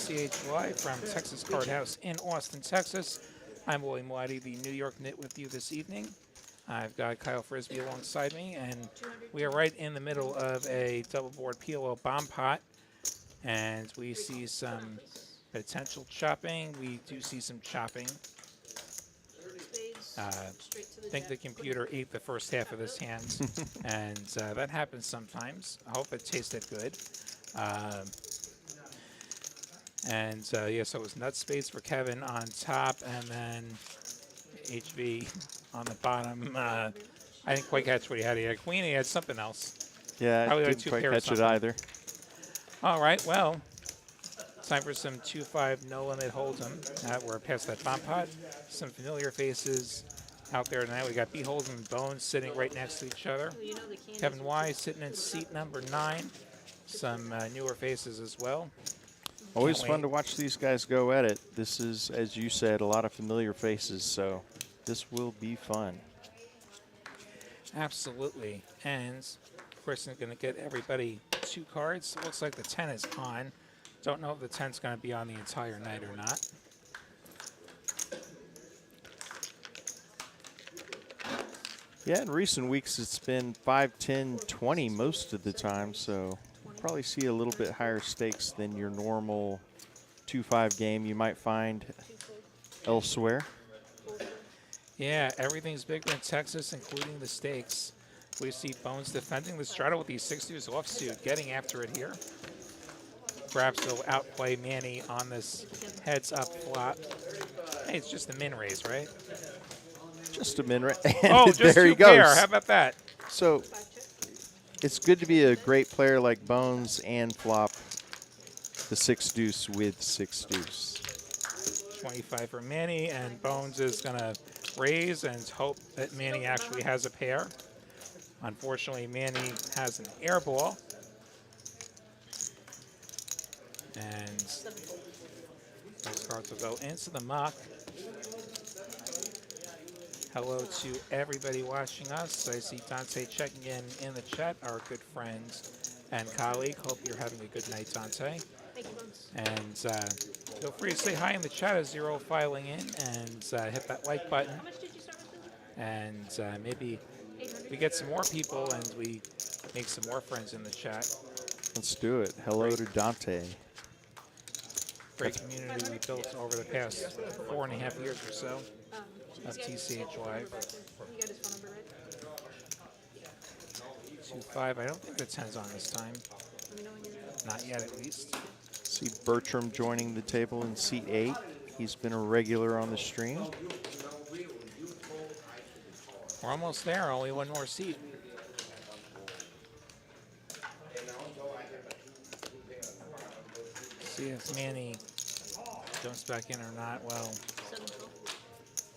TCH Live from Texas Card House in Austin, Texas. I'm William Whitey, the New York Knit, with you this evening. I've got Kyle Frisbee alongside me, and we are right in the middle of a double board PLO bomb pot, and we see some potential chopping. We do see some chopping. I think the computer ate the first half of this hand, and that happens sometimes. I hope it tasted good. Yeah, so it was nut spades for Kevin on top, and then HV on the bottom. I didn't quite catch what he had. He had queen, he had something else. Yeah, Probably I like didn't two quite pairs catch it either. All right, well, time for some 2-5 no limit hold'em. We're past that bomb pot. Some familiar faces out there tonight. We got Beholden and Bones sitting right next to each other. Kevin Y sitting in seat number 9. Some newer faces as well. Always fun to watch these guys go at it. This is, as you said, a lot of familiar faces, so this will be fun. Absolutely. And, of course, I'm going to get everybody 2 cards. It looks like the 10 is on. Don't know if the 10's going to be on the entire night or not. Yeah, in recent weeks it's been 5, 10, 20 most of the time, so we'll probably see a little bit higher stakes than your normal 2-5 game you might find elsewhere. Yeah, everything's bigger in Texas, including the stakes. We see Bones defending the straddle with these 6 deuce offsuit, getting after it here. Perhaps he'll outplay Manny on this heads-up flop. Hey, it's just a min raise, right? Just a minute. Oh, just there he 2 goes. pair. How about that? So it's good to be a great player like Bones and flop the 6 deuce with 6 deuce. 25 for Manny, and Bones is going to raise and hope that Manny actually has a pair. Unfortunately, Manny has an air ball. And those cards will go into the muck. Hello to everybody watching us. I see Dante checking in the chat, our good friend and colleague. Hope you're having a good night, Dante. Thank you, Bones. And feel free to say hi in the chat as you're all filing in, and hit that like button. How much did you start with? And maybe we get some more people and we make some more friends in the chat. Let's do it. Hello to Dante. Great community we built over the past 4.5 years or so of TCH Live. You got his phone number, right? 2-5. I don't think the 10's on this time. Let me know when you're ready. Not yet, at least. See Bertram joining the table in seat 8. He's been a regular on the stream. We're almost there. Only one more seat. See if Manny jumps back in or not. Well, 7 full.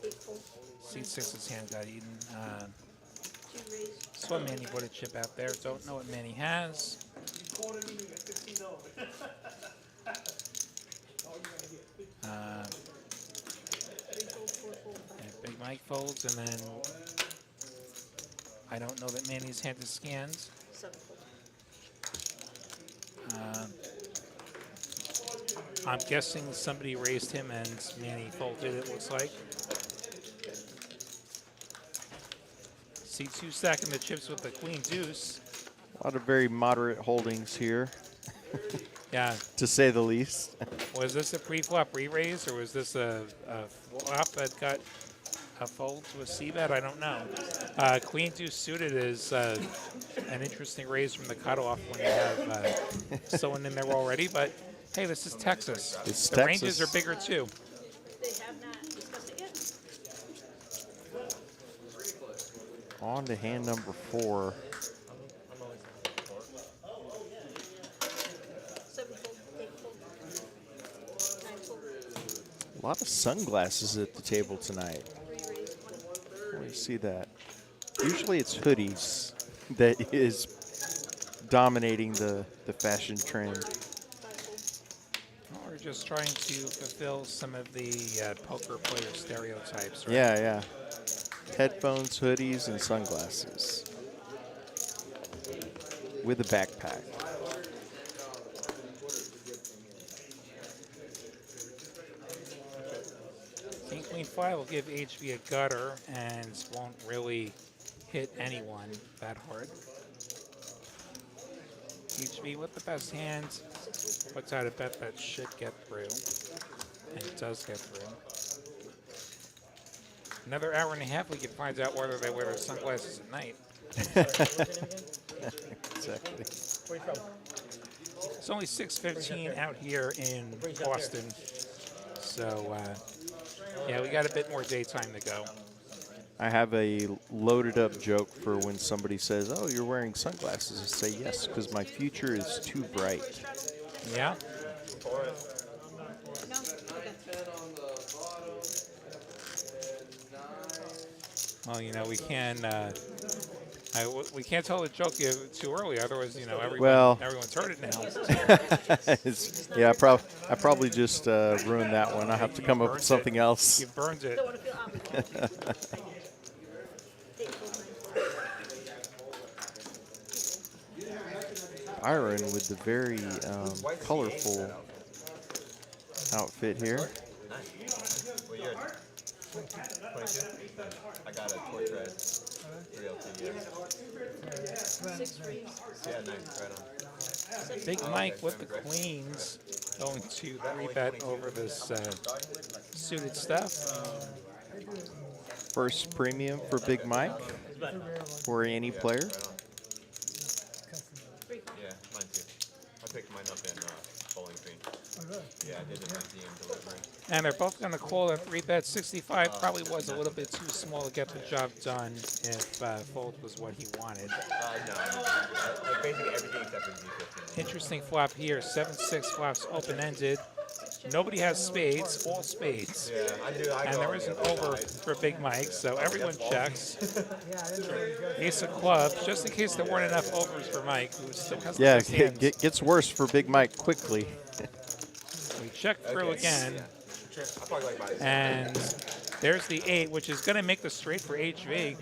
8 full. seat 6's hand got eaten. 2 raise. Saw Manny put a chip out there. Don't know what Manny has. And Big Mike folds, and then I don't know that Manny's hand is scanned. 7 full. I'm guessing somebody raised him and Manny folded, it looks like. C2 stacking the chips with the queen deuce. A lot of very moderate holdings here, Yeah. to say the least. Was this a pre-flop re-raise, or was this a flop that got a fold to a c-bet? I don't know. Queen deuce suited is an interesting raise from the cutoff when you have someone in there already, but hey, this is Texas. It's the Texas. ranges are bigger too. They have not discussed it yet. On to hand number 4. 7 full. 8 full. 9 full. A lot of sunglasses at the table tonight. 3 raise. 1. Let me see that. Usually it's hoodies that is dominating the fashion trend. 5 full. We're just trying to fulfill some of the poker player stereotypes, right? Yeah, yeah. Headphones, hoodies, and sunglasses. With a backpack. Queen 5 will give HV a gutter and won't really hit anyone that hard. HV with the best hands puts out a bet that should get through. And it does get through. Another hour and a half, we can find out whether they wear their sunglasses at night. Exactly. It's only 6:15 out here in Austin. So, yeah, we got a bit more daytime to go. I have a loaded up joke for when somebody says, "Oh, you're wearing sunglasses." I say, "Yes, because my future is too bright." Yeah? No? Okay. Well, you know, we can we can't tell the joke too early, otherwise, you know, everyone's heard it now. Yeah, I probably just ruined that one. I have to come up with something else. You burned it. Don't want to feel obligated. Byron with the very colorful outfit here. What year? 22? I got a torch red. 3LT, yeah. 6 reads. Yeah, nice, right on. Big Mike with the queens going to 3-bet over this suited stuff. First premium for Big Mike for any player. Yeah, mine too. I picked mine up in Bowling Green. Yeah, I did the museum delivery. And they're both going to call it 3-bet. 65 probably was a little bit too small to get the job done if fold was what he wanted. No. Like basically everything except for Z15. Interesting flop here. 7-6 flops open-ended. Nobody has spades, all spades. Yeah, I do. And there is an over for Big Mike, so everyone checks. Ace of clubs, just in case there weren't enough overs for Mike, who still has the Yeah, best hands. it gets worse for Big Mike quickly. We check through again, I probably like mine. and there's the 8, which is going to make the straight for HV.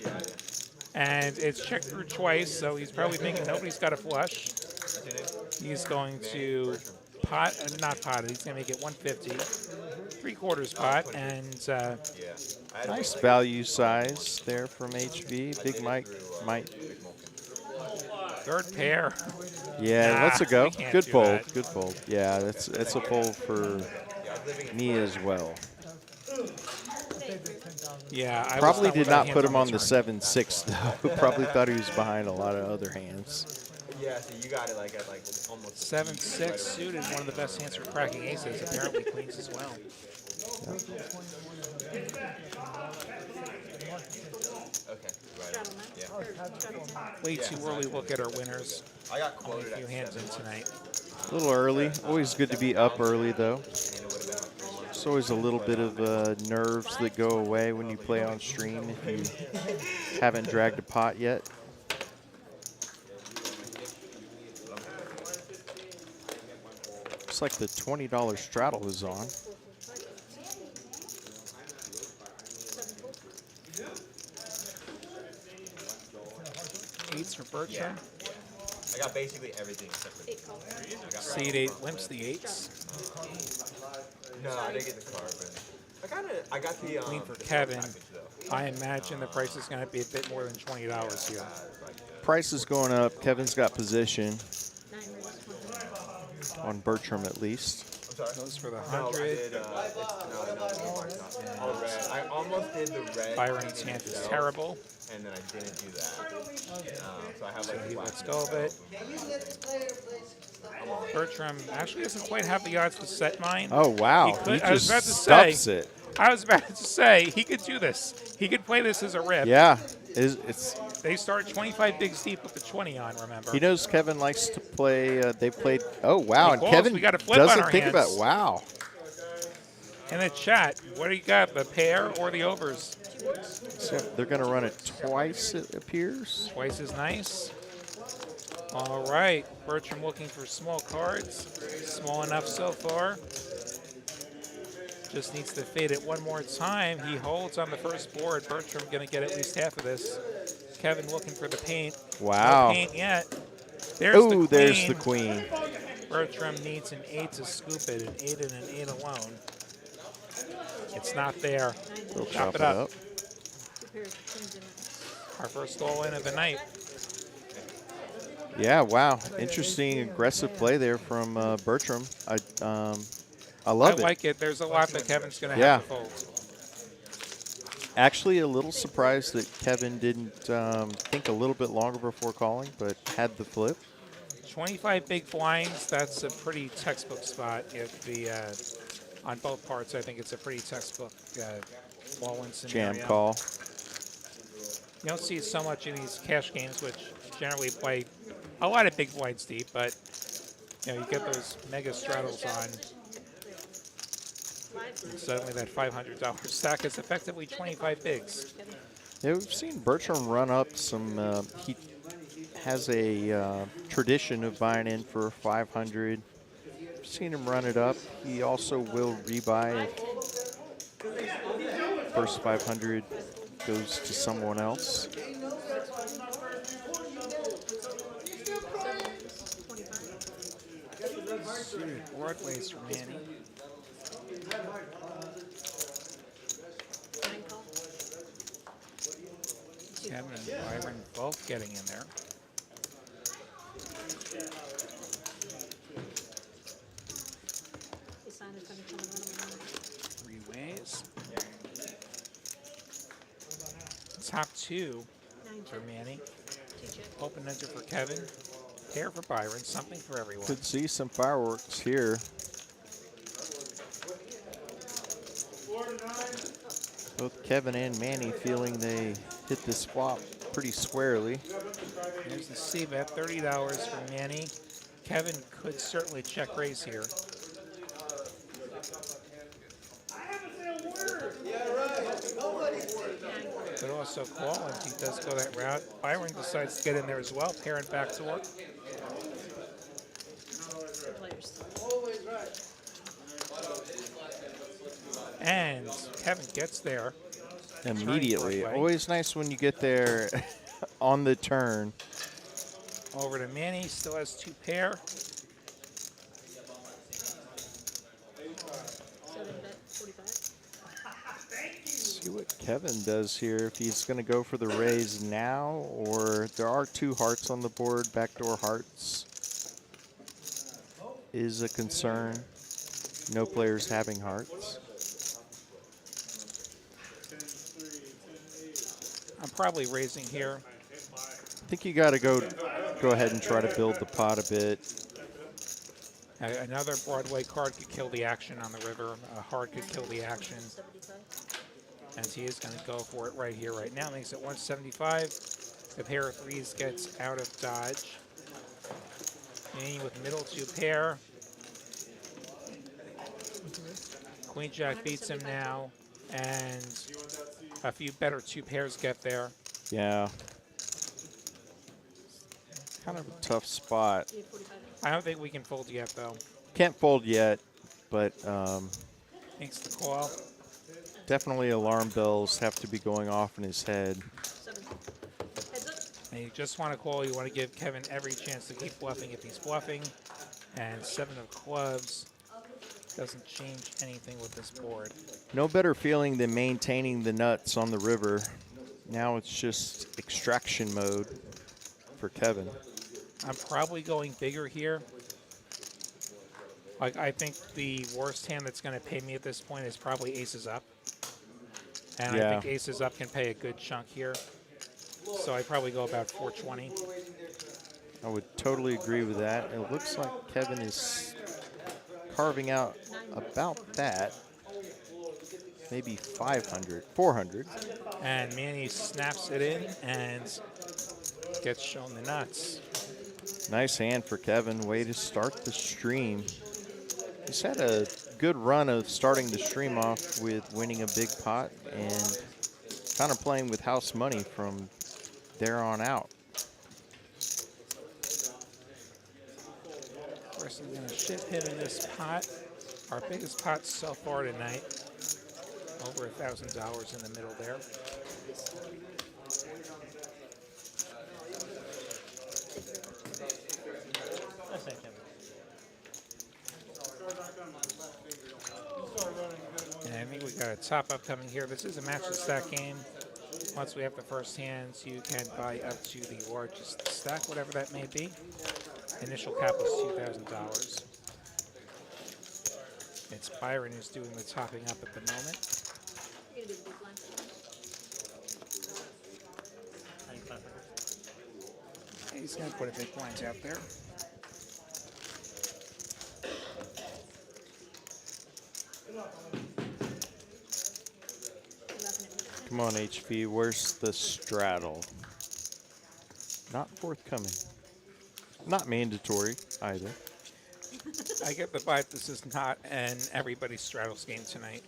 And it's checked through twice, so he's probably thinking nobody's got a flush. He's going to pot, not pot it, he's going to make it 150. 3/4 pot, and Nice value size there from HV. Big Mike might. third pair. Yeah, Nah, that's a go. we can't Good do fold. that. Good fold. Yeah, that's a fold for me as well. Yeah, I Probably was did without not put hands him on the turn. 7-6 though. Probably thought he was behind a lot of other hands. Yeah, so you got it like at like almost 7-6 suited, one of the best hands for cracking aces. Apparently queens as well. Okay, right on. Yeah. Way too early look at our winners. I got Only a quoted few at hands in tonight. A little early. Always good to be up early though. and it would have been like 3 months. It's always a little bit of nerves that go away when you play on stream if you haven't dragged a pot yet. Looks like the $20 straddle is on. Eights for Bertram. I got basically everything except for 8 calls. I got Seed 8 limps the 8s. No, I didn't get the card, but I got the Queen for the Kevin. package, though. I imagine the price is going to be a bit more than $20 here. Price is going up. Kevin's got position 9 reads. on Bertram at least. I'm sorry. Goes for the No, I 100. did, all red. I almost did the red. Byron's hand is terrible. And then I didn't do that. So I have like He black lets go of it. Bertram actually doesn't quite have the odds to set mine. Oh wow, He could- he I was just about to stuffs say. it. I was about to say, he could do this. He could play this as a rip. Yeah, it's. They start 25 bigs deep with the 20 on, remember? He knows Kevin likes to play. They played. Oh wow, He and calls, Kevin we got a flip on doesn't our think hands. about. Wow. In the chat, what do you got, the pair or the overs? So they're going to run it twice, it appears. Twice as nice. All right, Bertram looking for small cards. Small enough so far. Just needs to fade it one more time. He holds on the first board. Bertram going to get at least half of this. Kevin looking for the paint. Wow. No paint yet. There's Oh, the queen. there's the queen. Bertram needs an 8 to scoop it, an 8 and an 8 alone. It's not there. They'll Chop chop it it up. up. 2 pairs of kings in it. Our first all-in of the night. Yeah, wow. Interesting, aggressive play there from Bertram. I love it. like it. There's a lot that Kevin's going to Yeah. have to fold. Actually, a little surprised that Kevin didn't think a little bit longer before calling, but had the flip. 25 big blinds, that's a pretty textbook spot. On both parts, I think it's a pretty textbook all-in scenario. Jam call. You don't see it so much in these cash games, which generally play a lot of big blinds deep, but you get those mega straddles on. And suddenly that $500 stack is effectively 25 bigs. Yeah, we've seen Bertram run up some. He has a tradition of buying in for 500. Seen him run it up. He also will rebuy if first 500 goes to someone else. Broadways for Manny. Kevin and Byron both getting in there. Three ways. Top two for Manny. Open enter for Kevin. Pair for Byron. Something for everyone. Could see some fireworks here. Both Kevin and Manny feeling they hit this flop pretty squarely. There's the C-bet, $30 for Manny. Kevin could certainly check raise here. Could also call if he does go that route. Byron decides to get in there as well. Parent backdoor. And Kevin gets there. Immediately. Broadway. Always nice when you get there on the turn. Over to Manny, still has two pair. See what Kevin does here, if he's going to go for the raise now, or there are two hearts on the board. Backdoor hearts is a concern. No players having hearts. I'm probably raising here. I think you got to go ahead and try to build the pot a bit. Another Broadway card could kill the action on the river. A heart could kill the action. And he is going to go for it right here, right now. Makes it 175. The pair of threes gets out of dodge. Manny with middle two pair. Queen Jack beats him now. And a few better two pairs get there. Yeah. Kind of a tough spot. I don't think we can fold yet, though. Can't fold yet, but Makes the call. definitely alarm bells have to be going off in his head. And you just want to call. You want to give Kevin every chance to keep bluffing if he's bluffing. And 7 of clubs doesn't change anything with this board. No better feeling than maintaining the nuts on the river. Now it's just extraction mode for Kevin. I'm probably going bigger here. Like, I think the worst hand that's going to pay me at this point is probably aces up. And Yeah. I think aces up can pay a good chunk here. So I probably go about 420. I would totally agree with that. It looks like Kevin is carving out about that. Maybe 500, 400. And Manny snaps it in and gets shown the nuts. Nice hand for Kevin. Way to start the stream. He's had a good run of starting the stream off with winning a big pot and kind of playing with house money from there on out. First, I'm going to ship him in this pot. Our biggest pot so far tonight. Over $1,000 in the middle there. And think we got a top up coming here. This is a match to stack game. Once we have the first hands, you can buy up to the largest stack, whatever that may be. Initial cap was $2,000. It's Byron who's doing the topping up at the moment. You're gonna do the big blind. He's going to put a big blind out there. Come on, HV. Where's the straddle? Not forthcoming. Not mandatory either. I get the vibe this is not an everybody straddles game tonight.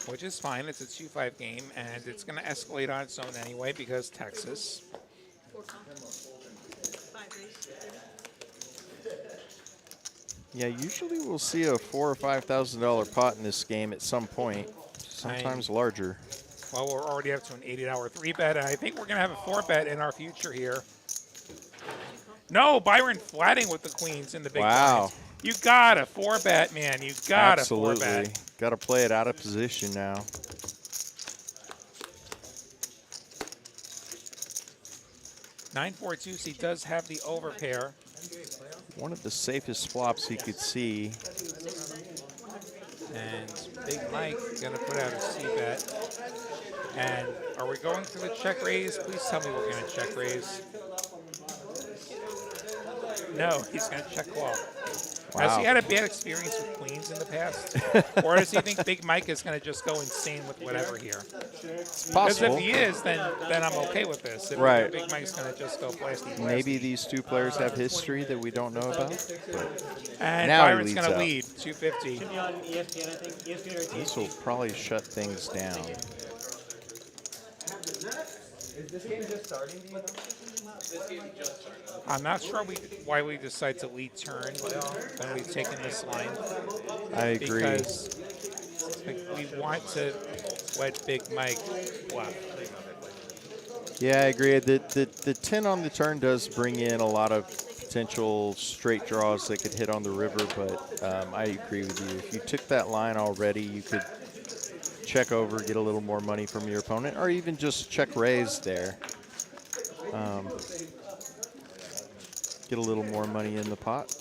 Which is fine. It's a 2-5 game, and it's going to escalate on its own anyway because Texas. 4 call. 5 raise. 30. Yeah, usually we'll see a $4,000 or $5,000 pot in this game at some point. Sometimes larger. Well, we're already up to an $80 3-bet, and I think we're going to have a 4-bet in our future here. No, Byron flatting with the queens in the big Wow. blinds. You got a 4-bet, man. You got Absolutely. a 4-bet. Got to play it out of position now. $9-4 he does have the overpair. One of the safest flops he could see. And Big Mike going to put out a C-bet. And are we going for the check raise? Please tell me we're going to check raise. No, he's going to check call. Wow. Has he had a bad experience with queens in the past? Or does he think Big Mike is going to just go insane with whatever here? It's Because possible. if he is, then I'm okay with this. If Right. Big Mike's going to just go blasty. Maybe these two players have history that we don't know about. And Now he Byron's leads going to up. lead, 250. Should be on ESPN, I think. ESPN or This will TNT. probably shut things down. Is this game just starting, do you know? I'm not sure why we decide to lead turn when we've taken this line. I agree. Because we want to let Big Mike bluff. Yeah, I agree. The 10 on the turn does bring in a lot of potential straight draws that could hit on the river, but I agree with you. If you took that line already, you could check over, get a little more money from your opponent, or even just check raise there. Get a little more money in the pot.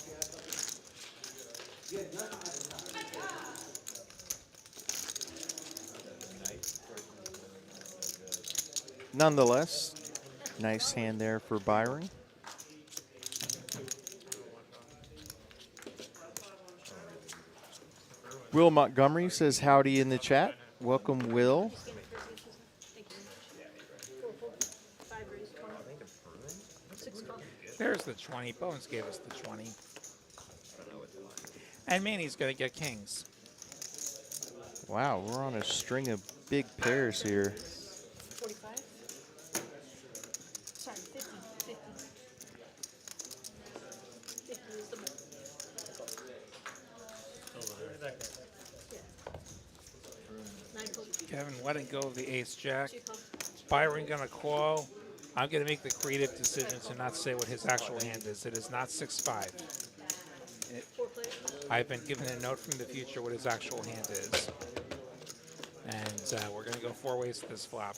Nonetheless, nice hand there for Byron. Will Montgomery says howdy in the chat. Welcome, Will. Thank you. 5 raise. 20. 6 call. There's the 20. Bones gave us the 20. And Manny's going to get kings. Wow, we're on a string of big pairs here. 45. Sorry, 50. 50. 50 is the most. Yeah. 9 call. Kevin letting go of the ace-jack. 2 call. Byron going to call. I'm going to make the creative decision to not say what his actual hand is. It is not 6-5. 4 players. I've been given a note from the future what his actual hand is. And we're going to go 4 ways to this flop.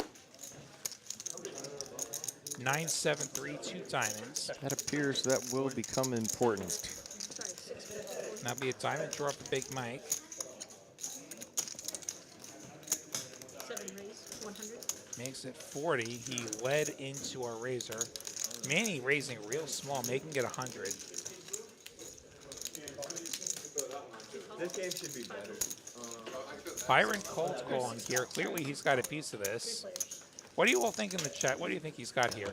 9-7-3, 2 diamonds. That appears that will become important. Sorry, 6. Now be a diamond draw for Big Mike. 7 raise. 100. Makes it 40. He led into our razor. Manny raising real small, making it 100. This game should be better. Byron cold calling here. Clearly he's got a piece of this. What do you all think in the chat? What do you think he's got here?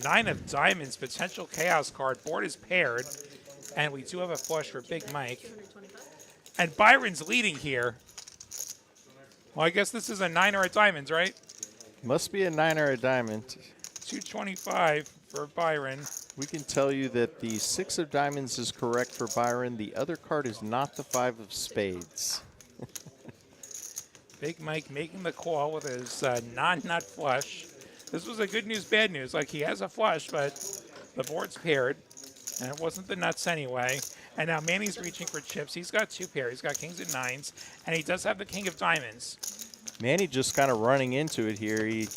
9 of diamonds, potential chaos card. Board is paired. And we do have a flush for Big Mike. 225. And Byron's leading here. Well, I guess this is a 9 or a diamonds, right? Must be a 9 or a diamond. 225 for Byron. We can tell you that the 6 of diamonds is correct for Byron. The other card is not the 5 of spades. Big Mike making the call with his non-nut flush. This was a good news, bad news. Like, he has a flush, but the board's paired. And it wasn't the nuts anyway. And now Manny's reaching for chips. He's got 2 pair. He's got kings and nines. And he does have the king of diamonds. Manny just kind of running into it here. He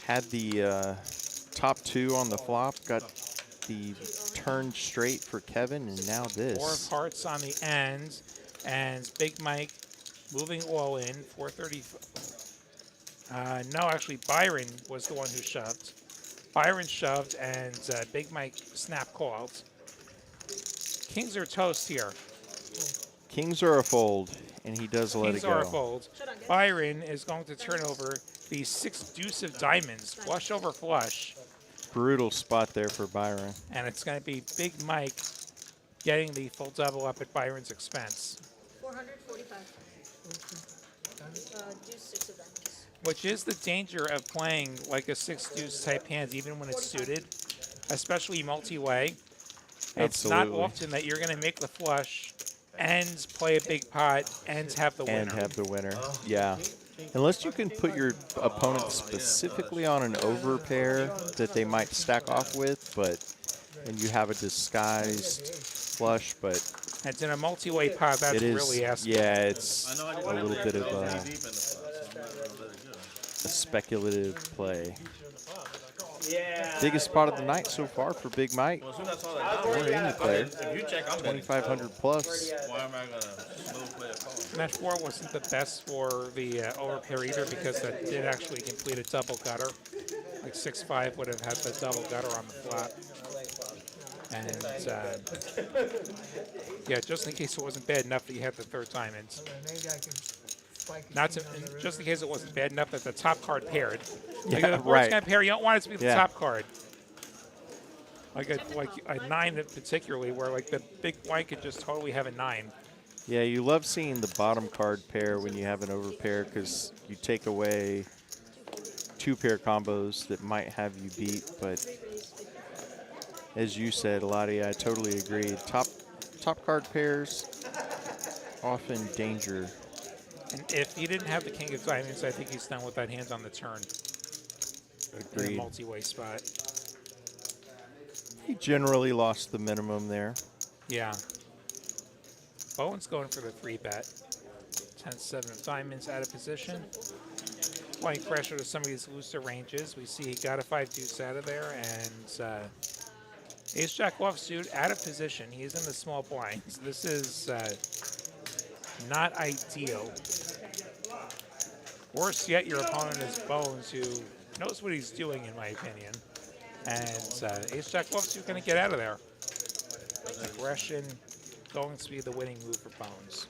had the top 2 on the flop, got the turn straight for Kevin, and now 4 of this. hearts on the end. And Big Mike moving all in. 430. No, actually, Byron was the one who shoved. Byron shoved, and Big Mike snap called. Kings are toast here. Kings are a fold, and he does let Kings it are a go. fold. Byron is going to turn over the 6 deuce of diamonds, flush over flush. Brutal spot there for Byron. And it's going to be Big Mike getting the full double up at Byron's expense. 445. Deuce 6 of diamonds. Which is the danger of playing like a 6 deuce type hand, even when it's suited, especially multi-way. It's not Absolutely. often that you're going to make the flush and play a big pot and have the winner. And have the winner. Yeah. Unless you can put your opponent specifically on an overpair that they might stack off with, and you have a disguised flush, but It's in a multi-way pot. That's it is, really asking. yeah, it's a little bit of a speculative play. Yeah. Biggest spot of the night so far for Big Mike. Well, as soon as I saw that We're in the player. if you check, I'm betting. 2,500 plus. Why am I gonna smooth play a call? Match 4 wasn't the best for the overpair either because that did actually complete a double gutter. Like 6-5 would have had the double gutter on the flop. And yeah, just in case it wasn't bad enough that you had the third diamonds. Not to, just in case it wasn't bad enough that the top card paired. Yeah, Because the board's right. gonna pair, you don't want it to be the Yeah. top card. Like a 9 particularly, where like the big white could just totally have a 9. Yeah, you love seeing the bottom card pair when you have an overpair because you take away 2 pair combos that might have you beat. But as you said, Lottie, I totally agree. Top card pairs often danger. And if he didn't have the king of diamonds, I think he's done with that hand on the turn. In a Agreed. multi-way spot. He generally lost the minimum there. Yeah. Bowen's going for the 3-bet. 10-7 of diamonds out of position. Applying pressure to some of these looser ranges. We see he got a 5 deuce out of there, and ace jack offsuit out of position. He's in the small blinds. This is not ideal. Worse yet, your opponent is Bones, who knows what he's doing, in my opinion. And ace jack offsuit going to get out of there. Aggression going to be the winning move for Bones.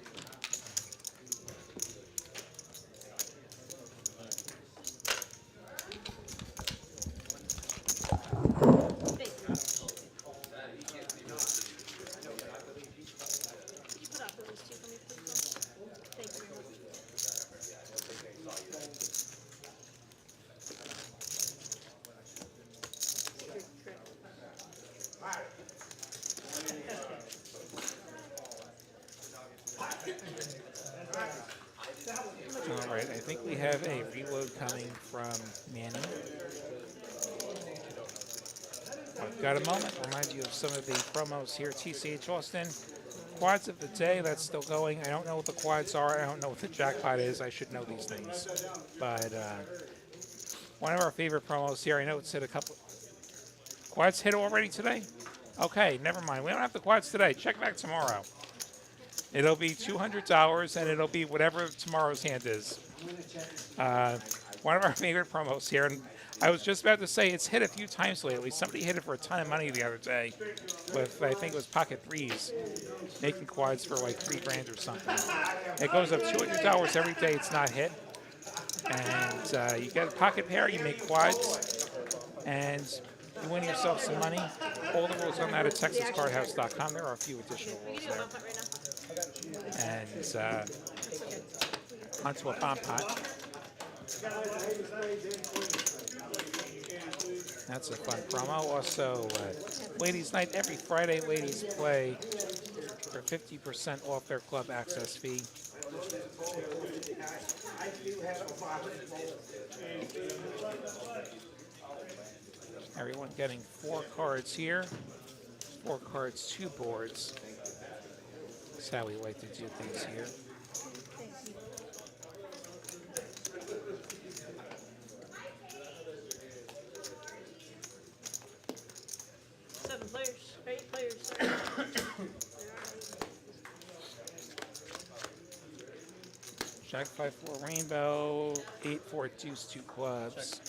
All right, I think we have a reload coming from Manny. I've got a moment. Remind you of some of the promos here at TCH Austin. Quads of the day, that's still going. I don't know what the quads are. I don't know what the jackpot is. I should know these things. But one of our favorite promos here. I know it's hit a couple. Quads hit already today? Okay, never mind. We don't have the quads today. Check back tomorrow. It'll be $200, and it'll be whatever tomorrow's hand is. One of our favorite promos here, and I was just about to say it's hit a few times lately. Somebody hit it for a ton of money the other day with, I think it was pocket threes, making quads for like $3,000 or something. It goes up $200 every day it's not hit. And you get a pocket pair, you make quads, and you win yourself some money. All the rules on that at TexasCardHouse.com. There are a few additional rules there. And onto a bomb pot. That's a fun promo. Also, ladies' night every Friday. Ladies play for 50% off their club access fee. Everyone getting 4 cards here. 4 cards, 2 boards. That's how we like to do things here. Seven players, 8 players. Jack 5-4 rainbow, 8-4 deuce 2 clubs.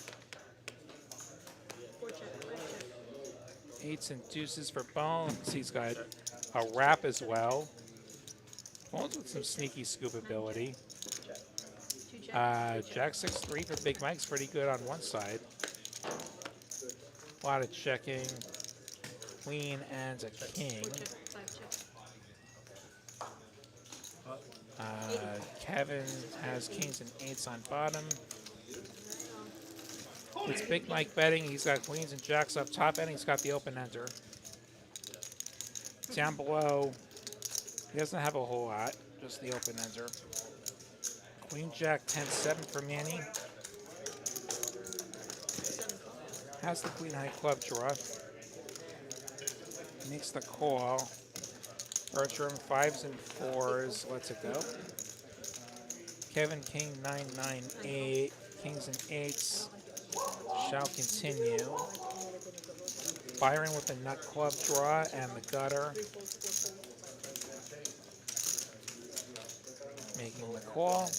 8s and deuces for Bones. He's got a wrap as well. Bones with some sneaky scoop ability. Jack 6-3 for Big Mike's pretty good on one side. A lot of checking. Queen and a king. Kevin has kings and 8s on bottom. It's Big Mike betting. He's got queens and jacks up top, and he's got the open ender. Down below, he doesn't have a whole lot, just the open ender. Queen Jack 10-7 for Manny. Has the Queen High Club draw. Makes the call. Bertram 5s and 4s. Lets it go. Kevin King 9-9-8. Kings and 8s. Shall continue. Byron with the nut club draw and the gutter. Making the call.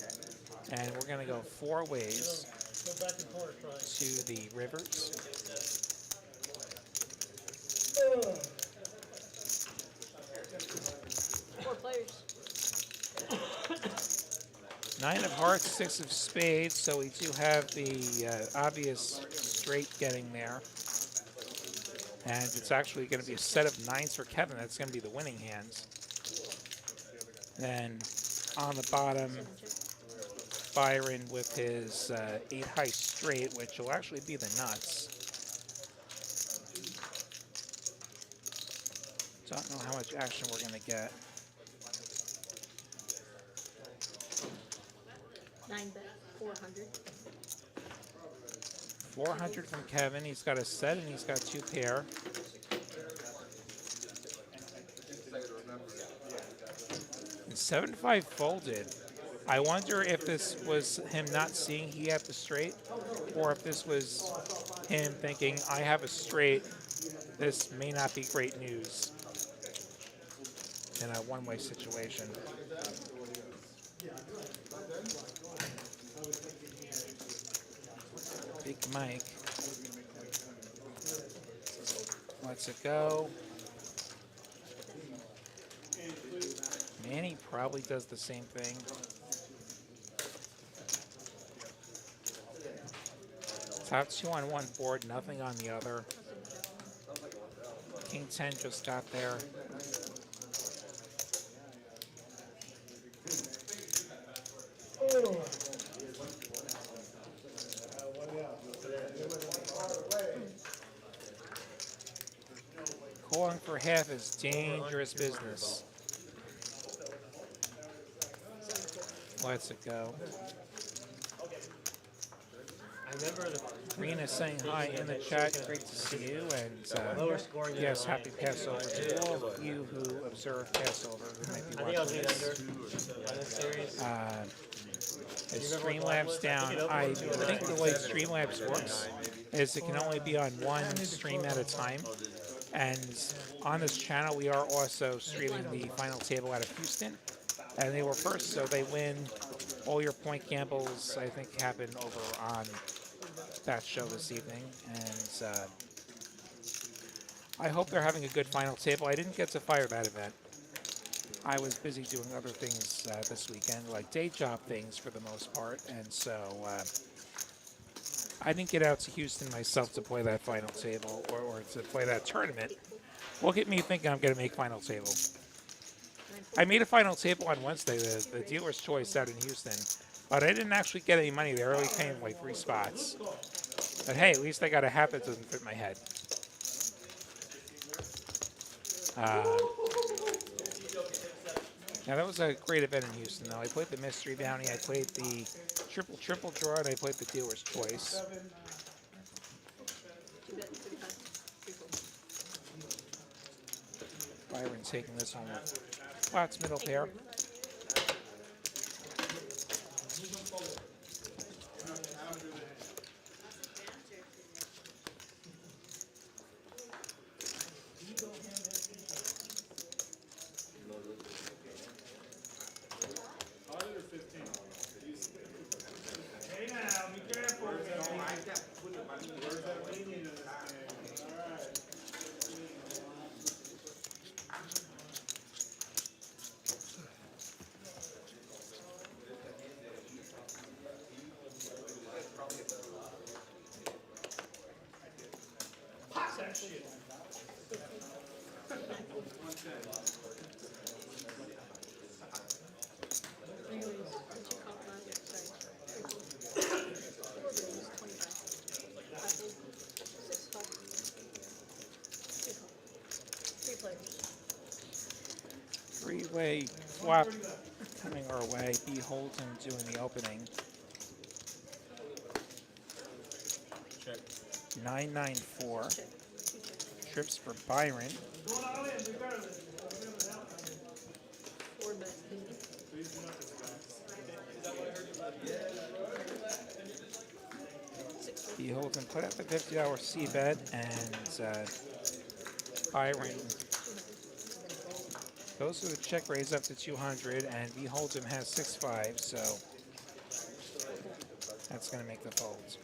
And we're going to go 4 ways to the rivers. Four players. 9 of hearts, 6 of spades, so we do have the obvious straight getting there. And it's actually going to be a set of 9s for Kevin. That's going to be the winning hands. Then on the bottom, Byron with his 8 high straight, which will actually be the nuts. Don't know how much action we're going to get. 9 bet, 400. 400 from Kevin. He's got a set and he's got 2 pair. And 7-5 folded. I wonder if this was him not seeing he had the straight, or if this was him thinking, I have a straight. This may not be great news in a one-way situation. Big Mike lets it go. Manny probably does the same thing. Top 2 on one board, nothing on the other. King 10 just got there. Calling for half is dangerous business. Lets it go. I remember the Rena saying hi in the chat. Great to see you. And yes, happy Passover to all of you who observe Passover who might be I think I was watching getting this. under by this series. As Streamlabs down, I think the way Streamlabs works is it can only be on one stream at a time. And on this channel, we are also streaming the final table out of Houston. And they were first, so they win. All your point gambles, I think, happen over on that show this evening. And I hope they're having a good final table. I didn't get to fire that event. I was busy doing other things this weekend, like day job things for the most part. And so I didn't get out to Houston myself to play that final table or to play that tournament. Look at me thinking I'm going to make final table. I made a final table on Wednesday, the dealer's choice out in Houston, but I didn't actually get any money. They were only paying like 3 spots. But hey, at least I got a hat that doesn't fit my head. Now that was a great event in Houston, though. I played the Mystery Bounty, I played the triple draw, and I played the dealer's choice. 2 bet, 35, 3 fold. Byron taking this one with flats middle pair. Three-way flop coming our way. B Holden doing the opening. Check. 994. Trips for Byron. B Holden put up the $50 C bet, and Byron goes for the check raise up to 200, and B Holden has 6-5, so that's going to make the folds.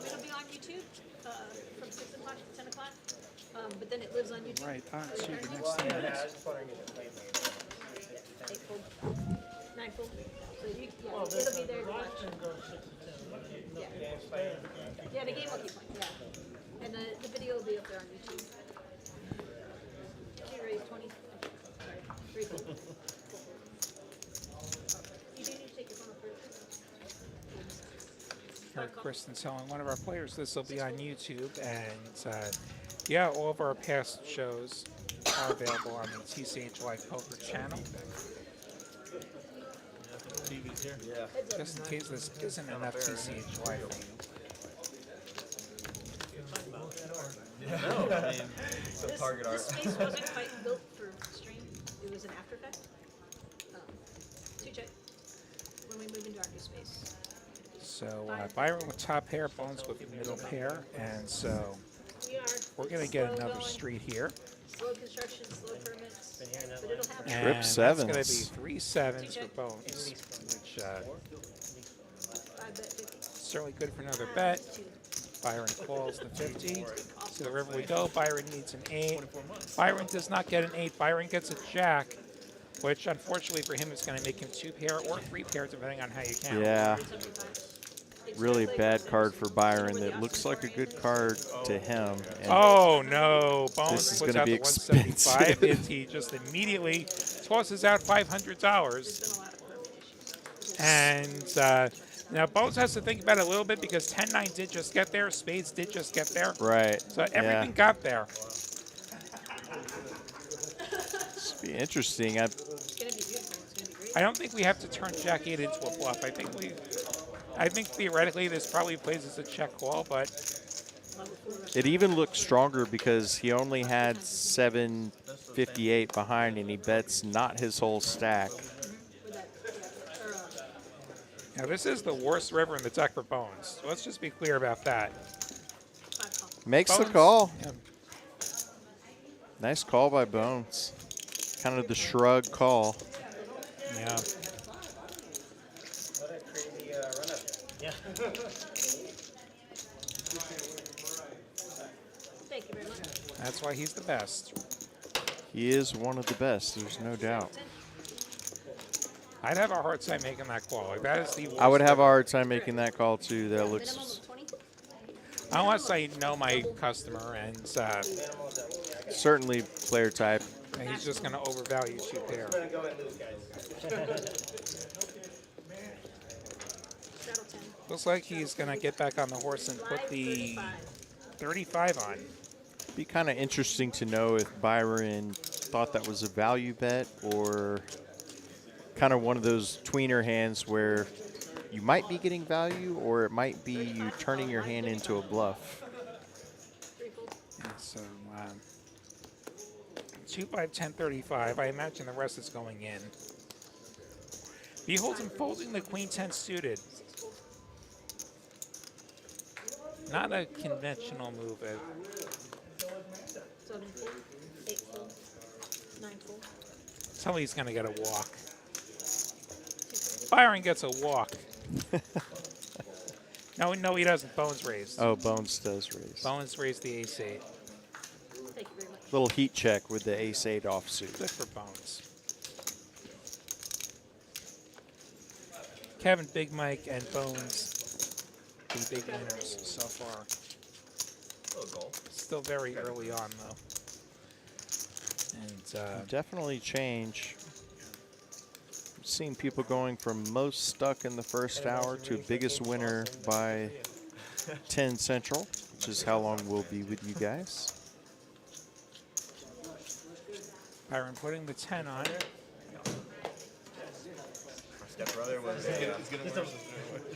It'll be on YouTube from 6 o'clock to 10 o'clock, but then it lives on YouTube. Right on to the next hand. 8-fold, 9-fold. So you, it'll be there to watch. Yeah. Yeah, the game will keep playing. Yeah, and the video will be up there on YouTube. She raised 20. Sorry, 3-fold. You do need to take your phone off first. Heard Kristen telling one of our players this will be on YouTube, and yeah, all of our past shows are available on the TCH Live Poker channel. TV's here. Yeah. Just in case this isn't enough TCH Live for you. No, I mean, Some target art. This space wasn't quite built for stream. It was an after effect. 2-check when we move into our new space. So Byron with top pair, Bones with middle pair, and so We are. we're going to It's get slow another going, street here. Slow construction, slow permits, Been hearing that but one. it'll happen. And Trip that's sevens. going to be 3 sevens for Check. Bones, which 5 bet 50. certainly good for another bet. 2. Byron calls the 50. To the river we go. Byron needs an 8. Byron does not get an 8. Byron gets a jack, which unfortunately for him is going to make him 2 pair or 3 pair, depending on how you count. Yeah, 75. It's really like bad card for Byron. where the That looks Austin like a scoring good is. card to him. And Oh no! Bones This is puts gonna out be the 175. expensive. And he just immediately tosses out $500. There's been a lot of permit issues. And now Bones has to think about it a little bit because 10-9 did just get there. Spades did just get there. right. So everything got there. This will be interesting. It's gonna be beautiful. It's gonna be great. I don't think we have to turn Jack 8 into a bluff. I think theoretically this probably plays as a check call, but It even looks stronger because he only had 758 behind, and he bets not his whole stack. With that, yeah, or, now this is the worst river in the deck for Bones. So let's just be clear about that. 5 call. Makes the Bones- call. yeah, Nice call by Bones. Kind of the shrug call. yeah. What a crazy run up. Yeah. Thank you very much. That's why he's the best. He is one of the best, there's no doubt. I'd have a hard time making that call. Like, that is the worst I would have a ever. hard time making that call too. That Minimum looks of 20? Unless I know my customer and certainly player type. he's just going to overvalue two pair. Go ahead and lose, guys. Straddle 10. Looks like he's going to get back on the horse and put the 35 on. Be kind of interesting to know if Byron thought that was a value bet or kind of one of those tweener hands where you might be getting value or it might be you turning your hand into a bluff. Yeah, so 2, 5, 10, 35. I imagine the rest is going in. Behold him folding the queen 10 suited. Not a conventional move. 7 full, 8 full, 9 full. Tell me he's going to get a walk. Byron gets a walk. No, he doesn't. Bones raised. Oh, Bones does raise. Bones raised the ace 8. Thank you very much. Little heat check with the ace 8 offsuit. Good for Bones. Kevin, Big Mike, and Bones, the big winners so far. Little goal. Still very early on, though. And Definitely change. I've seen people going from most stuck in the first hour to biggest winner by 10 Central, which is how long we'll be with you guys. Byron putting the 10 on. My stepbrother was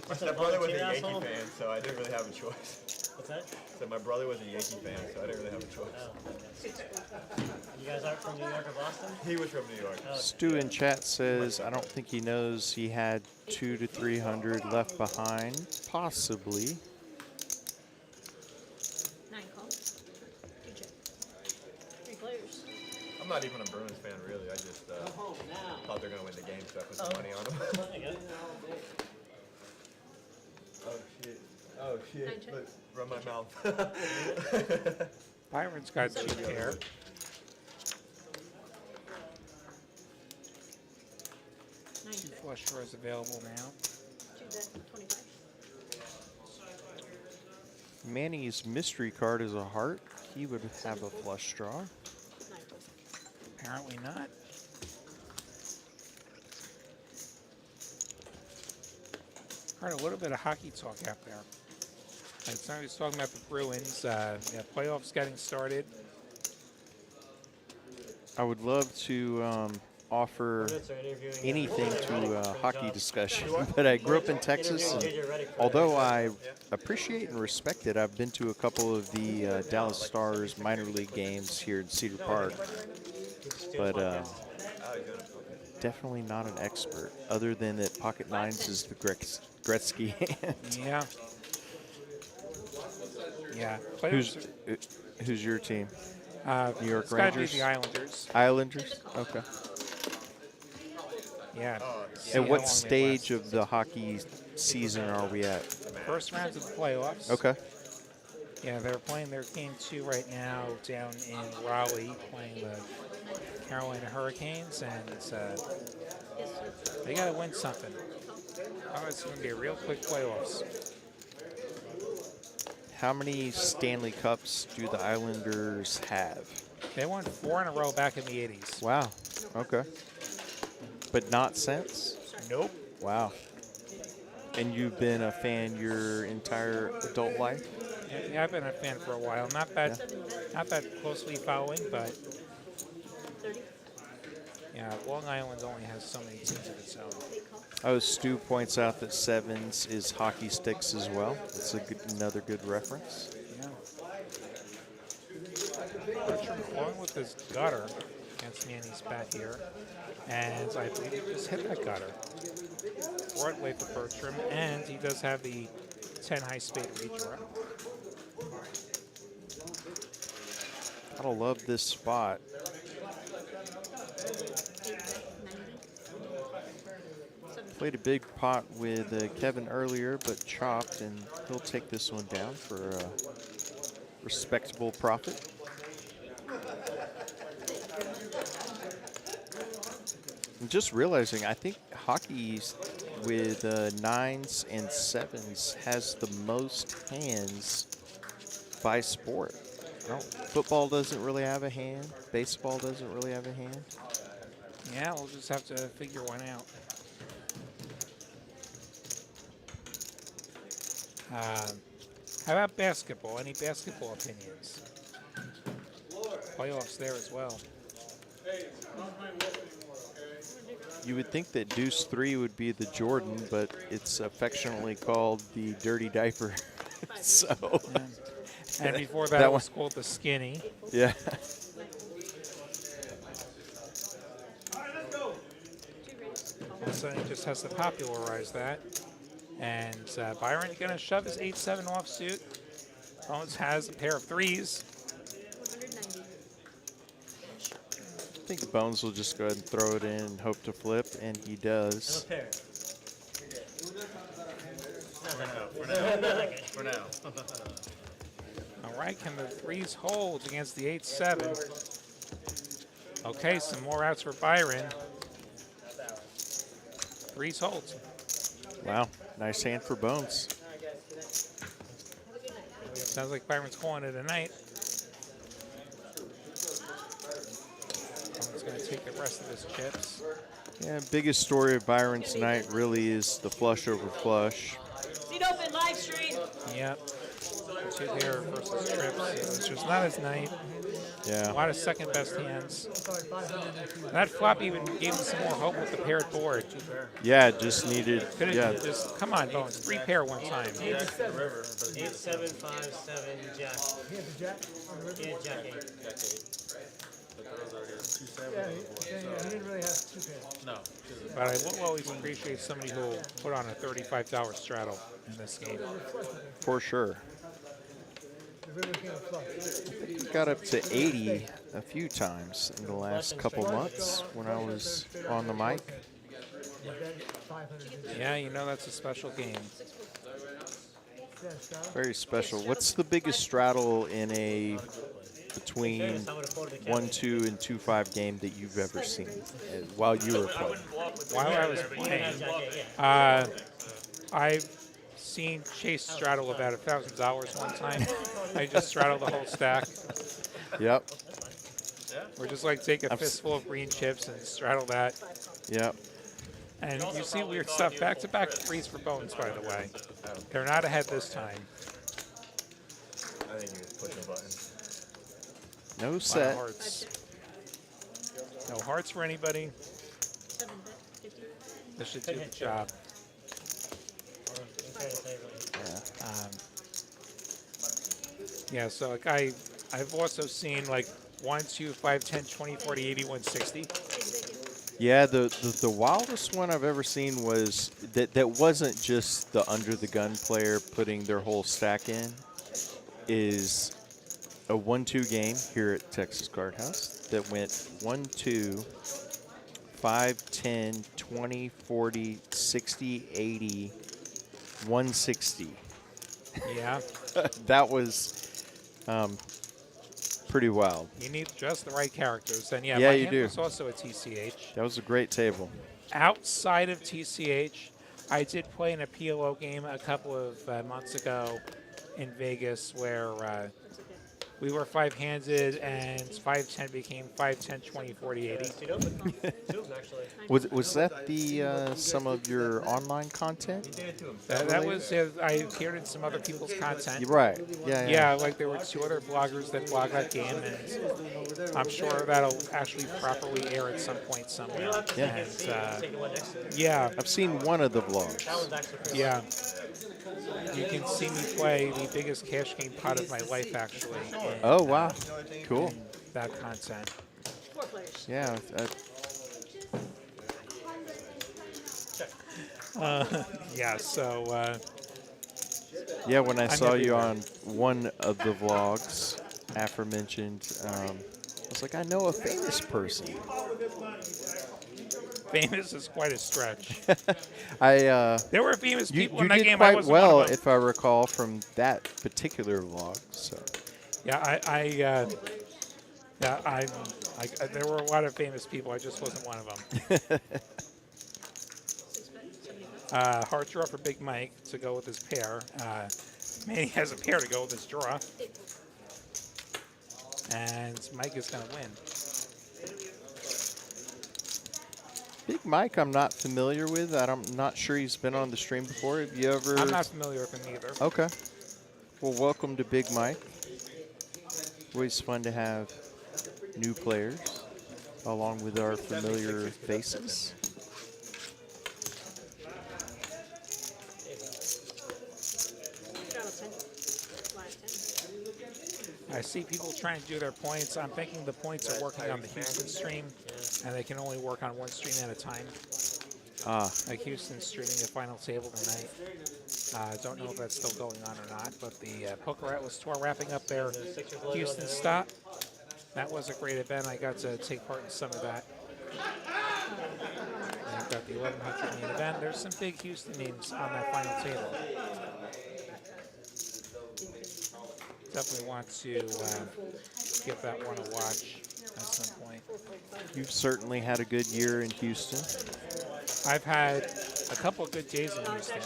my stepbrother was a Yankee fan, so I didn't really have a choice. What's that? So my brother was a Yankee fan, so I didn't really have a choice. You guys aren't from New York or Boston? He was from New York. Stu in chat says, I don't think he knows he had 200 to 300 left behind. Possibly. 9 call. 2 check. 3 players. I'm not even a Bruins fan, really. I just thought they're going to win the game, so I put some money on them. There you go. Oh, shit. Oh, Nine shit. check. Look, run my mouth. Byron's got 2 pair. 9 2 check. flush draws available now. 2 bet. 25. Manny's mystery card is a heart. He would have a flush draw. 9 full. Apparently not. Heard a little bit of hockey talk out there. Like somebody's talking about the Bruins. Playoffs getting started. I would love to offer anything to a hockey discussion, but I grew up in Texas, and although I appreciate and respect it, I've been to a couple of the Dallas Stars minor league games here in Cedar Park, but definitely not an expert, other than that Pocket Nines is the Gretzky hand. Yeah. Yeah. Who's your team? New York It's gotta be Rangers? the Islanders. Islanders? Okay. Yeah. see At how what long they stage last. of the hockey season are we at? First round of the playoffs. Okay. Yeah, they're playing their game 2 right now down in Raleigh, playing the Carolina Hurricanes, and they got to win something. Oh, it's going to be a real quick playoffs. How many Stanley Cups do the Islanders have? They won 4 in a row back in the 80s. Wow. Okay. But not since? Nope. Wow. And you've been a fan your entire adult life? Yeah, I've been a fan for a while. Not that closely following, but 30. yeah, Long Island only has so many teams of its own. 8 call. Oh, Stu points out that sevens is hockey sticks as well. That's another good reference. Yeah. Bertram flowing with his gutter against Manny's bat here. And I believe he just hit that gutter. Broadway for Bertram, and he does have the 10 high spade redraw. Gotta love this spot. 90. Played a big pot with Kevin earlier, but chopped, and he'll take this one down for a respectable profit. I'm just realizing, I think hockey with 9s and 7s has the most hands by sport. Football doesn't really have a hand. Baseball doesn't really have a hand. Yeah, we'll just have to figure one out. How about basketball? Any basketball opinions? Playoffs there as well. You would think that Deuce 3 would be the Jordan, but it's affectionately called the Dirty Diaper. So, And before that, it was called the Skinny. yeah. So he just has to popularize that. And Byron going to shove his 8-7 offsuit. Bones has a pair of 3s. 190. I think Bones will just go ahead and throw it in and hope to flip, and he does. Pair. For now. All right, can the 3s hold against the 8-7? Okay, some more outs for Byron. 3s holds. Wow, nice hand for Bones. Sounds like Byron's calling it a night. Byron's going to take the rest of his chips. Yeah, biggest story of Byron's night really is the flush over flush. Seat open, live stream. Yep. 2 pair versus trips. It's just not his night. A Yeah. lot of second best hands. That flop even gave him some more hope with the paired board. Yeah, just needed. Could've Yeah, just come on, Bones. 3 pair one time. 8, 7, 5, 7, jack. He had the jack on the river. Yeah, jack 8. Yeah, he didn't really have 2 pairs. But I will always appreciate somebody who will put on a $35 straddle in this game. for sure. The river came flush. Got up to 80 a few times in the last couple months when I was on the mic. You bet 500. Yeah, you know that's a special game. Yeah, Scott. Very special. What's the biggest straddle in a between 1-2 and 2-5 game that you've ever seen while you were playing? While I was playing, Jack 8, yeah. I've seen Chase straddle about $1,000 one time. I just straddled the whole stack. Yep. Or just like take a fistful of green chips and straddle that. Yep. And you see weird stuff. Back-to-back 3s for Bones, by the way. They're not ahead this time. I think he was pushing buttons. No A lot of set. hearts. No hearts for anybody. 7 bet 50. This should do the job. Yeah, so like I've also seen like 1, 2, 5, 10, 20, 40, 80, 160. Yeah, the wildest one I've ever seen was that wasn't just the under the gun player putting their whole stack in. Is a 1-2 game here at Texas Card House that went 1-2, 5, 10, 20, 40, 60, 80, 160. Yeah, That was pretty wild. you need just the right characters. And yeah, Yeah, my you hand do. was also a TCH. That was a great table. Outside of TCH, I did play in a PLO game a couple of months ago in Vegas where we were 5-handed and 5-10 became 5-10, 20, 40, 80. Seat open. 2, actually. Was that the some of your online content? That was, I appeared in some other people's content. You're right. Yeah. Yeah, like there were 2 other bloggers that blog that game, and I'm sure that'll actually properly air at some point somewhere. Yeah. And, Take the one next to it. yeah, I've seen one of the vlogs. That one's actually pretty yeah. You can see me play the biggest cash game pot of my life, actually. In, Oh wow, cool. that content. 4 players. Yeah. Yeah, so Yeah, when I saw you everywhere. on one of the vlogs, aforementioned, I was like, I know a famous person. famous is quite a stretch. There were famous you, people you in that did game. I quite wasn't well, one of them. if I recall, from that particular vlog. So Yeah, there were a lot of famous people. I just wasn't one of them. Hard draw for Big Mike to go with his pair. Manny has a pair to go with his draw. And Mike is going to win. Big Mike, I'm not familiar with. I'm not sure he's been on the stream before. Have you ever? I'm not familiar with him either. Okay. Well, welcome to Big Mike. Always fun to have new players along with our familiar faces. I see people trying to do their points. I'm thinking the points are working on the Houston stream, and they can only work on one stream at a time. Like Houston's streaming the final table tonight. Don't know if that's still going on or not, but the Poker Atlas Tour wrapping up their Houston stop. That was a great event. I got to take part in some of that. And I've got the 1100 main event. There's some big Houston names on that final table. Definitely want to give that one a watch at some point. You've certainly had a good year in Houston. I've had a couple of good days in Houston.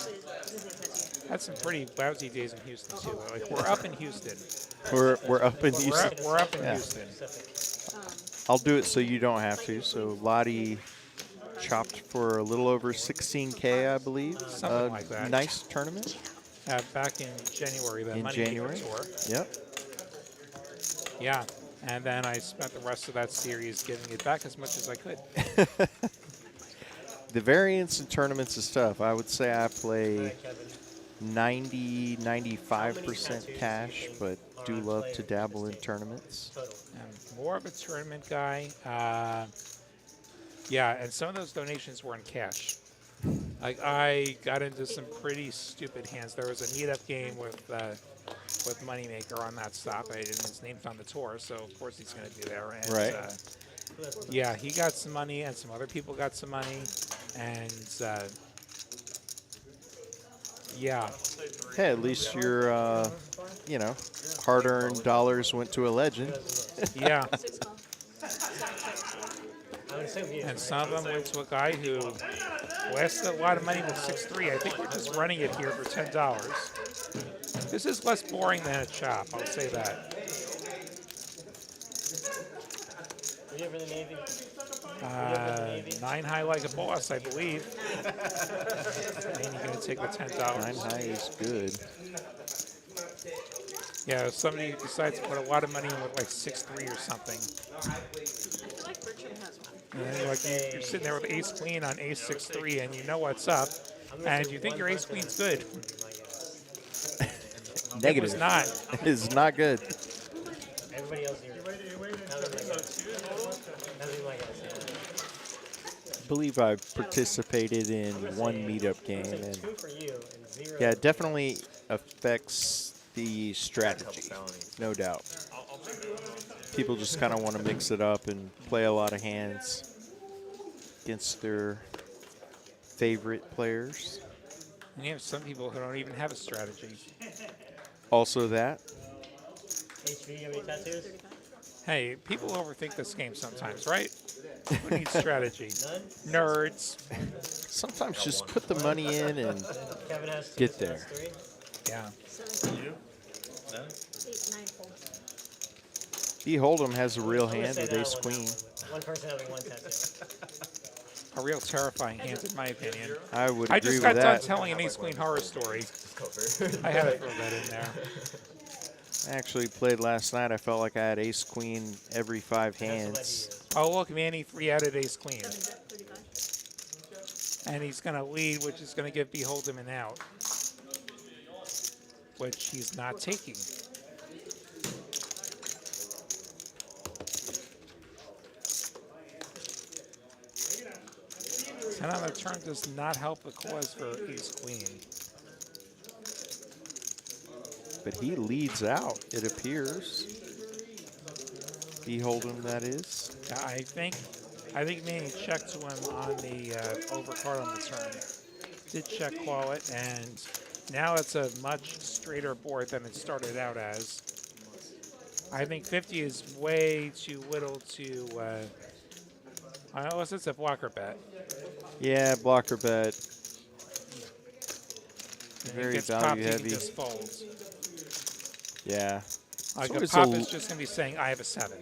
Had some pretty lousy days in Houston too. Like we're up in Houston. We're up in Houston. We're up in Houston. I'll do it so you don't have to. So Lottie chopped for a little over 16K, I believe. Something like that. Nice tournament. Back in January, the In Money January. Maker Tour. Yep. Yeah, and then I spent the rest of that series giving it back as much as I could. The variance in tournaments is tough. I would say I play 90, 95% cash, but do love to dabble in tournaments. I'm more of a tournament guy. Yeah, and some of those donations were in cash. Like I got into some pretty stupid hands. There was a meetup game with Moneymaker on that stop. His name's on the tour, so of course he's going to be there. And, Right. Yeah, he got some money, and some other people got some money, and yeah. Hey, at least your, hard-earned dollars went to a legend. Yeah. I would assume you. And some of them went to a guy who wasted a lot of money with 6-3. I think we're just running it here for $10. This is less boring than a chop, I'll say that. Were you ever in the Navy? 9 high like a boss, I believe. And you're going to take the $10. 9 high is good. Yeah, if somebody decides to put a lot of money in with like 6-3 or something. I feel like Bertram has one. And then you're sitting there with ace queen on ace 6-3, and you know what's up, and you think your ace queen's good. Negative. It was not. It is not good. Everybody else here. I believe I participated in one meetup game, and 2 for you and 0. yeah, it definitely affects the strategy, no doubt. People just kind of want to mix it up and play a lot of hands against their favorite players. And you have some people who don't even have a strategy. Also that. HV, you have any tattoos? Hey, people overthink this game sometimes, right? Who needs strategy? None? Nerds. Sometimes just put the money in and Kevin has 2. Get so there. that's 3. Yeah. 8, 9 full. B. Hold'em has a real I'm gonna hand say with that ace one queen. now. One person having 1 tattoo. A real terrifying hand, in my opinion. I would I agree just with got done that. telling an ace queen horror story. I had to throw that in there. I actually played last night. I felt like I had ace queen every 5 hands. Oh, look, Manny 3-outed ace queen. 35. And he's going to lead, which is going to give B. Hold'em an out. Which he's not taking. 10 on the turn does not help the cause for ace queen. But he leads out, it appears. B. Hold'em, that is. I think Manny checked to him on the overcard on the turn. Did check call it, and now it's a much straighter board than it started out as. I think 50 is way too little to, unless it's a blocker bet. Yeah, blocker bet. And Very he gets value popped, he heavy. can just fold. Yeah. Like So a it's pop a- is just going to be saying, I have a 7.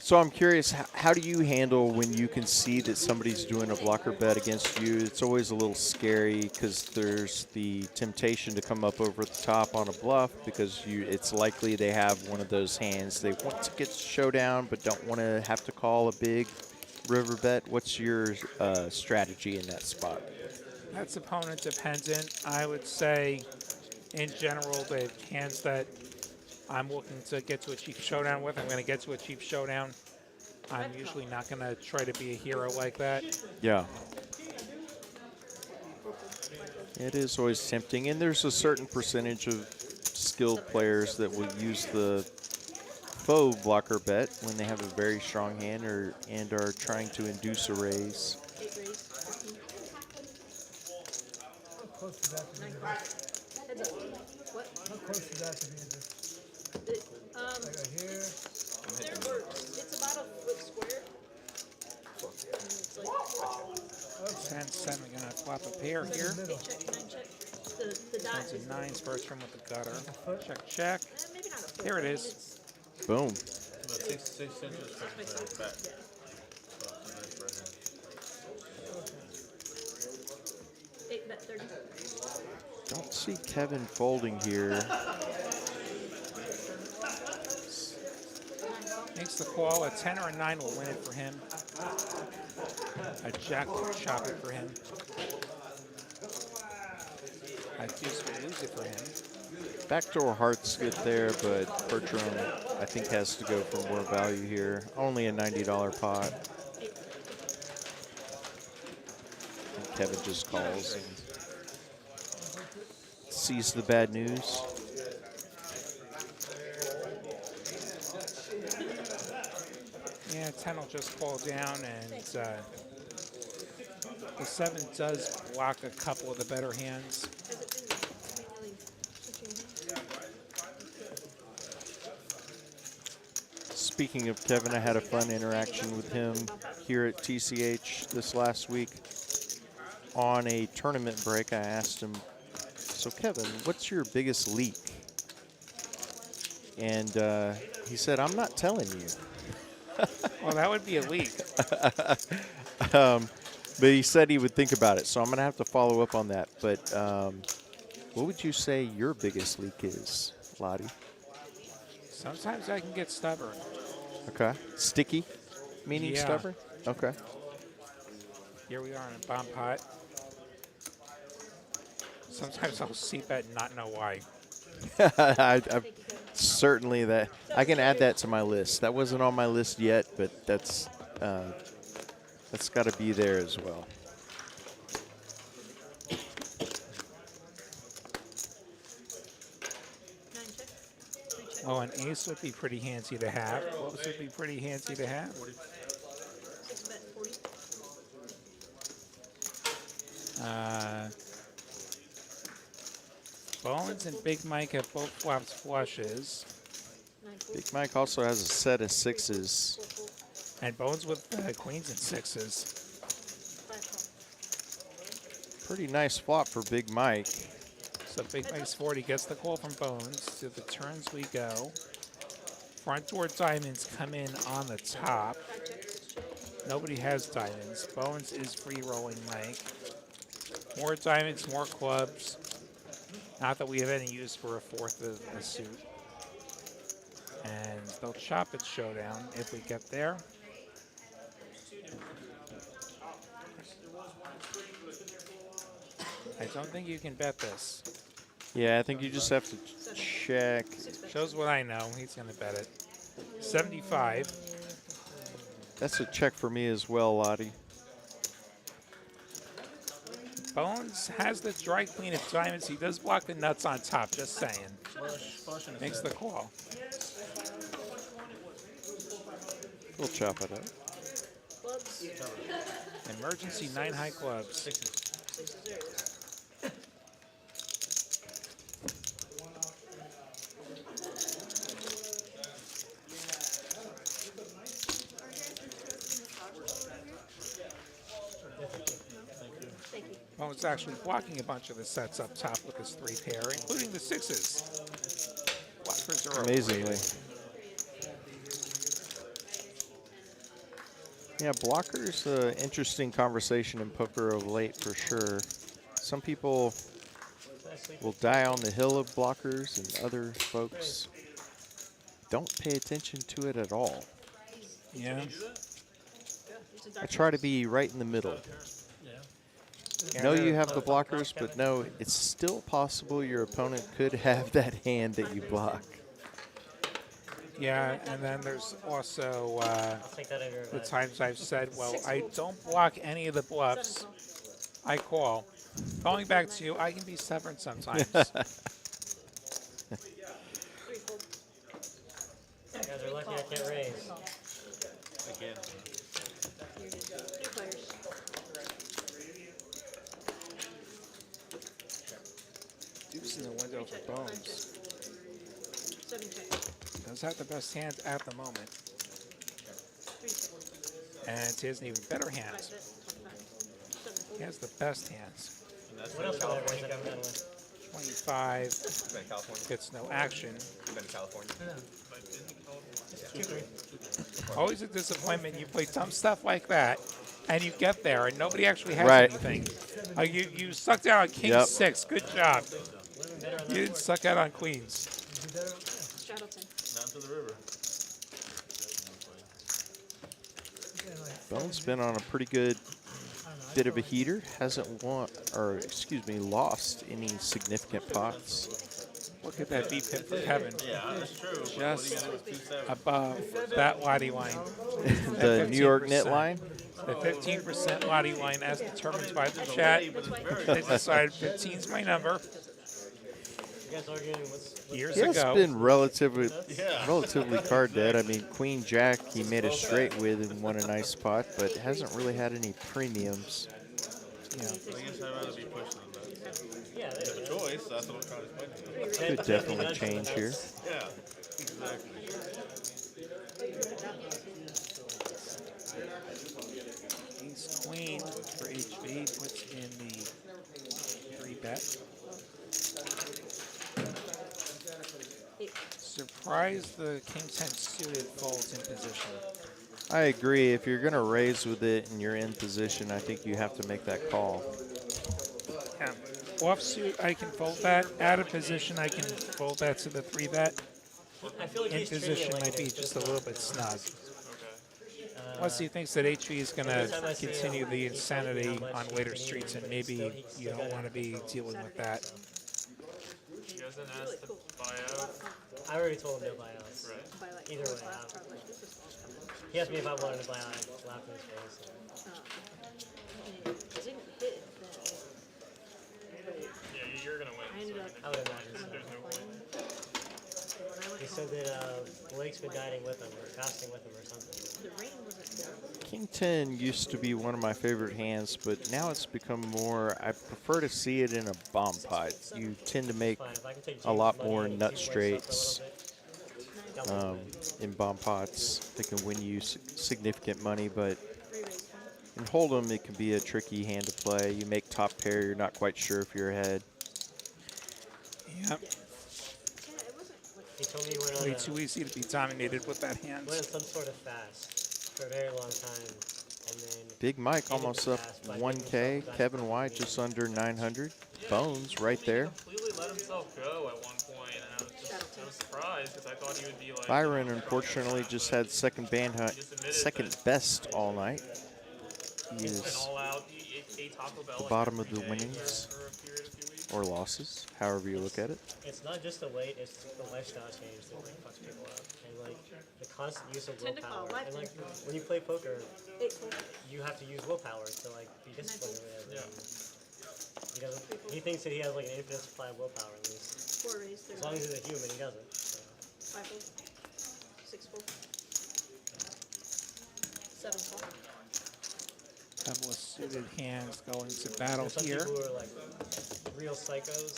So I'm curious, how do you handle when you can see that somebody's doing a blocker bet against you? It's always a little scary because there's the temptation to come up over the top on a bluff because it's likely they have one of those hands. They want to get showdown but don't want to have to call a big river bet. What's your strategy in that spot? That's opponent dependent. I would say, in general, the hands that I'm looking to get to a cheap showdown with, I'm going to get to a cheap showdown. I'm usually not going to try to be a hero like that. Yeah. It is always tempting, and there's a certain percentage of skilled players that will use the faux blocker bet when they have a very strong hand and are trying to induce a raise. 8 raise. How close is that to 9 being call. this? Heads up. What? How close is that to being this? Um, Like right here? it's about a foot square. And it's like 10, 7, going to flop a pair here. 8 check, 9 check. The dot 10s is and 9s, first room with the gutter. foot? Check, check. maybe not a foot. There it I mean, is. it's Boom. About 6 inches from by the side. back. Yeah. So it's a nice right hand. 8 bet 30. Don't see Kevin folding here. Makes the call. A 10 or a 9 will win it for him. A jack will chop it for him. A deuce will lose it for him. Backdoor heart's good there, but Bertram, I think, has to go for more value here. Only a $90 pot. And Kevin just calls and sees the bad news. Yeah, 10 will just fall down, and the 7 does block a couple of the better hands. Has it been manually switching hands? Speaking of Kevin, I had a fun interaction with him here at TCH this last week. On a tournament break, I asked him, so Kevin, what's your biggest leak? And he said, I'm not telling you. Well, that would be a leak. But he said he would think about it, so I'm going to have to follow up on that. But what would you say your biggest leak is, Lottie? Sometimes I can get stubborn. Okay. Sticky, meaning Yeah. stubborn? Okay. Here we are in a bomb pot. Sometimes I'll see bet and not know why. I certainly that. I can add that to my list. That wasn't on my list yet, but that's got to be there as well. Oh, an ace would be pretty handsy to have. Close would be pretty handsy to have. 6 bet 40. Bones and Big Mike have both flopped flushes. 9 full. Big Mike also has a set of sixes. 4 full. And Bones with queens and 6s. 5 call. Pretty nice flop for Big Mike. So Big Mike's 40 gets the call from Bones. To the turns we go. Front door diamonds come in on the top. 5 check, 6 check. Nobody has diamonds. Bones is free rolling Mike. More diamonds, more clubs. Not that we have any use for a fourth of the suit. And they'll chop at showdown if we get there. I don't think you can bet this. Yeah, I think you just have to check. Shows what I know. He's going to bet it. 75. That's a check for me as well, Lottie. Bones has the dry queen of diamonds. He does block the nuts on top, just saying. Makes the call. We'll chop it up. Clubs. Emergency 9 high clubs. 6s, there it is. Thank you. Opponent's actually blocking a bunch of the sets up top with his 3 pair, including the 6s. Blockers are Amazingly. Yeah, blockers, interesting conversation in poker of late for sure. Some people will die on the hill of blockers, and other folks don't pay attention to it at all. Yeah. I try to be right in the middle. Yeah, Know they're- you have the blockers, but no, it's still possible your opponent could have that hand that you block. Yeah, and then there's also I'll take that over. the times I've said, well, I don't block any of the bluffs. I call. Going back to, I can be stubborn sometimes. 3 fold. You guys are lucky I can't raise. Again. 3 players. Deuce in the window for bones. 7 check. Does have the best hand at the moment. 3 check. And he has an even better hand. 5 bet. 25. 7 fold. He has the best hands. And that's What else will I raise that I'm done with? 25 You've been in California. gets no action. You've been in California. 2-3. Always a disappointment. You play dumb stuff like that, and you get there, and nobody actually has Right. anything. You sucked out on King Yep. 6. Good job. Living better on You that didn't board. suck out on Queens. Straddle 10. Down to the river. Bones been on a pretty good bit of a heater. Hasn't won, or excuse me, lost any significant pots. Look at that deep hit for Kevin. Yeah, that's true. Just above that Lottie line. The New York knit 15%. line. The 15% Lottie line as determined by the chat. They decided 15 is my number You guys arguing what's years He has ago. been relatively card dead. I mean, Queen Jack he made a straight with and won a nice spot, but hasn't really had any premiums. Yeah. I guess I'd rather be pushed than that. yeah, there you go. Choice, that's what I'm trying to explain to you. Could definitely change here. Yeah, exactly. Ace Queen for HV puts in the 3 bet. Surprised the King 10 suited folds in position. I agree. If you're going to raise with it and you're in position, I think you have to make that call. Yeah. Offsuit, I can fold that. Out of position, I can fold that to the 3 bet. I feel like In he's treating position it like might be it's just a little bit snug. uh, Plus, he thinks that HV is going every time I to see him, continue the he's telling me insanity how much on he's later been streets, eating, and but maybe still you don't want to be dealing with that. He hasn't asked to buy out. I already told him no buyouts. Right. By like Either way, last card, like this is last card. He asked me if I wanted to buy out. I laughed in his face. So. And it didn't hit then. But Yeah, you're gonna I win. ended up I would imagine so. There's no playing. And when I went He home, said that Blake's been dieting with him or fasting with him or something. the rain wasn't terrible. King 10 used to be one of my favorite hands, but now it's become more, I prefer to see it in a bomb pot. You tend to make Fine, if I can take a lot James' money more and nut keep Blake's stuff straights for a little bit, got one. in bomb pots. They can win you significant money, but Re-raised one. in Hold'em, it can be a tricky hand to play. You make top pair, you're not quite sure if you're ahead. Yep. Yeah, it wasn't like He told me he went on, Way a, too easy to be dominated with that hand. went on some sort of fast for a very long time. And then Big Mike almost up 1K. Kevin White just under 900. Bones right there. Completely let himself go at one point, and I was surprised because I thought he would be like. Byron unfortunately just had second best all night. He He's been is all out. He ate Taco Bell. the like bottom every of the day winnings for a period of 2 weeks. or losses, however you look at it. it's not just the weight, it's the lifestyle change that like fucks people up. And like the constant use of 10 to call, willpower. live And like 10. when you play poker, 8 fold. you have to use willpower to like be disciplined or whatever. Yeah. And He doesn't. He thinks that he has like an infinite supply of willpower at least. 4 raised, 3 As long as he's a human, he doesn't. So. 5 fold. 6 fold. 7 fold. Couple of suited hands going to battle There's some here. people who are like real psychos.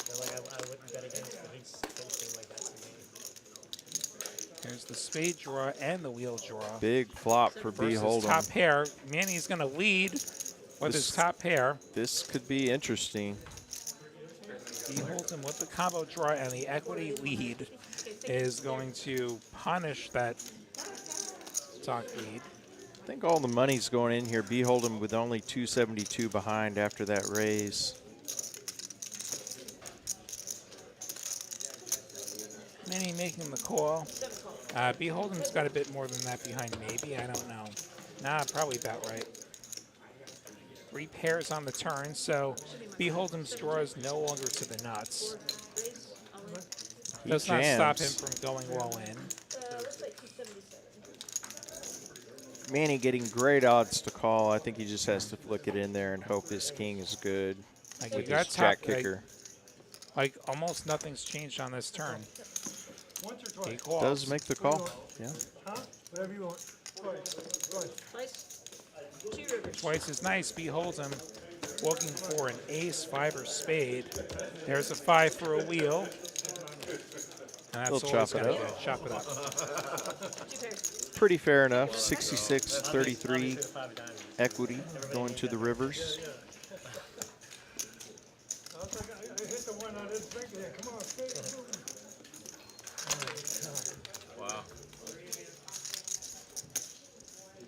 They're like, I wouldn't bet against, but he doesn't seem like that to me. There's the spade draw and the wheel draw. Big flop for B Versus Hold'em. top pair. Manny's going to lead with his top pair. This could be interesting. He holds him with the combo draw, and the equity lead is going to punish that dock lead. I think all the money's going in here. Beholden with only 272 behind after that raise. Manny making the call. Beholden's got a bit more than that behind, maybe. I don't know. Nah, probably about right. 3 pairs on the turn, so Beholden's draw is no longer to the nuts. He Does not stop him jams. from going all in. Looks like 277. Manny getting great odds to call. I think he just has to flick it in there and hope his king is good Like, you with got his jack top, kicker. like almost nothing's changed on this turn. Once or He twice? calls. Does make the call. Yeah. Huh? Whatever you want. Twice. Twice. Twice. 2 rivers. Twice is nice. Beholds him looking for an ace, 5, or spade. There's a 5 for a wheel. And that's We'll all chop he's it gonna up. do. Chop it up. 2 pairs. Pretty fair enough. 66-33 Shoot 5 diamonds. equity going to the rivers. I hit the one on this finger there. Come on, straight. Wow.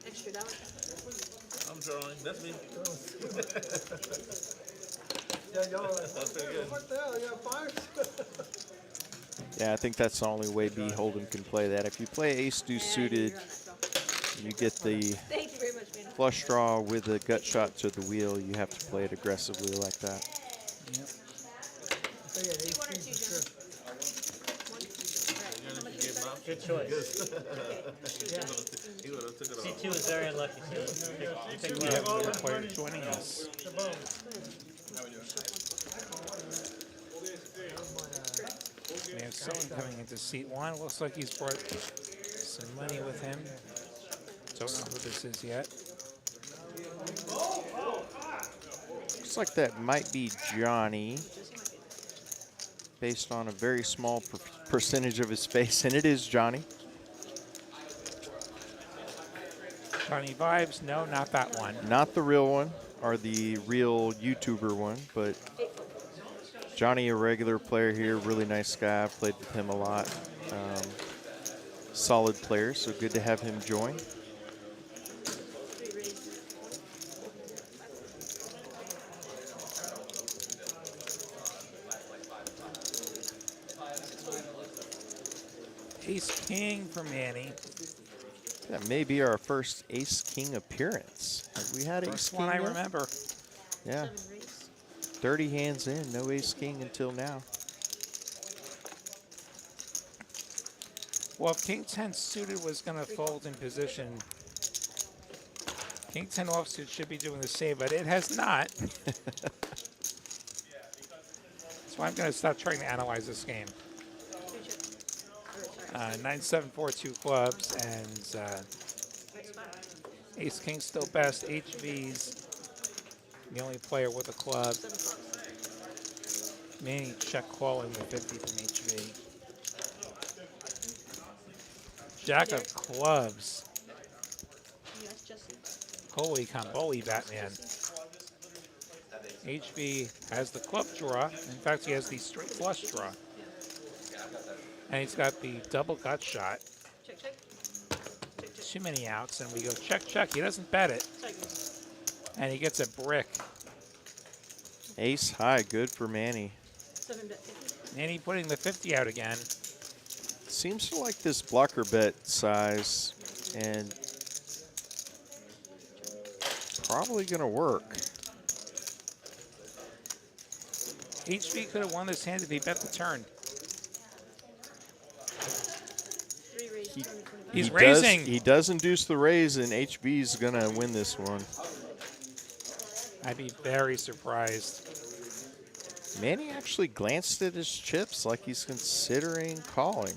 Extra dollar. I'm drawing. That's me. Yeah, y'all. That's pretty good. What the hell? You have 5? Yeah, I think that's the only way Beholden can play that. If you play ace deuce suited, You're on that, bro. you get the Thank you very much, man. flush draw with a gut shot to the wheel. You have to play it aggressively like that. Yep. Do 1 or 2, Jim? 1? Alright, how much is that? Good choice. He would have took it off. C2 is very unlucky. You pick We well. have another player joining us. We have someone coming into seat 1. Looks like he's brought some money with him. Don't know who this is yet. Looks like that might be Johnny, based on a very small percentage of his face, and it is Johnny. Johnny Vibes? No, not that one. Not the real one, or the real YouTuber one, but Johnny, a regular player here, really nice guy. I've played with him a lot. Solid player, so good to have him join. 3 raises. Ace King for Manny. That may be our first Ace King appearance. Have we had Ace First King one I yet? remember. Yeah, 7 raises. 30 hands in, no Ace King until now. Well, if King 10 suited was going to fold in position, King 10 offsuit should be doing the same, but it has not. So I'm going to stop trying to analyze this game. 9-7-4-2 clubs, and Ace King still best. HV's the only player with a club. Manny check calling the 50 from HV. Jack of clubs. That's Justin. Holy Camboli, Batman. HV has the club draw. In fact, he has the straight flush draw. And he's got the double gut shot. Check, check. Check, check. Too many outs, and we go check, check. He doesn't bet it, Sorry, guys. and he gets a brick. Ace high, good for Manny. 7 bet 50. Manny putting the 50 out again. Seems to like this blocker bet size, and probably gonna work. HV could have won this hand if he bet the turn. 3 raises. 225. He's He raising. He does induce the raise, and HB's gonna win this one. I'd be very surprised. Manny actually glanced at his chips like he's considering calling.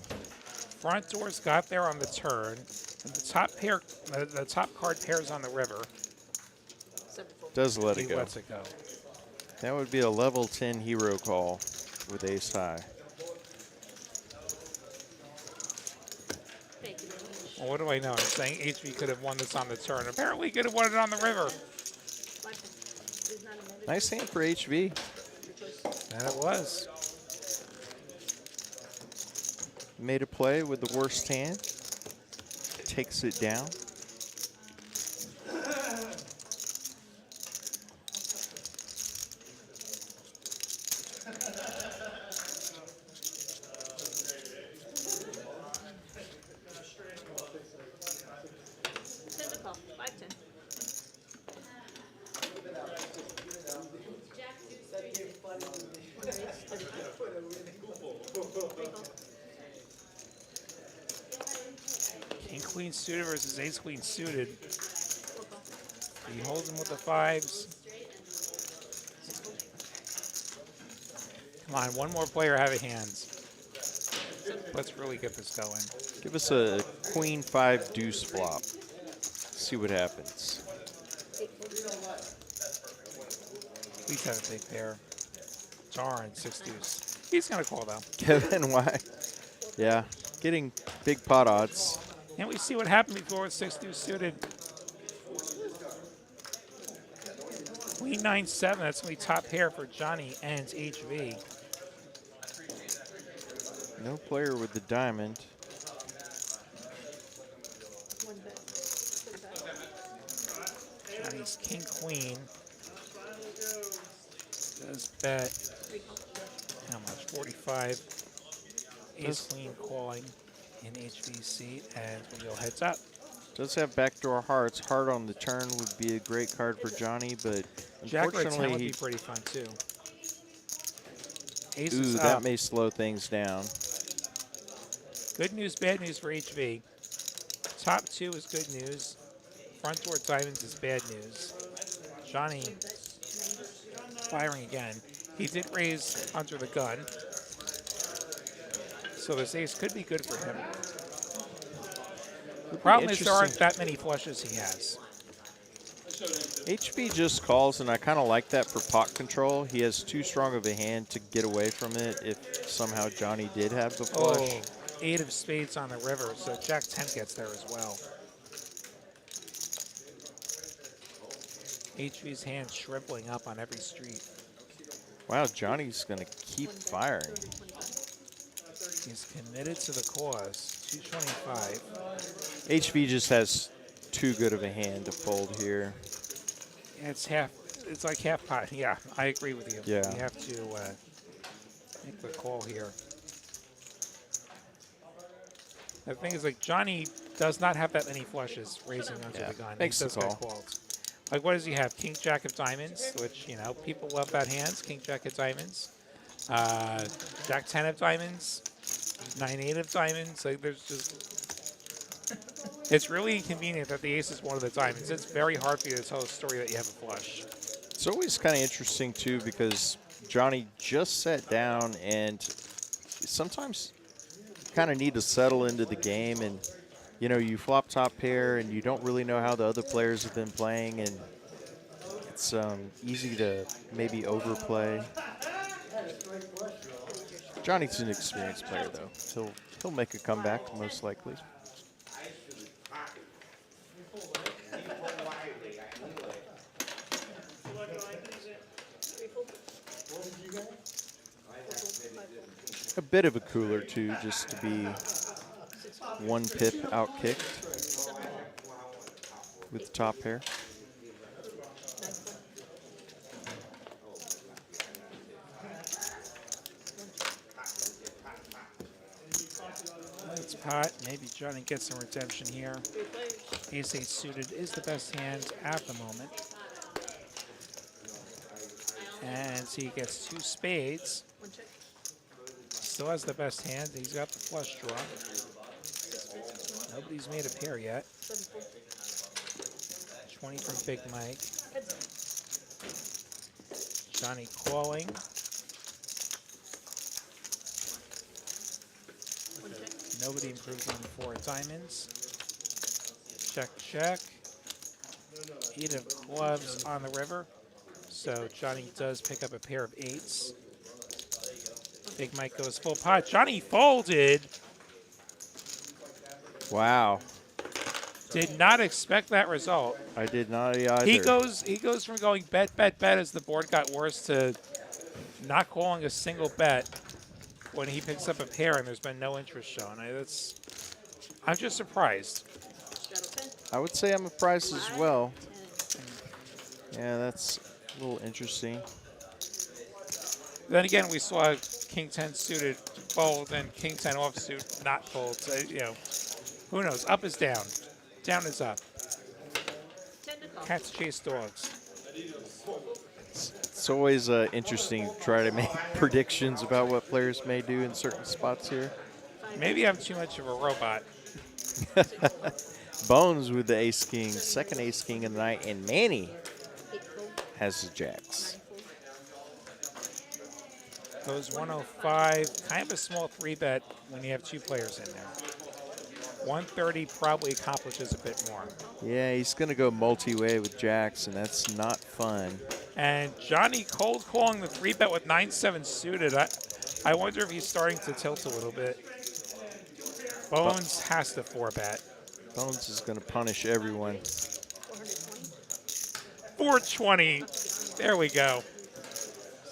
Front doors got there on the turn. And the top pair, the top card pairs on the river. 7 full. Does let He it go. lets it go. That would be a level 10 hero call with ace high. Thank you very much. Well, what do I know? I'm saying HV could have won this on the turn. Apparently, he could have won it on the river. 5 10. There's not another Nice hand for HV. That it was. Made a play with the worst hand. Takes it down. Send the call. 5-10. King Queen suited versus Ace Queen suited. He holds him with the 5s. Come on, one more player have a hands. Let's really get this going. Give us a Queen 5 deuce flop. See what happens. Please have a big pair. Darn, 6 deuce. He's gonna call though. Kevin, why? Yeah, getting big pot odds. Can't we see what happened before with 6 deuce suited? Queen 9-7. That's gonna be top pair for Johnny and HV. No player with the diamond. One bet. Johnny's King Queen does bet how much? 45. Ace Queen calling in HV's seat, and we'll go heads up. Does have backdoor hearts. Heart on the turn would be a great card for Johnny, but Jack or 10 would unfortunately, be pretty fun too. Ace ooh, is that up. may slow things down. Good news, bad news for HV. Top 2 is good news. Front door diamonds is bad news. Johnny firing again. He did raise under the gun, so this ace could be good for him. The problem is there aren't that many flushes he has. HB just calls, and I kind of like that for pot control. He has too strong of a hand to get away from it if somehow Johnny did have the flush. Oh, 8 of spades on the river, so Jack 10 gets there as well. HV's hand shriveling up on every street. Wow, Johnny's going to keep firing. He's committed to the cause. 225. HV just has too good of a hand to fold here. It's half. It's like half pot. Yeah, I agree with you. Yeah. You have to make the call here. The thing is, like, Johnny does not have that many flushes raising onto the gun. Makes He the does get call. called. Like, what does he have? King Jack of diamonds, which, you know, people love that hands. King Jack of diamonds. Jack 10 of diamonds. 9-8 of diamonds. Like, there's just... It's really inconvenient that the ace is one of the diamonds. It's very hard for you to tell a story that you have a flush. It's always kind of interesting, too, because Johnny just sat down, and sometimes you kind of need to settle into the game, and, you know, you flop top pair, and you don't really know how the other players have been playing, and it's easy to maybe overplay. Johnny's an experienced player, though. He'll make a comeback, most likely. A bit of a cooler, too, just to be 1 pip outkicked with the top pair. It's pot. Maybe Johnny gets some redemption here. Ace 8 suited is the best hand at the moment. And he gets 2 spades. Still has the best hand. He's got the flush draw. Nobody's made a pair yet. 20 from Big Mike. Johnny calling. Nobody improves on the 4 of diamonds. Check, check. 8 of clubs on the river. So Johnny does pick up a pair of 8s. Big Mike goes full pot. Johnny folded. Wow. Did not expect that result. I did not either. He goes from going bet, bet, bet as the board got worse to not calling a single bet when he picks up a pair and there's been no interest shown. I'm just surprised. I would say I'm surprised as well. Yeah, that's a little interesting. Then again, we saw King 10 suited fold and King 10 offsuit not fold. So, you know, who knows? Up is down. Down is up. Cats chase dogs. It's always interesting to try to make predictions about what players may do in certain spots here. Maybe I'm too much of a robot. Bones with the ace-king, second ace-king of the night, and Manny has the jacks. Goes 105, kind of a small 3-bet when you have 2 players in there. 130 probably accomplishes a bit more. Yeah, he's going to go multi-way with jacks, and that's not fun. And Johnny cold calling the 3-bet with 9-7 suited. I wonder if he's starting to tilt a little bit. Bones has to 4-bet. Bones is going to punish everyone. 420. There we go.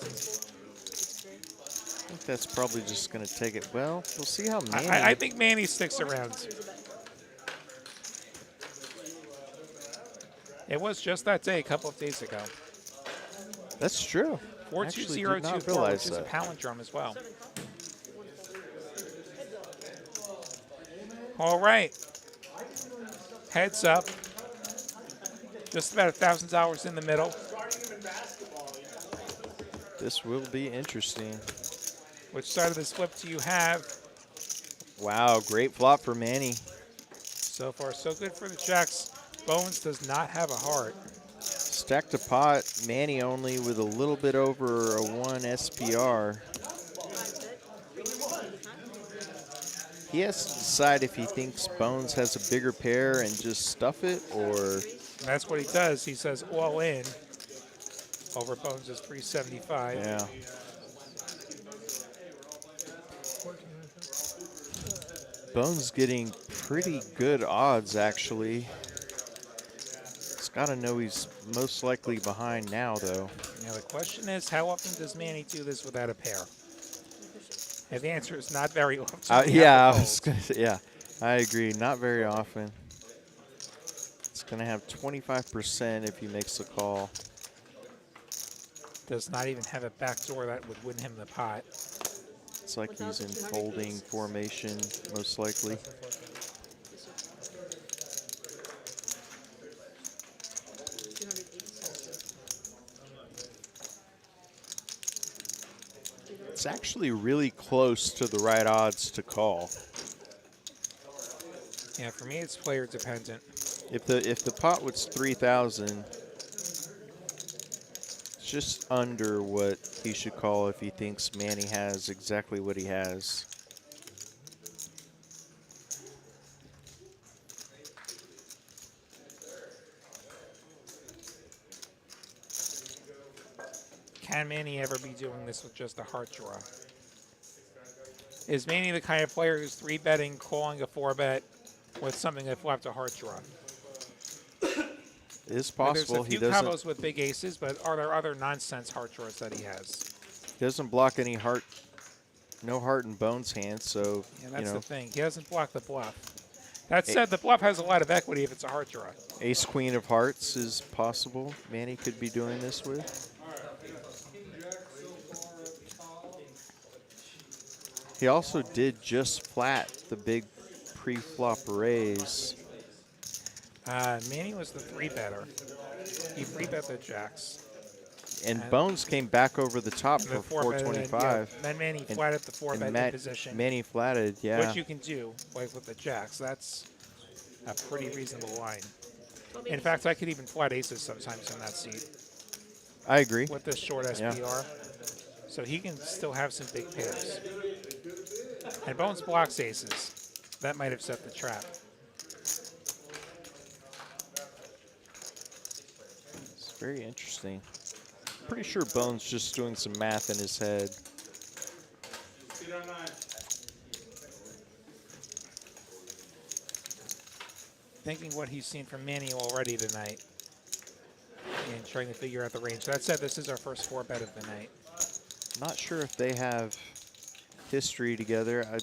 I think that's probably just going to take it. Well, we'll see how Manny. I think Manny sticks around. It was just that day a couple of days ago. That's true. 42024, which is a palindrome as well. All right. Heads up. Just about $1,000 in the middle. This will be interesting. Which side of this flip do you have? Wow, great flop for Manny. So far, so good for the jacks. Bones does not have a heart. Stacked to pot, Manny only with a little bit over a 1 SPR. He has to decide if he thinks Bones has a bigger pair and just stuff it, or... And that's what he does. He says all in over Bones is 375. Yeah. Bones getting pretty good odds, actually. He's got to know he's most likely behind now, though. Now, the question is, how often does Manny do this without a pair? And the answer is not very often. Yeah, I agree. Not very often. It's going to have 25% if he makes the call. Does not even have a backdoor that would win him the pot. It's like he's in folding formation, most likely. It's actually really close to the right odds to call. Yeah, for me, it's player dependent. If the pot was 3,000, it's just under what he should call if he thinks Manny has exactly what he has. Can Manny ever be doing this with just a heart draw? Is Manny the kind of player who's 3-betting, calling a 4-bet with something that flapped a heart draw? It is possible. There's a few combos with big aces, but are there other nonsense heart draws that he has? He doesn't block any heart, no heart in Bones' hand, so, Yeah, that's the thing. He doesn't block the bluff. That said, the bluff has a lot of equity if it's a heart draw. Ace Queen of Hearts is possible. Manny could be doing this with. He also did just flat the big pre-flop raise. Manny was the 3-better. He 3-bet the jacks. And Bones came back over the top And the for 4-bet, 425. Then Manny flatted the 4-bet position. Manny flatted, yeah. Which you can do, like with the jacks. That's a pretty reasonable line. In fact, I could even flat aces sometimes in that seat. I agree. With this short SPR. Yeah. So he can still have some big pairs. And Bones blocks aces. That might have set the trap. It's very interesting. Pretty sure Bones just doing some math in his head. thinking what he's seen from Manny already tonight and trying to figure out the range. That said, this is our first 4-bet of the night. Not sure if they have history together. I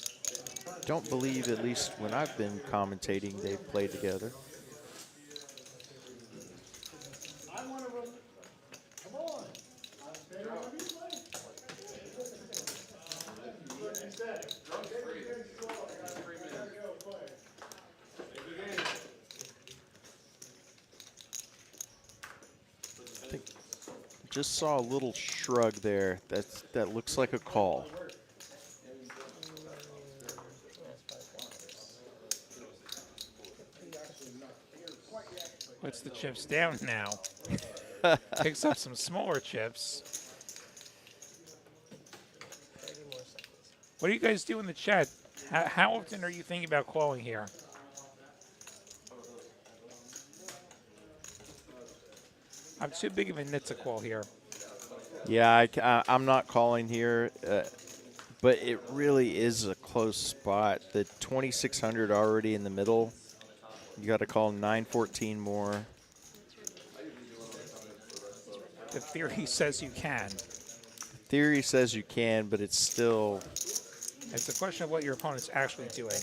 don't believe, at least when I've been commentating, they've played together. Just saw a little shrug there. That looks like a call. Puts the chips down now. Picks up some smaller chips. What do you guys do in the chat? How often are you thinking about calling here? I'm too big of a nit to call here. Yeah, I'm not calling here, but it really is a close spot. The 2,600 already in the middle. You got to call 914 more. The theory says you can. Theory says you can, but it's still. It's a question of what your opponent's actually doing.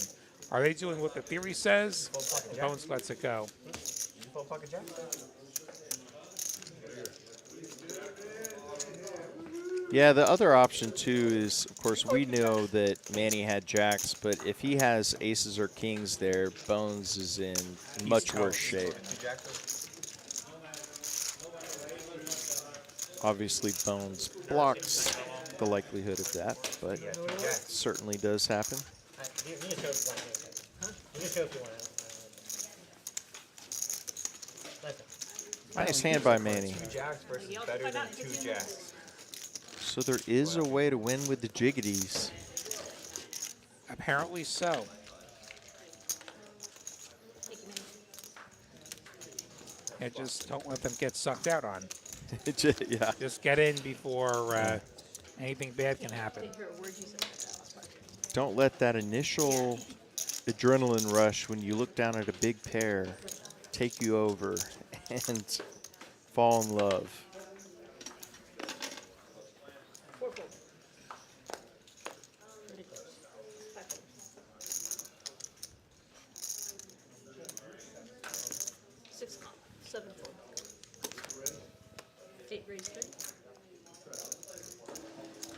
Are they doing what the theory says? The opponent lets it go. Full pocket jack? Yeah, the other option too is, of course, we know that Manny had jacks, but if he has aces or kings there, Bones is in much worse shape. Obviously, Bones blocks the likelihood of that, but it certainly does happen. You can show if you want to. Huh? You can show if you want to. Nice hand by Manny. 2 jacks versus better than 2 jacks. So there is a way to win with the jiggities. Apparently so. Yeah, just don't let them get sucked out on. Yeah. Just get in before anything bad can happen. Don't let that initial adrenaline rush when you look down at a big pair take you over and fall in love.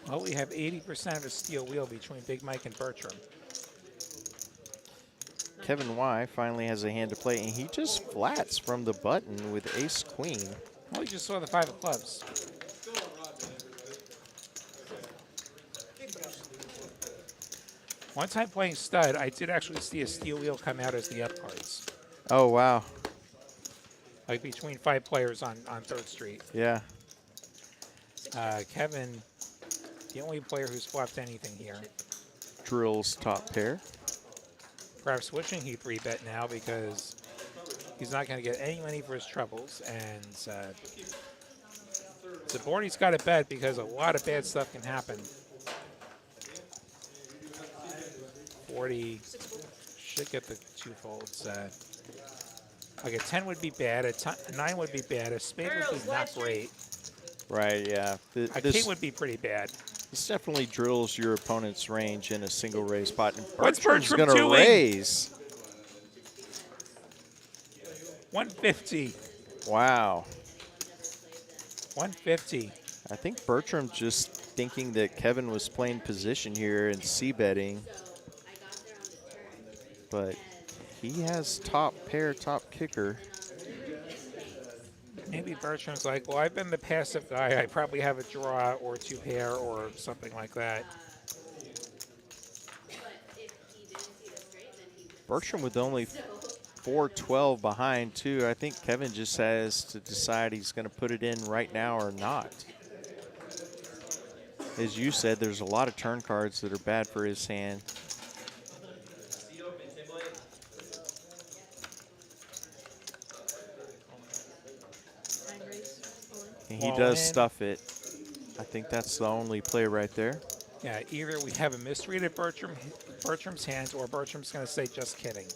Well, we have 80% of a steel wheel between Big Mike and Bertram. Kevin Y finally has a hand to play, and he just flats from the button with ace-queen. Well, you just saw the 5 of clubs. One time playing stud, I did actually see a steel wheel come out as the up cards. Oh, wow. Like between 5 players on 3rd Street. Yeah. Kevin, the only player who's flopped anything here. Drills top pair. Perhaps switching, he 3-bet now because he's not going to get any money for his troubles. And the board he's got to bet because a lot of bad stuff can happen. 40 should get the 2 folds. Like a 10 would be bad, a 9 would be bad, a spade would be not great. Right, yeah. A king would be pretty bad. This definitely drills your opponent's range in a single raise spot. And What's Bertram's Bertram gonna doing? raise. 150. Wow. 150. I think Bertram's just thinking that Kevin was playing position here and c-betting. But he has top pair, top kicker. Maybe Bertram's like, well, I've been the passive guy. I probably have a draw or 2 pair or something like that. Bertram with only 412 behind, too. I think Kevin just has to decide he's going to put it in right now or not. As you said, there's a lot of turn cards that are bad for his hand. And he does stuff it. I think that's the only play right there. Yeah, either we have a misread at Bertram's hand or Bertram's going to say, just kidding.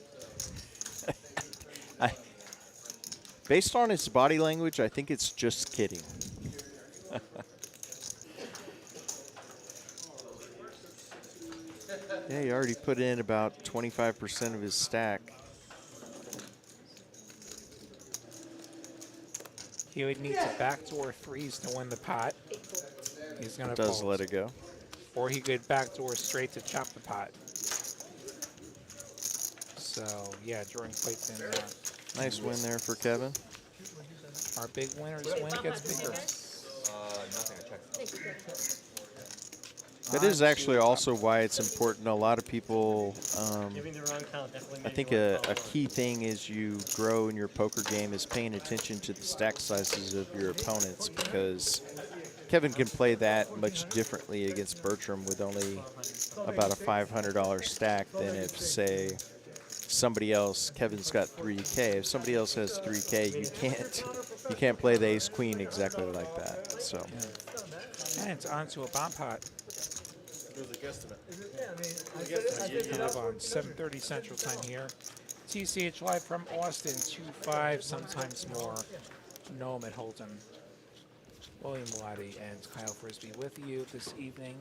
Based on his body language, I think it's just kidding. Yeah, he already put in about 25% of his stack. He would need to backdoor freeze to win the pot. He's going to Does fold. let it go. Or he could backdoor straight to chop the pot. So, yeah, drawing quite thin now. Nice win there for Kevin. Our big winner's win gets bigger. Nothing. I checked. Thank you, Greg. That is actually also why it's important. A lot of people, Giving the wrong count definitely I made think me a wanna follow. key thing as you grow in your poker game is paying attention to the stack sizes of your opponents, because Kevin can play that much differently against Bertram with only about a $500 stack than if, say, somebody else, Kevin's got 3K. If somebody else has 3K, you can't play the ace queen exactly like that. So And it's onto a bomb pot. It was a guesstimate. Kind of on 7:30 Central Time here. TCH Live from Austin, 2-5, sometimes more. Noam at Holton. William Lottie and Kyle Frisbee with you this evening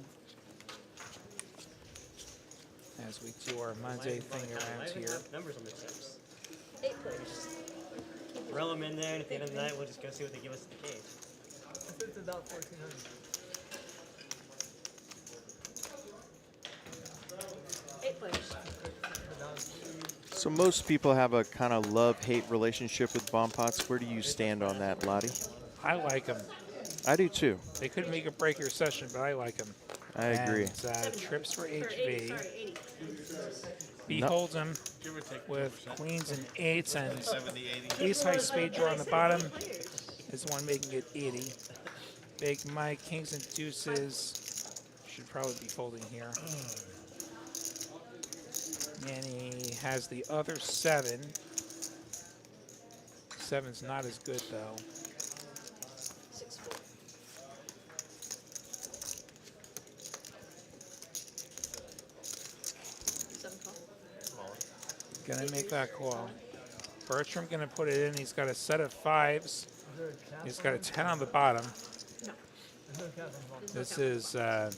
as we do our Monday thing around here. Numbers on the chips. 8 players. Throw them in there, and at the end of the night, we'll just go see what they give us at the cage. It's about 1,400. 8 players. So most people have a kind of love-hate relationship with bomb pots. Where do you stand on that, Lottie? I like them. I do too. They could make or break your session, but I like them. I agree. And, trips for Or 80, HV. sorry, 80. Beholds him with queens and eights and ace high spade draw on the bottom is the one making it 80. Big Mike, kings and deuces should probably be folding here. And he has the other 7. 7's not as good though. 6-4. Gonna make that call. Bertram gonna put it in. He's got a set of 5s. He's got a 10 on the bottom. No. This is 9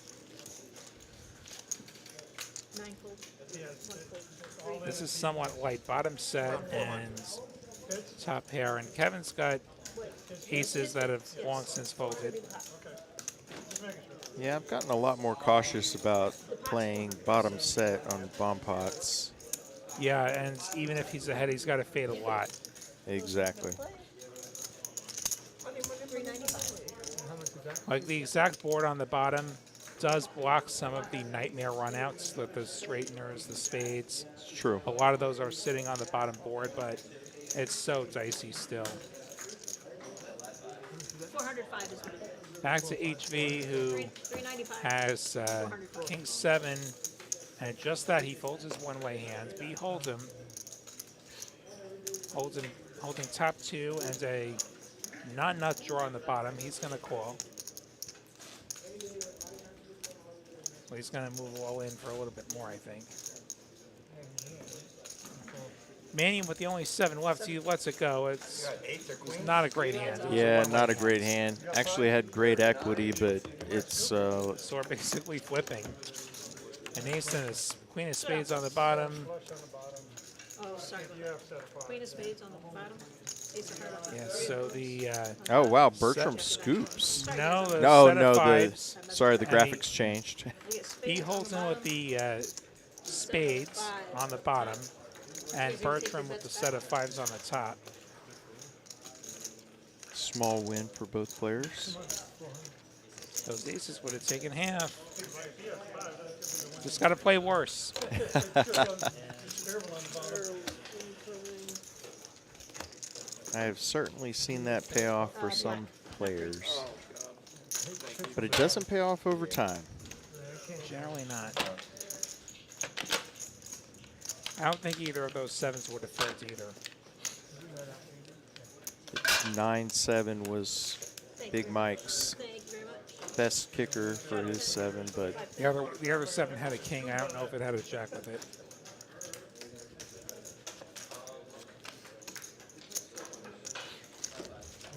fold. 1 fold. this is somewhat light. Bottom set and top pair. And Kevin's got aces that have long since folded. Yeah, I've gotten a lot more cautious about playing bottom set on bomb pots. Yeah, and even if he's ahead, he's got to fade a lot. Exactly. 395. Like the exact board on the bottom does block some of the nightmare runouts, the straighteners, the spades. It's true. A lot of those are sitting on the bottom board, but it's so dicey still. 405 is what it is. Back to HV, who 395. has king 7, and just that he folds his one-way hand. Behold him, holding top 2 and a not-nut draw on the bottom. He's going to call. Well, he's going to move all in for a little bit more, I think. Mannion with the only 7 left, he lets it go. It's not a great hand. It was a Yeah, one-way not a hand. great hand. Actually had great equity, but it's So we're basically flipping. And ace and his queen of spades on the bottom. Oh, sorry. Queen of spades on the bottom. Ace of hearts. Yeah, so the oh wow, Bertram scoops. no, the No, set no, of the 5s. sorry, the And he- graphics changed. We get spades He on holds the in with bottom. the spades on the bottom, and Bertram with the set of 5s on the top. Small win for both players. Those aces would have taken half. Just got to play worse. I have certainly seen that pay off for some players, but it doesn't pay off over time. Generally not. I don't think either of those 7s would have filled either. 9-7 was Big Mike's Thank you very much. best kicker for his 7, but The other 7 had a king. I don't know if it had a jack with it.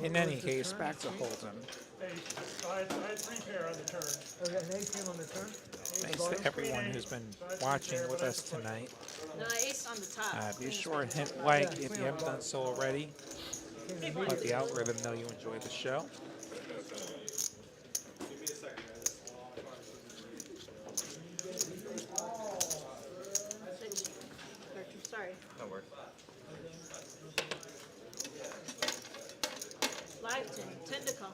In any case, back to Hold'em. I had 3 pair on the turn. Oh, yeah, an ace came on the turn? Thanks to everyone who's been watching with us tonight. No, ace on the top. Be sure and hit like if you haven't done so already. Let the algorithm know you enjoy the show. Sorry. That works. Live 10 to call.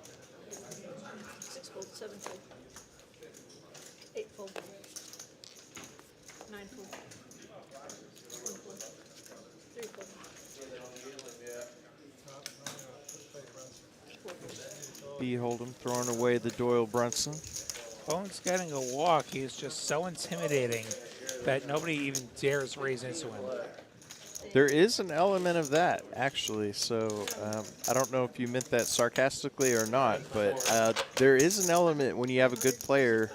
6 fold, 7 fold. 8 fold. 9 fold. 1 fold. 3 fold. 4 fold. B Hold'em throwing away the Doyle Brunson. Bones getting a walk. He's just so intimidating that nobody even dares raise into him. There is an element of that, actually. So I don't know if you meant that sarcastically or not, but there is an element when you have a good player.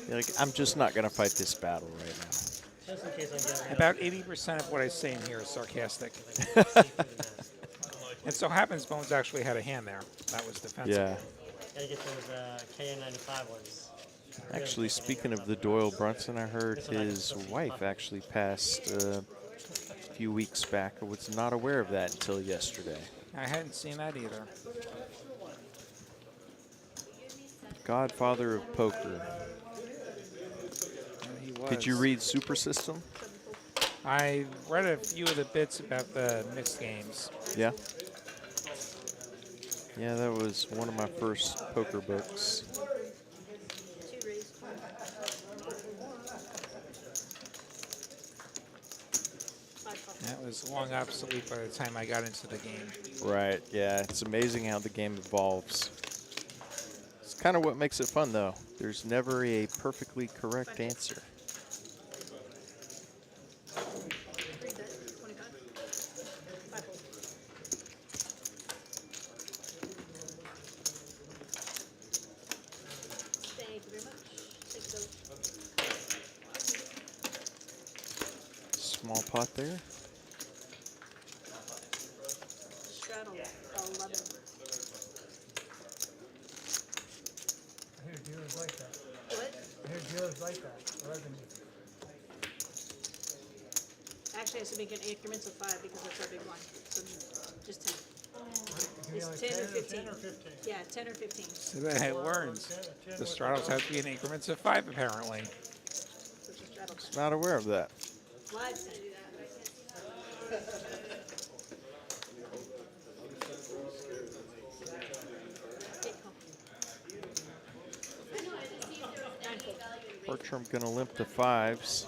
You're like, I'm just not going to fight this battle right now. Just in case I'm getting About 80% of what I say in here is sarcastic. And so happens Bones actually had a hand there. That was defensive. Yeah. Gotta get those KN95 ones. Actually, speaking of the Doyle Brunson, I heard his wife actually passed a few weeks back. I was not aware of that until yesterday. I hadn't seen that either. Godfather of poker. He was. Did you read Super System? I read a few of the bits about the mixed games. Yeah. Yeah, that was one of my first poker books. 2 raised. That was long obsolete by the time I got into the game. Right, yeah. It's amazing how the game evolves. It's kind of what makes it fun, though. There's never a perfectly correct answer. 3 bet, 25. 5 fold. Thank you very much. Take those. Small pot there. Straddle 11. I hear dealers like that. What? I hear dealers like that. 11. Actually, I has to make an increments of 5 because that's our big one. So just 10. Give me It's like 10 or 10 15. 10 or 15. Yeah, 10 or 15. So that I learned the straddles have to be in increments of 5, apparently. Which is straddle 10. Not aware of that. Live 10. Eight call. 9 fold. Bertram going to limp to 5s.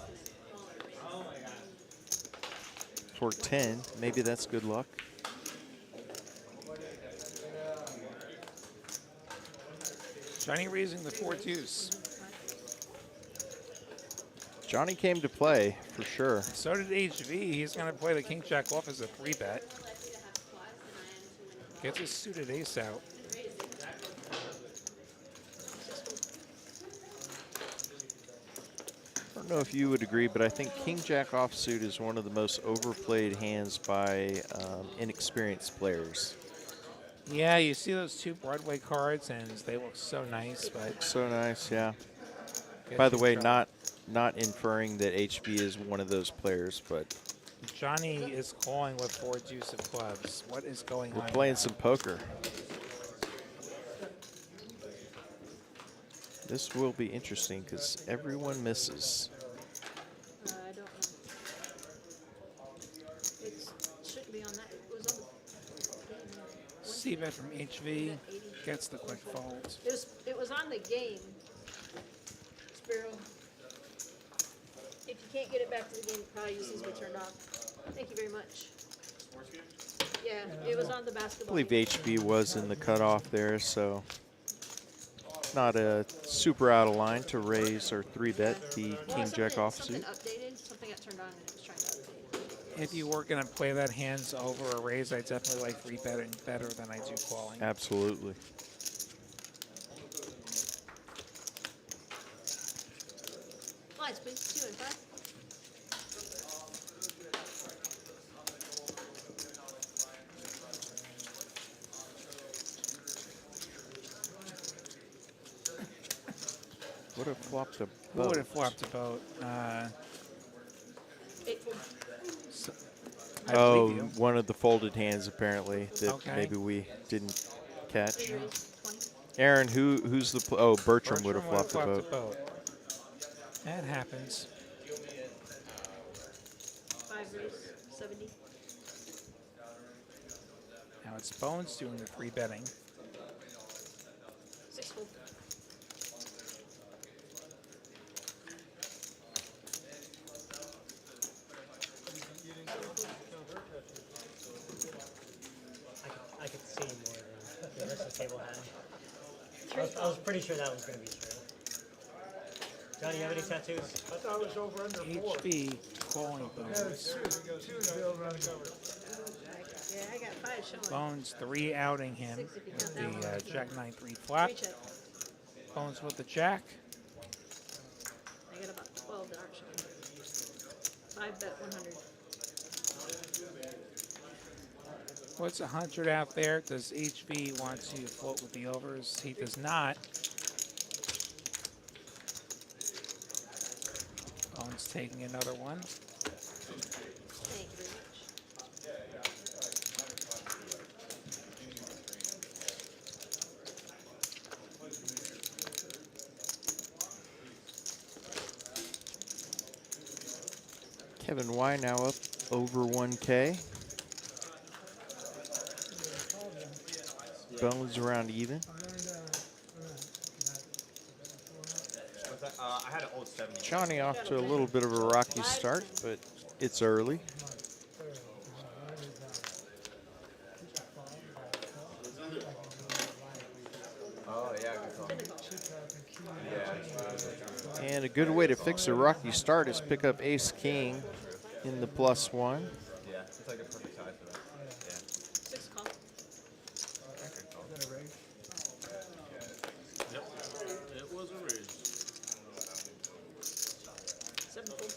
For 10. Maybe that's good luck. Johnny raising the 4 deuce. Johnny came to play, for sure. So did HV. He's going to play the king jack off as a 3 bet. Gets his suited ace out. I don't know if you would agree, but I think king jack offsuit is one of the most overplayed hands by inexperienced players. Yeah, you see those 2 Broadway cards, and they look so nice, but So nice, yeah. get By the you way, in trouble. not inferring that HB is one of those players, but Johnny is calling with 4 deuce of clubs. What is going we're on? playing here? some poker. This will be interesting because everyone misses. I don't know. It shouldn't be on that. It was on the. C-bet from HV gets the quick fold. It was on the game. Sparrow. If you can't get it back to the game, it probably just needs to be turned off. Thank you very much. Yeah, it was on the I basketball. believe game. HB was in the cutoff there, so not a super out of line to raise or 3-bet the king jack Something offsuit. updated. Something got turned on and it was trying to update. If you were going to play that hands over a raise, I definitely like 3-betting better than I do calling. Absolutely. Lines, please. 2 and 5. Would have flopped a Who boat. would have flopped a boat? 8 full. I Oh, believe you. one of the folded hands apparently that Okay. maybe we didn't catch. 3 raise, 20. Aaron, who's the oh Bertram would have Bertram flopped a boat. That happens. 5 raise, 70. Now it's Bones doing the free betting. 6 full. I could see more than the rest of the table had. 3 I was pretty sure that was going to be true. Johnny, you have any tattoos? I thought it was over under 4. HB calling Yeah, Bones. it's 2 is the over under. Yeah, I got 5 showing. Bones 3 outing him 6 if you with count that the one. Jack 9-3 flop. 3 check. Bones with the Jack. I got about 12 that aren't showing. 5 bet 100. What's 100 out there? Does HB want to float with the overs? He does not. Bones taking another one. Thank you very much. Kevin Y now up over 1K. Bones around even. I had an old 70. Johnny off to a little bit of a rocky start, but it's early. Oh, yeah, good call. Yeah. And a good way to fix a rocky start is pick up Ace King in the +1. Yeah, it's like a perfect size for that. Yeah. 6 call. Yep. It was a raise. 7 full.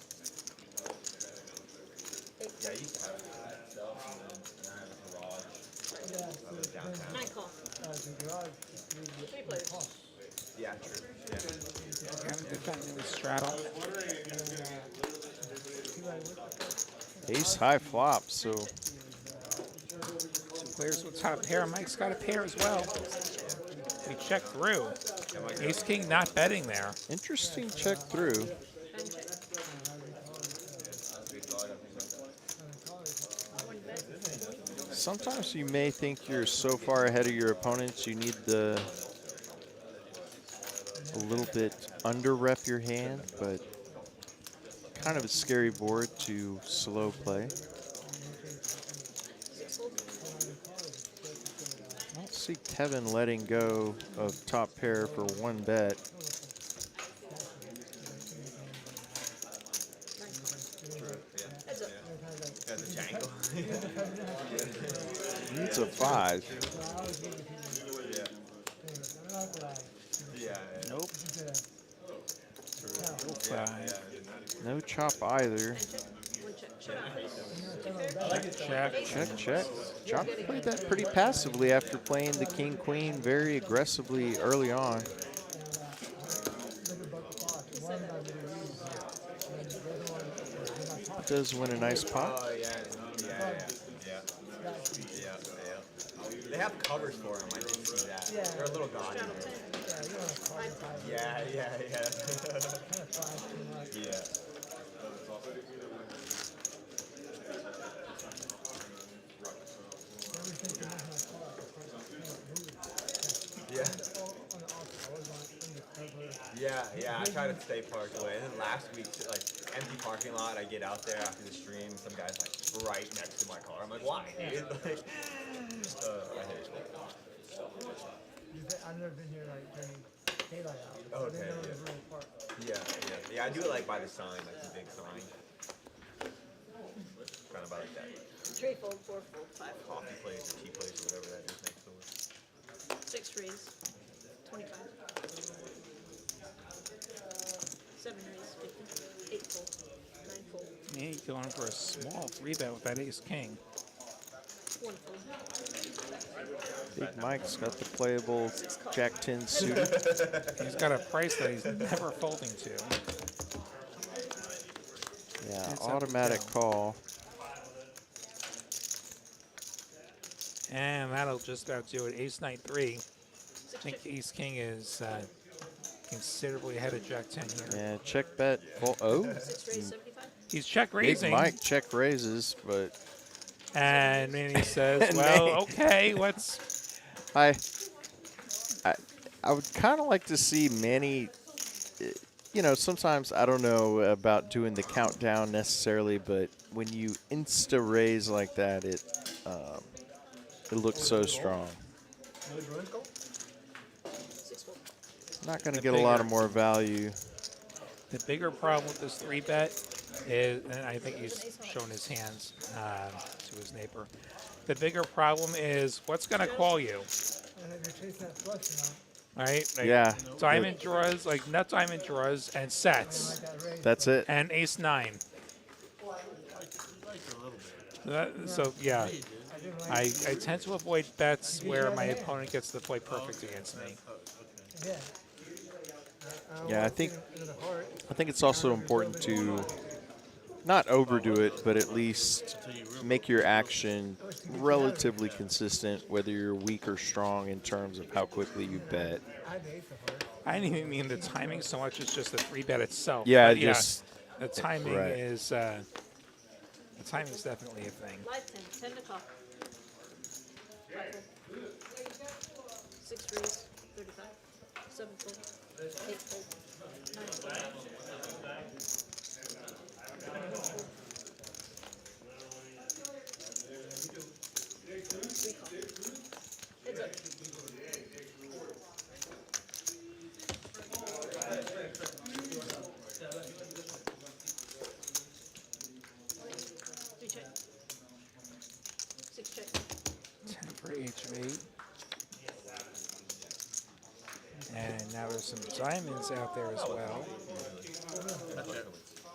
8 Yeah, I used to have it myself, and then I have a garage. I live downtown. 9 call. 3 players. Yeah, true. Yeah. Kevin defending with straddle. Ace high flop, so 2 players with top pair. Mike's got a pair as well. We check through. Ace King not betting there. interesting check through. And check. 1 bet. Sometimes you may think you're so far ahead of your opponents, you need the a little bit under rep your hand, but kind of a scary board to slow play. 6 full. I don't see Kevin letting go of top pair for 1 bet. 9 call. Heads up. Got the jangle. Needs a 5. Yeah. Nope. Five. No chop either. And check. 1 check. Shut up. 2 fair. Check. Check, check. Chop played that pretty passively after playing the king-queen very aggressively early on. Does win a nice pot. Oh, yeah. Yeah. They have covers for them. I didn't see that. They're a little gaudy. Yeah. Yeah. Yeah, I try to stay parked away. And then last week, like, empty parking lot, I get out there after the stream, some guy's like right next to my car. I'm like, why, dude? Like, I hate it. I've never been here like during daylight hours. Oh, I didn't okay, know it was yeah. really far. Yeah, I do it like by the sign, like the big sign. Kind of by like that 3 fold, 4 fold, 5 fold. coffee place or tea place or whatever that is next door. 6 raise. 25. 7 raise. 50. 8 fold. 9 fold. Me going for a small 3 bet with that Ace King. Wonderful. Big Mike's got the playable Jack 10 suited. He's got a price that he's never folding to. Yeah, It's up or automatic down. call. And that'll just about do it. Ace 9-3. I 6 think check. Ace King is considerably ahead of Jack 10 here. Yeah, check bet. Oh, 6 raise 75. He's check Big raising. Mike check raises, but And then he says, And well, they- okay, what's... I would kind of like to see Manny. You know, sometimes I don't know about doing the countdown necessarily, but when you insta raise like that, it looks so strong. 6 fold. Not going to The get a lot of bigger- more value. The bigger problem with this 3-bet is, and I think he's shown his hands to his neighbor. The bigger problem is what's going to call you, And then you're chasing that flush, you know. right? Like Yeah, diamond draws, like nut diamond draws and sets, That raise. that's it. and ace 9. So yeah, I didn't like I tend to avoid bets where my opponent gets to play perfect against me. Yeah. Yeah, I think Into the heart. it's also important to not overdo it, but at least make your action relatively consistent, whether you're weak or strong in terms of how quickly you bet. I hate the heart. I didn't even mean the timing so much as just the 3-bet itself. Yeah, But just the timing right. is the timing's definitely a thing. Live 10. 10 to call. 6 raise 35. 7 fold. 8 fold. 9 fold. 3 call. Heads up. Three check. 6 check. 10 for HV. And now there's some diamonds out there as well.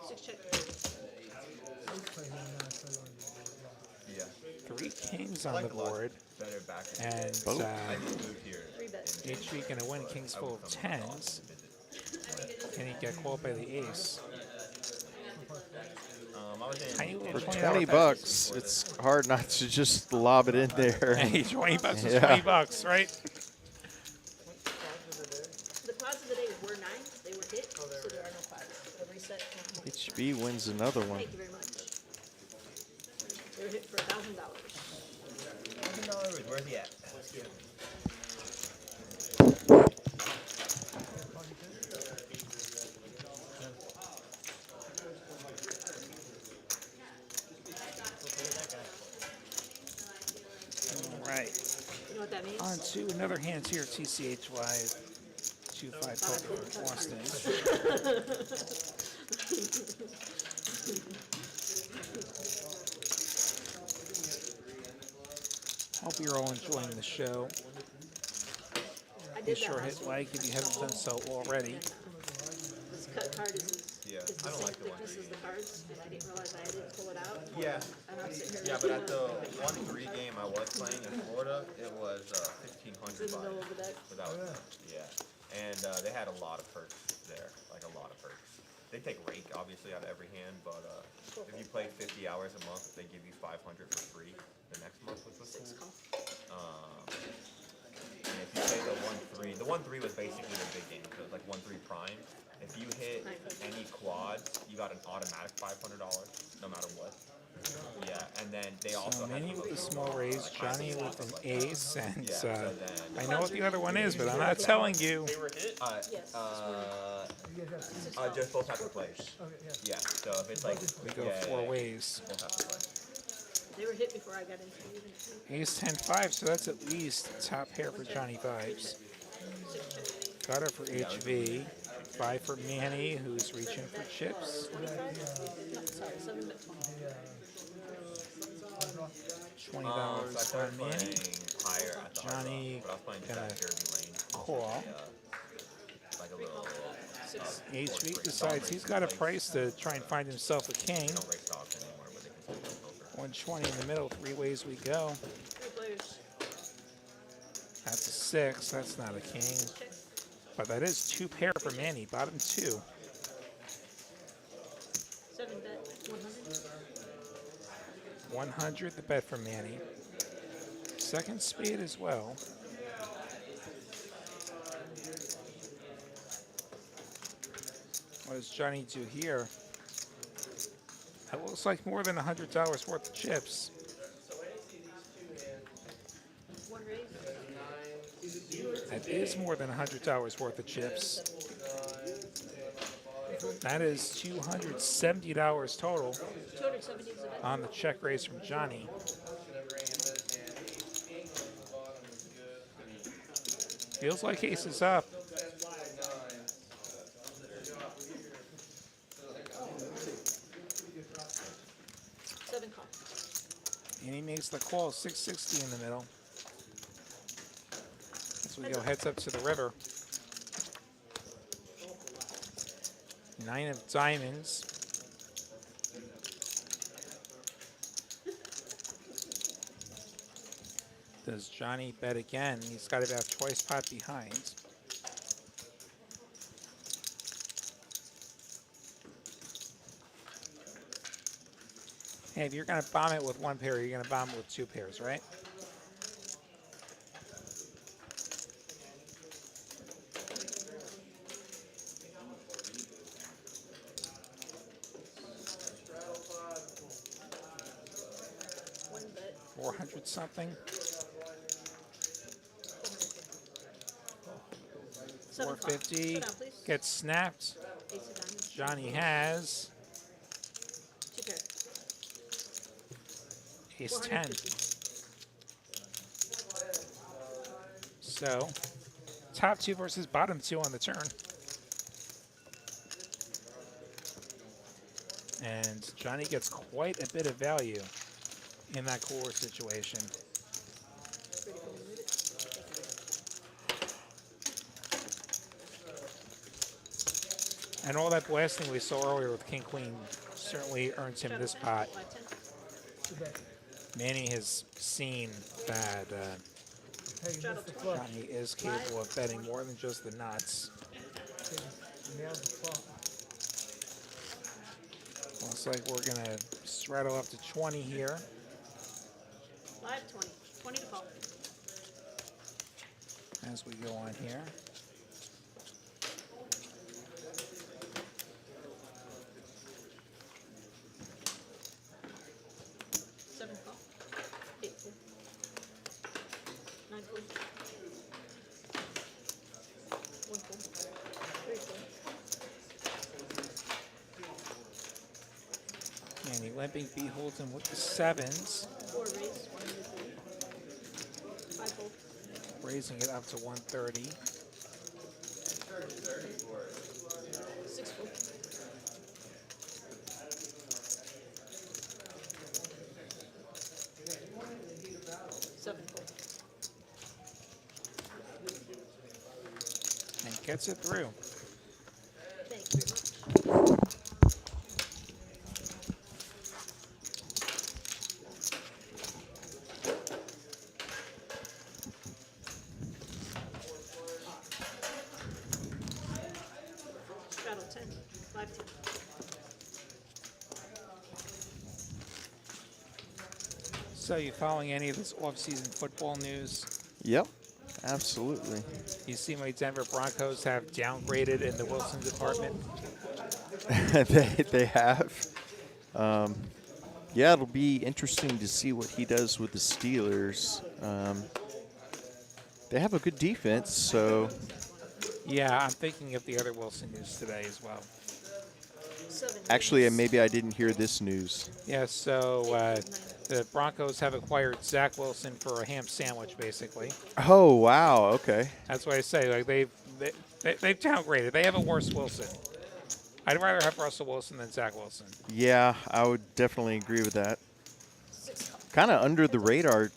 6 check. Yeah. 3 kings on the board. Better back. And Both. I just moved here. 3-bet. HV going to win kings full of 10s. Can he get called by the ace? I was in. Tiny little For $20 20 package. bucks, it's hard not to just lob it in there. Hey, 20 bucks is Yeah. 20 bucks, right? The clouds of the day were 9s. They were hit, so there are no clouds. A reset. HB wins another one. Thank you very much. They were hit for $1,000. $1,000. Where's he at? All right. You know what that means? On to another hand here, TCH Live 2-5 Poker Austin. Hope you're all enjoying the show. I Be did sure that hit last like if you haven't done so already. This cut card is Yeah, the I don't same like the one. thickness as the cards, and I didn't realize I didn't pull it out. Yeah. And I'm sitting here Yeah, but looking at the 1-3 game I was playing in Florida, it was It's in 1,500 the middle bucks of the deck. without. Yeah, and they had a lot of perks there, like a lot of perks. They take rake obviously out of every hand, but if you play 50 hours a month, they give you 500 for free the next month, which was 6 cool. call. And if you play the 1-3 was basically the big game, so it was like 1-3 prime. If you hit any quads, you got an automatic $500, no matter what. Yeah, and then they also So had Manny the with a most- small raise, Johnny with an ace, and Yeah, so then I know what the other one is, but I'm not telling you. They were hit. Yes. You guys have 6. just both have to play. Okay, yeah. Yeah, so if it's like We go yeah, 4 yeah, ways. both have to play. They were hit before I got into it. Even. Ace 10-5, so that's at least top pair for Johnny Vibes. 6 check. Got it for HV. 5 for Manny, who's reaching for chips. 25? No, sorry, 7 bet 20. $20 So I for started Manny. playing higher at the hard Johnny rock, but I was playing just gonna at Derby Lane. Call. Like a little 6. HV decides he's got a price to try and find himself a king. no race dogs anymore, but they can still go over. 120 in the middle, 3 ways we go. 3 players. That's a 6, that's not a king. Check. But that is 2 pair for Manny, bottom 2. 7 bet, 100. 100 the bet for Manny. Second spade as well. What does Johnny do here? That looks like more than $100 worth of chips. 1 raise. That is more than $100 worth of chips. That is $270 total 270 is the bet. on the check raise from Johnny. Feels like ace is up. 7 call. And he makes the call, 660 in the middle. As we go heads up to the river. 9 of diamonds. Does Johnny bet again? He's got about twice pot behind. Hey, if you're going to bomb it with 1 pair, you're going to bomb it with 2 pairs, right? One bet. 400 something. 7 call. 450 Slow down, please. gets snapped. Ace of diamonds. Johnny has 2 pair. ace 10. 450. So, top 2 versus bottom 2 on the turn. And Johnny gets quite a bit of value in that cooler situation. Ready for me to move it? And all that blasting we saw earlier with King Queen certainly earns him this pot. 5-10. Manny has seen that Straddle 20. Johnny is capable of betting more than just the nuts. Looks like we're going to straddle up to 20 here. Live 20. 20 to call. As we go on here. Seven call. 8 full. 9 full. 1 full. 3 full. Manny limping B holds him with the 7s, 4 raise. 130. 5 full. raising it up to 130. 6 full. 7 full. And gets it through. Thank you very much. Straddle 10. Live 10. So you following any of this off-season football news? Yep, absolutely. You see my Denver Broncos have downgraded in the Wilson department? they have. Yeah, it'll be interesting to see what he does with the Steelers. They have a good defense, so Yeah, I'm thinking of the other Wilson news today as well. 7. actually, maybe I didn't hear this news. Yeah, so the Broncos have acquired Zach Wilson for a ham sandwich, basically. Oh, wow, okay. That's what I say. Like they've downgraded. They have a worse Wilson. I'd rather have Russell Wilson than Zach Wilson. Yeah, I would definitely agree with that. Kind of under the radar.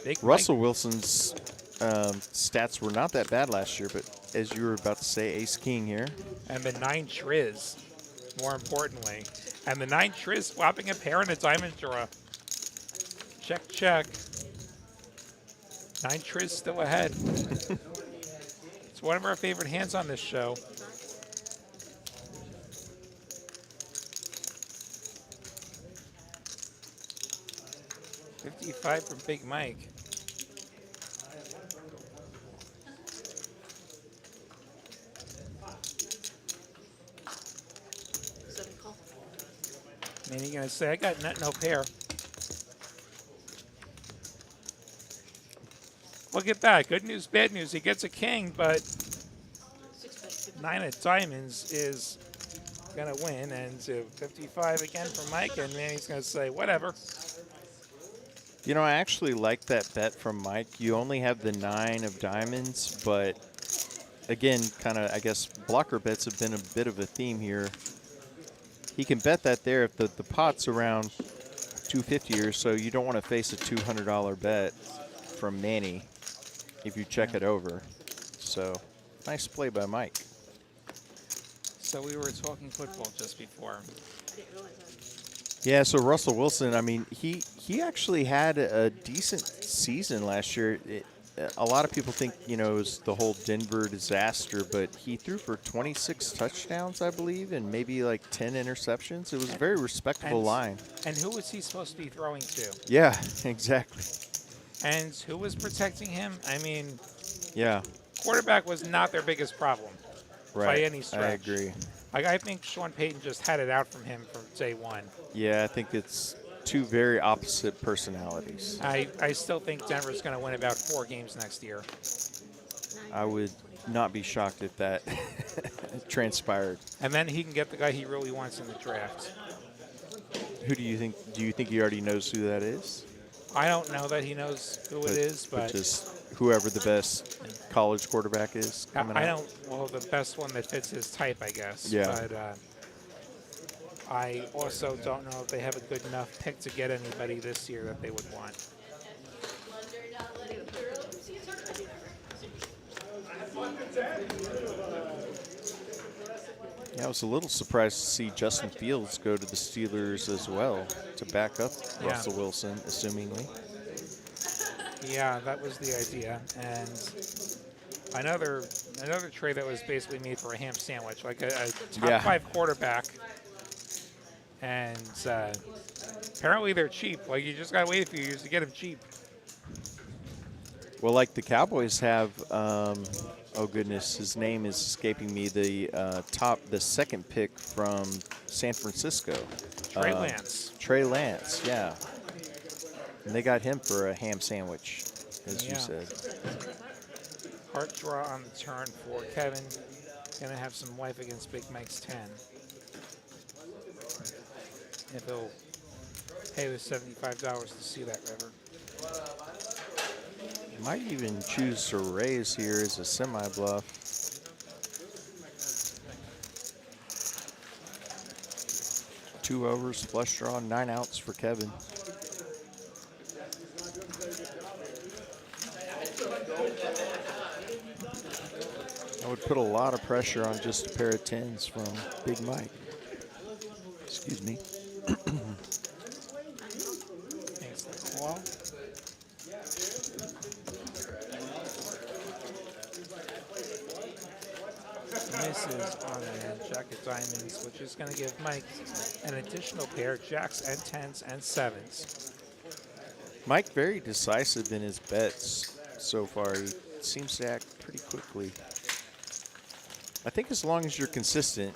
Big Russell Wilson's stats were not that bad last year, but as you were about to say, ace king here. and the 9 Triz, more importantly. And the 9 Triz swapping a pair and a diamond draw. Check, check. 9 Triz still ahead. It's one of our favorite hands on this show. $55 from Big Mike. Seven call. And you're gonna say, I got no pair. Look at that. Good news, bad news. He gets a king, but 9 of diamonds is gonna win. And so 55 again for Mike, and Manny's gonna say, whatever. You know, I actually like that bet from Mike. You only have the 9 of diamonds, but again, kind of, I guess, blocker bets have been a bit of a theme here. He can bet that there if the pot's around 250 or so. You don't want to face a $200 bet from Manny if you check it over. So, nice play by Mike. So we were talking football just before. Didn't realize that. Yeah, so Russell Wilson, I mean, he actually had a decent season last year. A lot of people think, you know, it was the whole Denver disaster, but he threw for 26 touchdowns, I believe, and maybe like 10 interceptions. It was a very respectable line. And who was he supposed to be throwing to? Yeah, exactly. And who was protecting him? I mean, Yeah, quarterback was not their biggest problem right. by any stretch. I agree. Like, I think Sean Payton just had it out from him from day one. Yeah, I think it's two very opposite personalities. I still think Denver's going to win about 4 games next year. I would not be shocked if that transpired. And then he can get the guy he really wants in the draft. Who do you think? Do you think he already knows who that is? I don't know that he knows who it is, but just whoever the best college quarterback is coming I out. don't. Well, the best one that fits his type, I guess. Yeah. But I also don't know if they have a good enough pick to get anybody this year that they would want. Yeah, I was a little surprised to see Justin Fields go to the Steelers as well to back up Yeah. Russell Wilson, assumingly. Yeah, that was the idea. And another trade that was basically made for a ham sandwich, like a top Yeah. 5 quarterback. And apparently they're cheap. Like, you just got to wait a few years to get them cheap. Well, like the Cowboys have, oh goodness, his name is escaping me. The second pick from San Francisco, Trey Lance. Trey Lance, yeah. And they got him for a ham sandwich, as you Yeah. said. Heart draw on the turn for Kevin. Gonna have some life against Big Mike's 10. If he'll pay the $75 to see that river. Might even choose to raise here as a semi-bluff. Two overs, flush draw, 9 outs for Kevin. I would put a lot of pressure on just a pair of 10s from Big Mike. Excuse me. Thanks for the call. Misses on the Jack of Diamonds, which is going to give Mike an additional pair, Jacks and 10s and 7s. Mike very decisive in his bets so far. He seems to act pretty quickly. I think as long as you're consistent,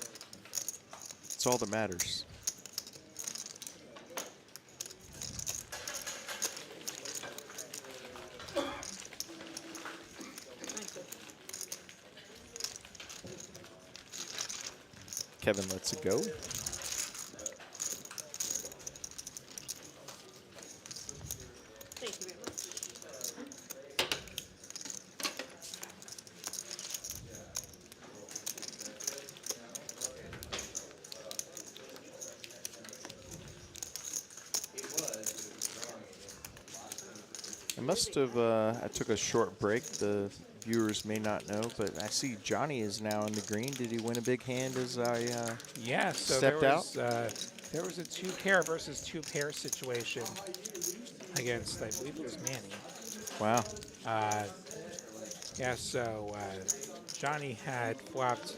it's all that matters. Kevin lets it go. Thank you very much. I must have, I took a short break. The viewers may not know, but I see Johnny is now in the green. Did he win a big hand as I Yeah, so stepped there out? was There was a 2-pair versus 2-pair situation against, I believe it was Manny. Wow. Yeah, so Johnny had flopped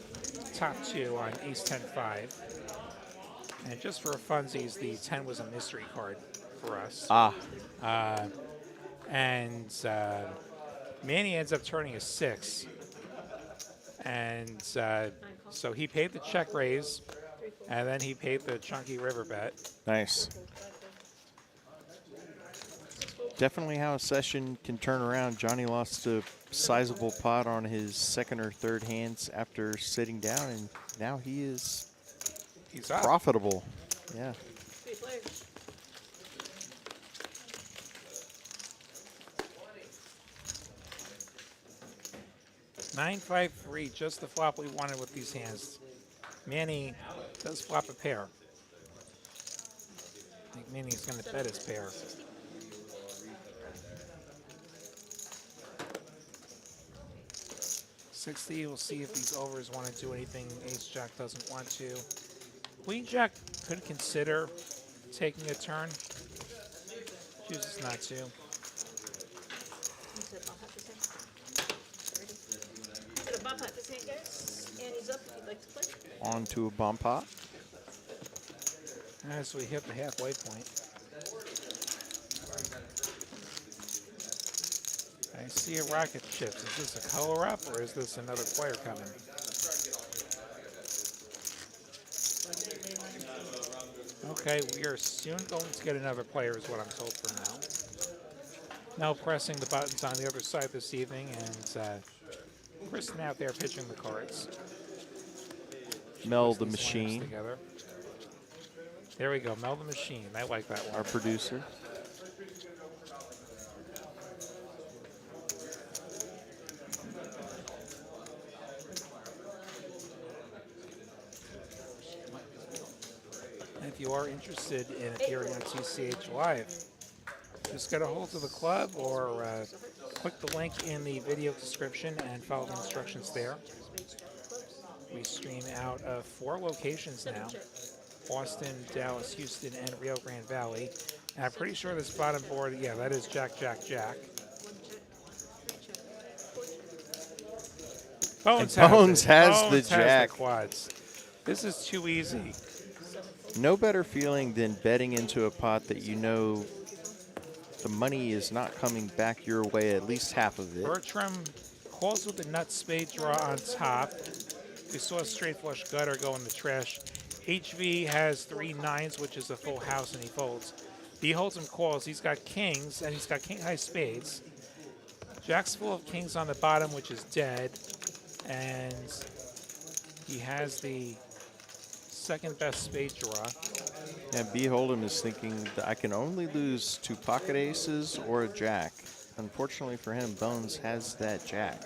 top 2 on ace 10-5. And just for funsies, the 10 was a mystery card for us. Ah, And Manny ends up turning a 6. And so he paid the check raise, and then he paid the chunky river bet. nice. Definitely how a session can turn around. Johnny lost a sizable pot on his second or third hands after sitting down, and now he's up. profitable. Yeah. 3 players. Nine, 5, 3, just the flop we wanted with these hands. Manny does flop a pair. I think Manny's going to bet his pair. 60. We'll see if these overs want to do anything. Ace Jack doesn't want to. Queen Jack could consider taking a turn. Chooses not to. You said bump hat this hand. Ready? Said a bump hat this hand, guys. And he's up if you'd like to play. On to a bomb pot. As we hit the halfway point. I see a rocket chips. Is this a color up or is this another player coming? Okay, we are soon going to get another player is what I'm told for now. Now pressing the buttons on the other side this evening, and Kristen out there pitching the cards. Mel These the lineups machine, together. There we go, Mel the Machine. I like that one. our producer. If you are interested in appearing on TCH Live, just get a hold of the club or click the link in the video description and follow the instructions there. We stream out of 4 locations now: Austin, Dallas, Houston, and Rio Grande Valley. And I'm pretty sure this bottom board, yeah, that is Jack, Jack, Jack. Bones has the Bones jack. quads. This is too easy. No better feeling than betting into a pot that you know the money is not coming back your way, at least half of it. Bertram calls with the nut spade draw on top. We saw a straight flush gutter go in the trash. HV has 3 9s, which is a full house, and he folds. B holds and calls. He's got kings, and he's got king high spades. Jack's full of kings on the bottom, which is dead. And he has the second best spade draw. And B Hold'em is thinking that I can only lose 2 pocket aces or a jack. Unfortunately for him, Bones has that jack.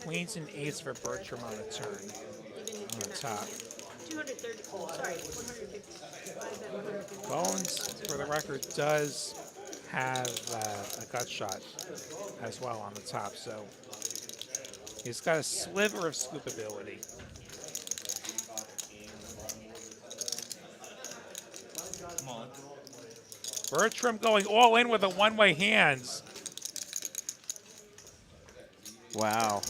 Queens and 8s for Bertram on the turn. On the top. 230. Sorry, 150. Bones, for the record, does have a gut shot as well on the top, so he's got a sliver of scoopability. Come on. Bertram going all in with the one-way hands. Wow.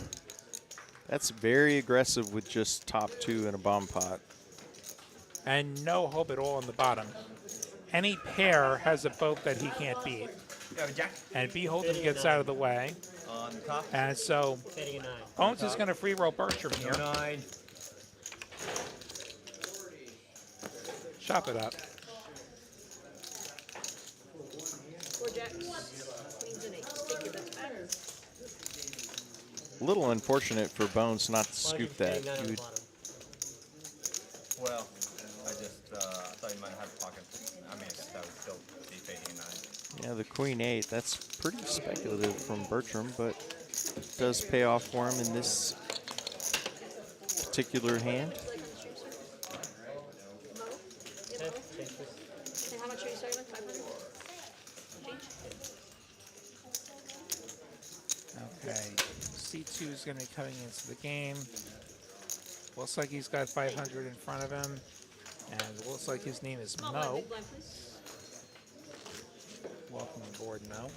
That's very aggressive with just top 2 in a bomb pot. And no hope at all on the bottom. Any pair has a boat that he can't beat. You have a jack And B Holden gets out of the way. on the top. And so Hitting a 9. Bones is going to free roll Bertram here. 9. Chop it up. 4 jacks. Queens and 8s. Take your bets back. A little unfortunate for Bones not to scoop that. Hitting 9 on You the would, bottom. Well, I thought you might have pocket. I mean, that would still be fading a 9. yeah, the Queen 8, that's pretty speculative from Bertram, but it does pay off for him in this particular hand. Like on the stream, sir? Mo? Yeah, Yeah, Mo? take this. And how much are you selling? 500? Change? Okay. C2 is going to be coming into the game. Looks like he's got 500 in front of him. And it looks like his name is Small blind, Mo. big blind, please. Welcome aboard, Mo.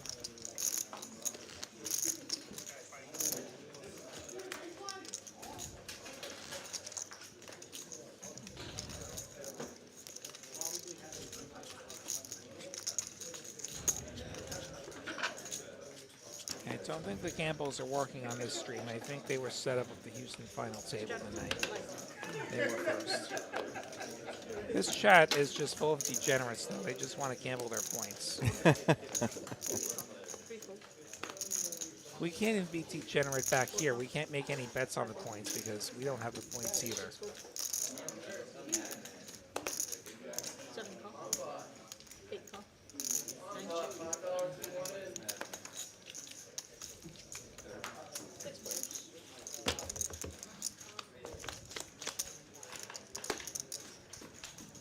I don't think the Campbells are working on this stream. I think they were set up with the Houston final table tonight. They were first. This chat is just full of degenerates, though. They just want to gamble their points. We can't even be degenerate back here. We can't make any bets on the points because we don't have the points either. 7 call. 8 call. 9 check. 6 players.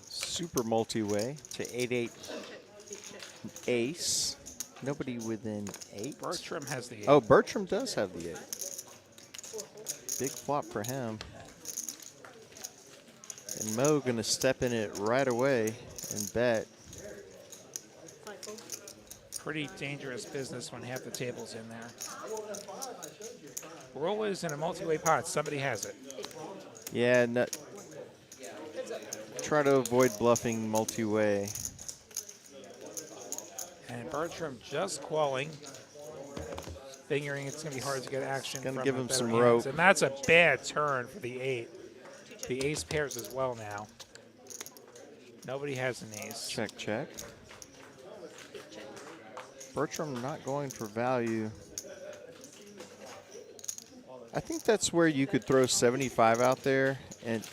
Super multi-way to 8-8 8 check. ace. Nobody within 8. Bertram has the 8. Oh, Bertram does have the 8. 4 fold. Big flop for him. And Mo gonna step in it right away and bet. 5 fold. Pretty dangerous business when half the table's in there. Roll is in a multi-way pot. Somebody has it. Yeah, no, Heads up. try to avoid bluffing multi-way. And Bertram just calling, figuring it's going to be hard to get action. Gonna from give the him better some hands. rope. And that's a bad turn for the 8. The ace pairs as well now. Nobody has an ace. Check, check. 8 check. Bertram not going for value. I think that's where you could throw 75 out there and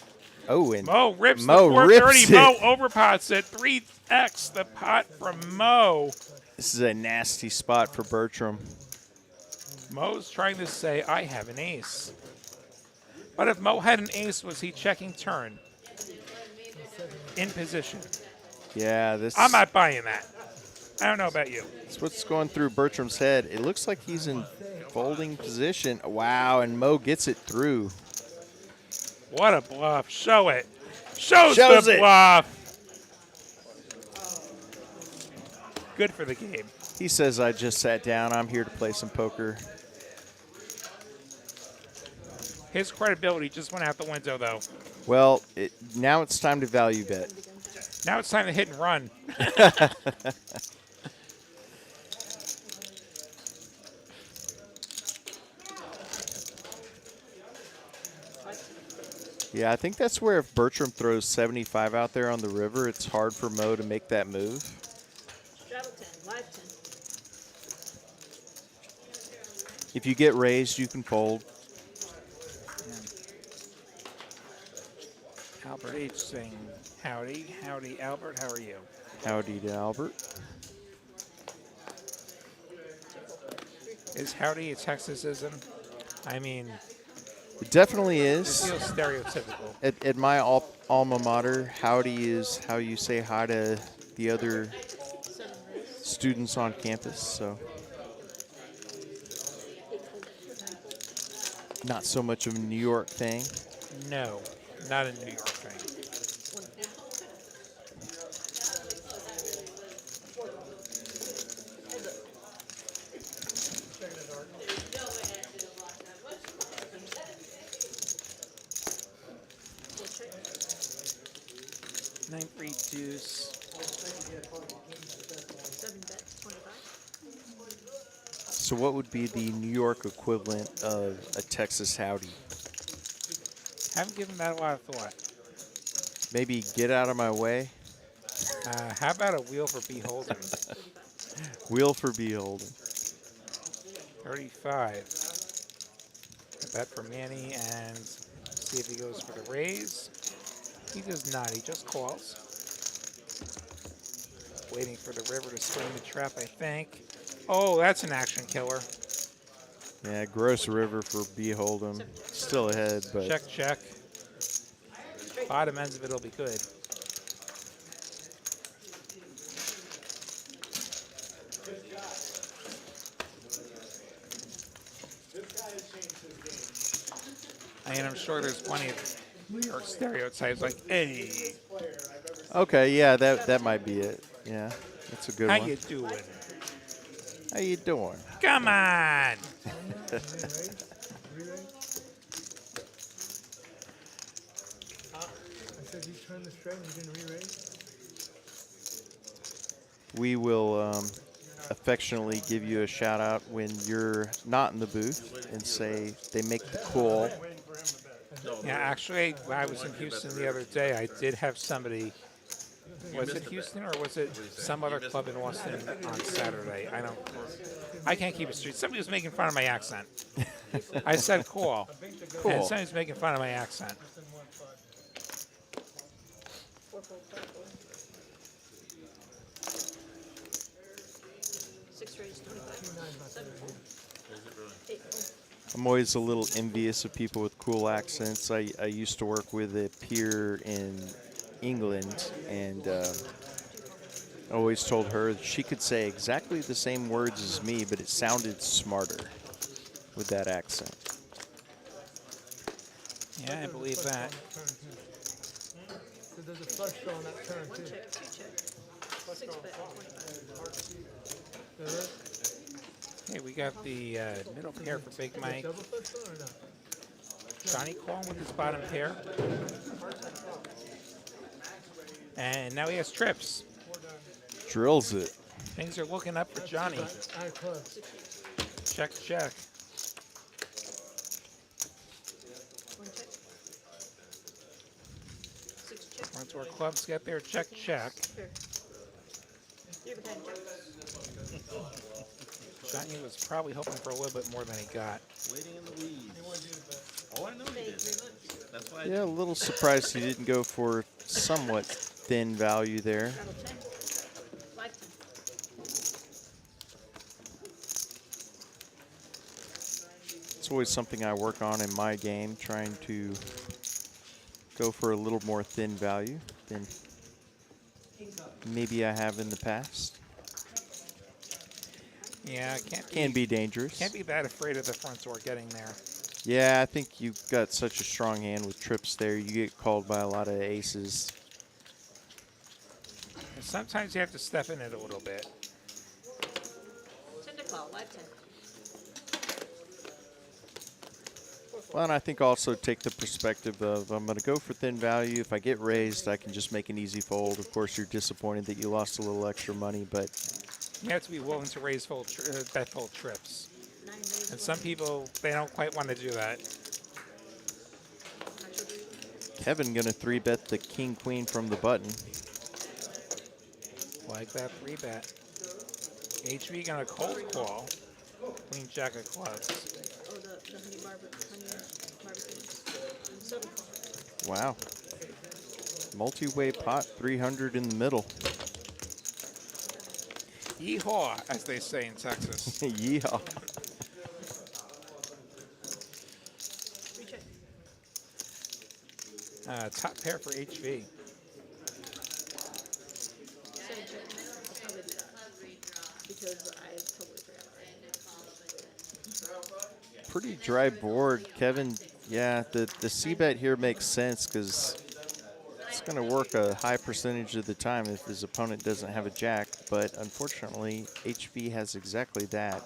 Mo rips Mo the 430. rips Mo it. overpots it. 3x the pot from Mo. This is a nasty spot for Bertram. Mo's trying to say, I have an ace. But if Mo had an ace, was he checking turn? In position. Yeah, this I'm not buying that. I don't know about you. is what's going through Bertram's head. It looks like he's in folding position. Wow, and Mo gets it through. What a bluff. Show it. Shows Shows the it. bluff. Good for the game. He says, I just sat down. I'm here to play some poker. His credibility just went out the window, though. Well, now it's time to value bet. Now it's time to hit and run. Yeah, I think that's where if Bertram throws 75 out there on the river, it's hard for Mo to make that move. Straddle 10. Live 10. If you get raised, you can fold. Albert H. saying, howdy. Howdy, Albert. How are you? Howdy to Albert. Is howdy a Texasism? I mean, It definitely it is. feels stereotypical. At my alma mater, howdy is how you say hi to the other 7 raise. students on campus. So 8 fold. 9 fold. not so much of a New York thing. No, not a New York thing. 1 fold. Heads up. Four check. 9-3 deuce. 7 bet. 25. So what would be the New York equivalent of a Texas howdy? Haven't given that a lot of thought. Maybe get out of my way. How about a wheel for beholden? Wheel for beholden. 35. A bet for Manny and see if he goes for the raise. He does not. He just calls. Waiting for the river to swing the trap, I think. Oh, that's an action killer. Yeah, gross river for beholden. Still ahead, but Check, check. Bottom ends of it will be good. And I'm sure there's plenty of New York stereotypes like, hey, Okay, yeah, that might be it. Yeah, that's a good How one. you doing? How you doing? Come on. I said you turn the straight and you can re-raise. We will affectionately give you a shout out when you're not in the booth and say they make the call. Yeah, actually, when I was in Houston the other day, I did have somebody. Was it Houston or was it some other club in Austin on Saturday? I can't keep it straight. Somebody was making fun of my accent. I said call. Cool. And somebody's making fun of my accent. 4-4, 5-4. 6 raise, 25. 7-4. 8-4. I'm always a little envious of people with cool accents. I used to work with a peer in England, and I always told her she could say exactly the same words as me, but it sounded smarter with that accent. Yeah, I believe that. So there's a flush draw on that turn 1 too. check, 2 check. 6 bet, 25. There is? Hey, we got the middle pair for Big Mike. Double flush draw or not? Johnny calling with his bottom pair. And now he has trips. Drills it. Things are looking up for Johnny. Eye clubs. Check, check. 1 check. 6 check. Once our clubs get there, check, check. Fair. You're behind check. Johnny was probably hoping for a little bit more than he got. Waiting in the weeds. Oh, I know he Thank you did. very much. That's why I Yeah, a little surprised he didn't go for somewhat thin value there. Rattle 10. 5 10. It's always something I work on in my game, trying to go for a little more thin value than maybe I have in the past. Yeah, Can be dangerous. can't be that afraid of the front door getting there. Yeah, I think you've got such a strong hand with trips there. You get called by a lot of aces. And sometimes you have to step in it a little bit. 10 to call. Live 10. 4-4. Well, and I think also take the perspective of I'm going to go for thin value. If I get raised, I can just make an easy fold. Of course, you're disappointed that you lost a little extra money, but You have to be willing to raise bet full trips. 9 raise. And some people, they don't quite want to do that. Kevin going to 3-bet the king queen from the button. Like that 3-bet. HV gonna cold call. Queen jack of clubs. Oh, the honey barbecue. 7 call. Wow. Multi-way pot, 300 in the middle. Yeehaw, as they say in Texas. Yeehaw. 3 check. Top pair for HV. 7 check. I'll probably do that. Because I totally forgot. Pretty dry board, Kevin. Yeah, the c-bet here makes sense because it's going to work a high percentage of the time if his opponent doesn't have a jack, but unfortunately, HV has exactly that.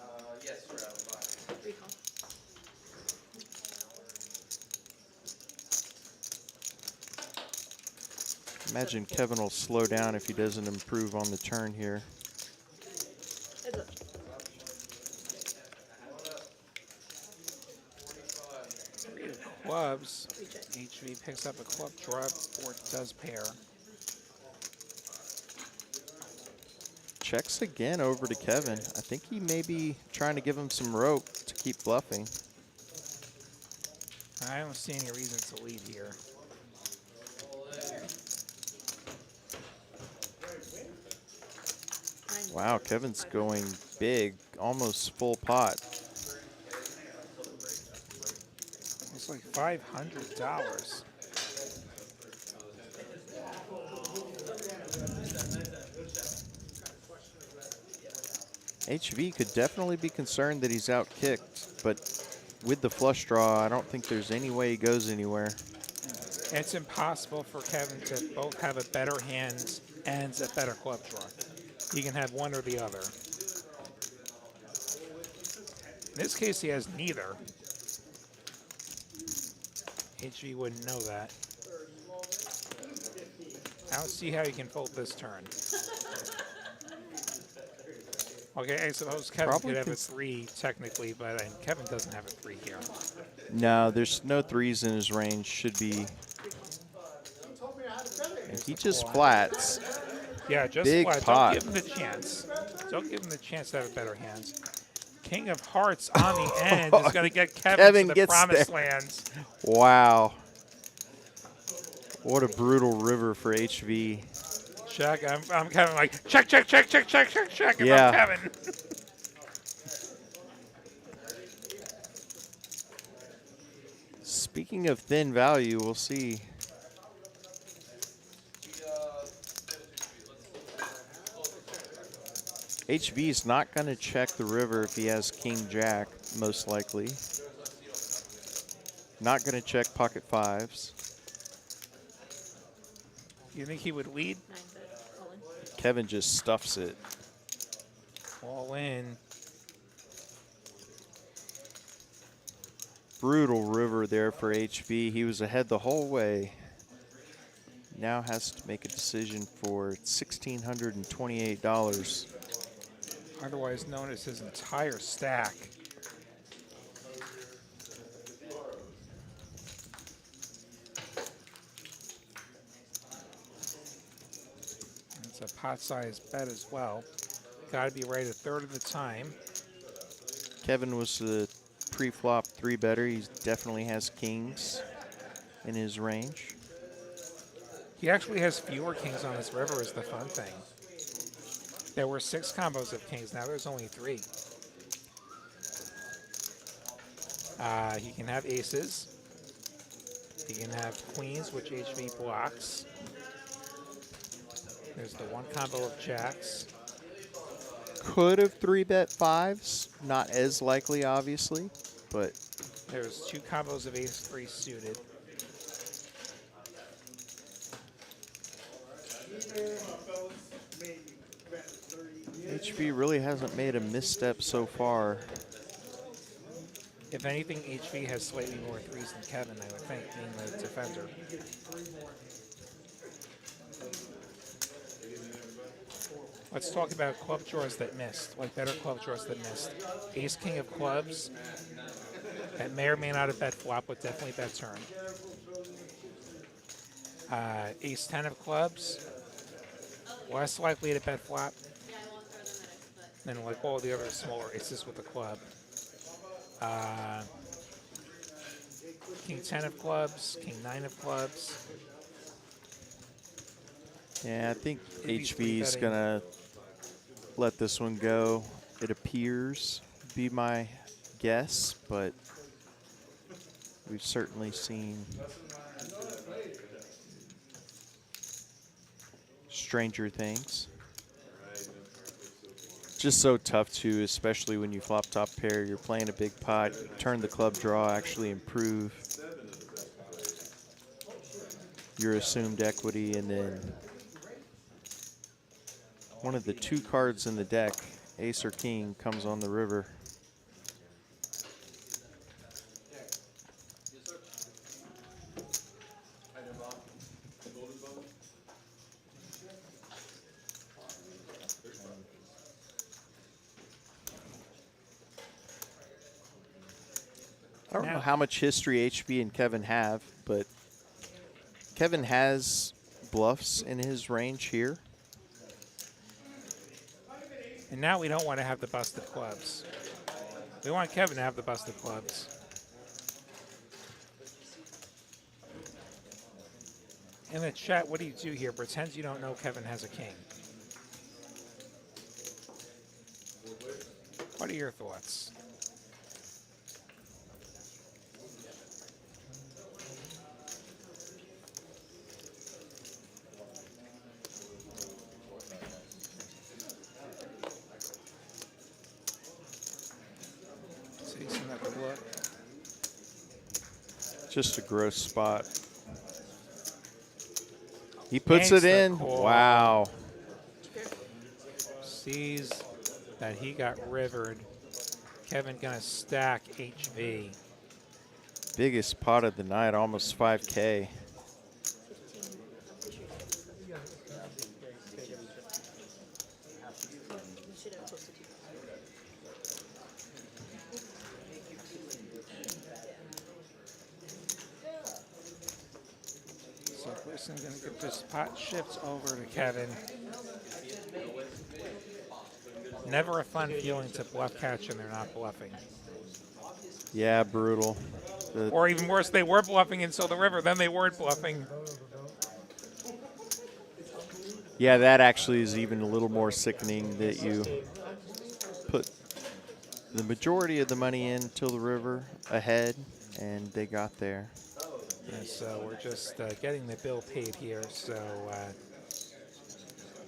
3 call. Imagine Kevin will slow down if he doesn't improve on the turn here. Heads up. Three of clubs. 3 check. HV picks up a club draw, or does pair. Checks again over to Kevin. I think he may be trying to give him some rope to keep bluffing. I don't see any reason to lead here. Wow, Kevin's going big, almost full pot. Looks like $500. HV could definitely be concerned that he's out kicked, but with the flush draw, I don't think there's any way he goes anywhere. It's impossible for Kevin to both have a better hand and a better club draw. He can have one or the other. In this case, he has neither. HV wouldn't know that. I don't see how you can fold this turn. Okay, I suppose Kevin Probably could have a cons- 3 technically, but Kevin doesn't have a 3 here. No, there's no threes in his range. Should be. And he just flats. Yeah, just Big flat. pot. Don't give him the chance. Don't give him the chance to have a better hand. King of Hearts on the end is going to get Kevin to the promised lands. Wow. What a brutal river for HV. Check. I'm Kevin like, check, check, check, check, check, check, check. If Yeah. I'm Kevin. Speaking of thin value, we'll see. HV is not going to check the river if he has King Jack, most likely. Not going to check pocket fives. You think he would lead? 9 bet, all in. Kevin just stuffs it. All in. Brutal river there for HV. He was ahead the whole way. Now has to make a decision for $1,628. Otherwise known as his entire stack. It's a pot-sized bet as well. Got to be right a third of the time. Kevin was the pre-flop 3-better. He definitely has kings in his range. He actually has fewer kings on this river is the fun thing. There were 6 combos of kings. Now there's only 3. He can have aces. He can have queens, which HV blocks. There's the 1 combo of jacks. Could have 3-bet fives. Not as likely, obviously, but There's 2 combos of ace-3 suited. HV really hasn't made a misstep so far. If anything, HV has slightly more 3s than Kevin, I would think, being the defender. Let's talk about club draws that missed, like better club draws that missed. Ace King of clubs, that may or may not have bet flop, but definitely bet turn. Ace 10 of clubs, less likely to bet flop than like all the other smaller aces with the club. King 10 of clubs, King 9 of clubs. Yeah, I think Maybe HV is 3-betting. going to let this one go. It appears to be my guess, but we've certainly seen stranger things. Just so tough too, especially when you flop top pair. You're playing a big pot, turn the club draw, actually improve your assumed equity, and then one of the 2 cards in the deck, ace or king, comes on the river. I don't know how much history HB and Kevin have, but Kevin has bluffs in his range here. And now we don't want to have the busted clubs. We want Kevin to have the busted clubs. In the chat, what do you do here? Pretend you don't know Kevin has a king. What are your thoughts? Just a gross spot. He puts Makes it the in. call. Wow. Sees that he got rivered. Kevin gonna stack HV. Biggest pot of the night, almost 5K. 15. I'm pretty sure you should have close to 2,000. So Wilson gonna get this pot shift over to Kevin. Never a fun feeling to bluff catch and they're not bluffing. Yeah, brutal. Or even worse, they were bluffing until the river, then they weren't bluffing. Yeah, that actually is even a little more sickening that you put the majority of the money in till the river ahead, and they got there. And so we're just getting the bill paid here. So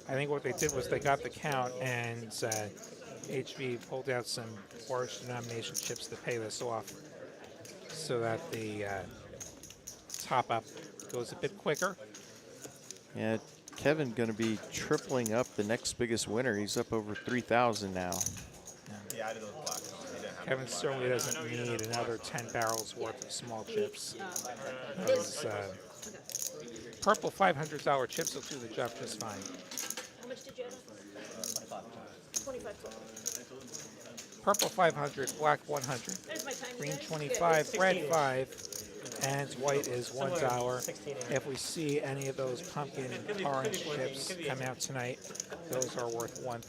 I think what they did was they got the count, and HV pulled out some large denomination chips to pay this off so that the top up goes a bit quicker. Yeah, Kevin going to be tripling up the next biggest winner. He's up over 3,000 now. He added those black ones. He didn't have Kevin certainly doesn't need another 10 barrels worth of small chips. Those purple $500 chips will do the job just fine. How much did you add? 25. Purple 500, black 100, There's my time. green guys. 25, red 16-ish. 5, and white is $1. 16. If we see any of those pumpkin orange chips come out tonight, those are worth $1,000.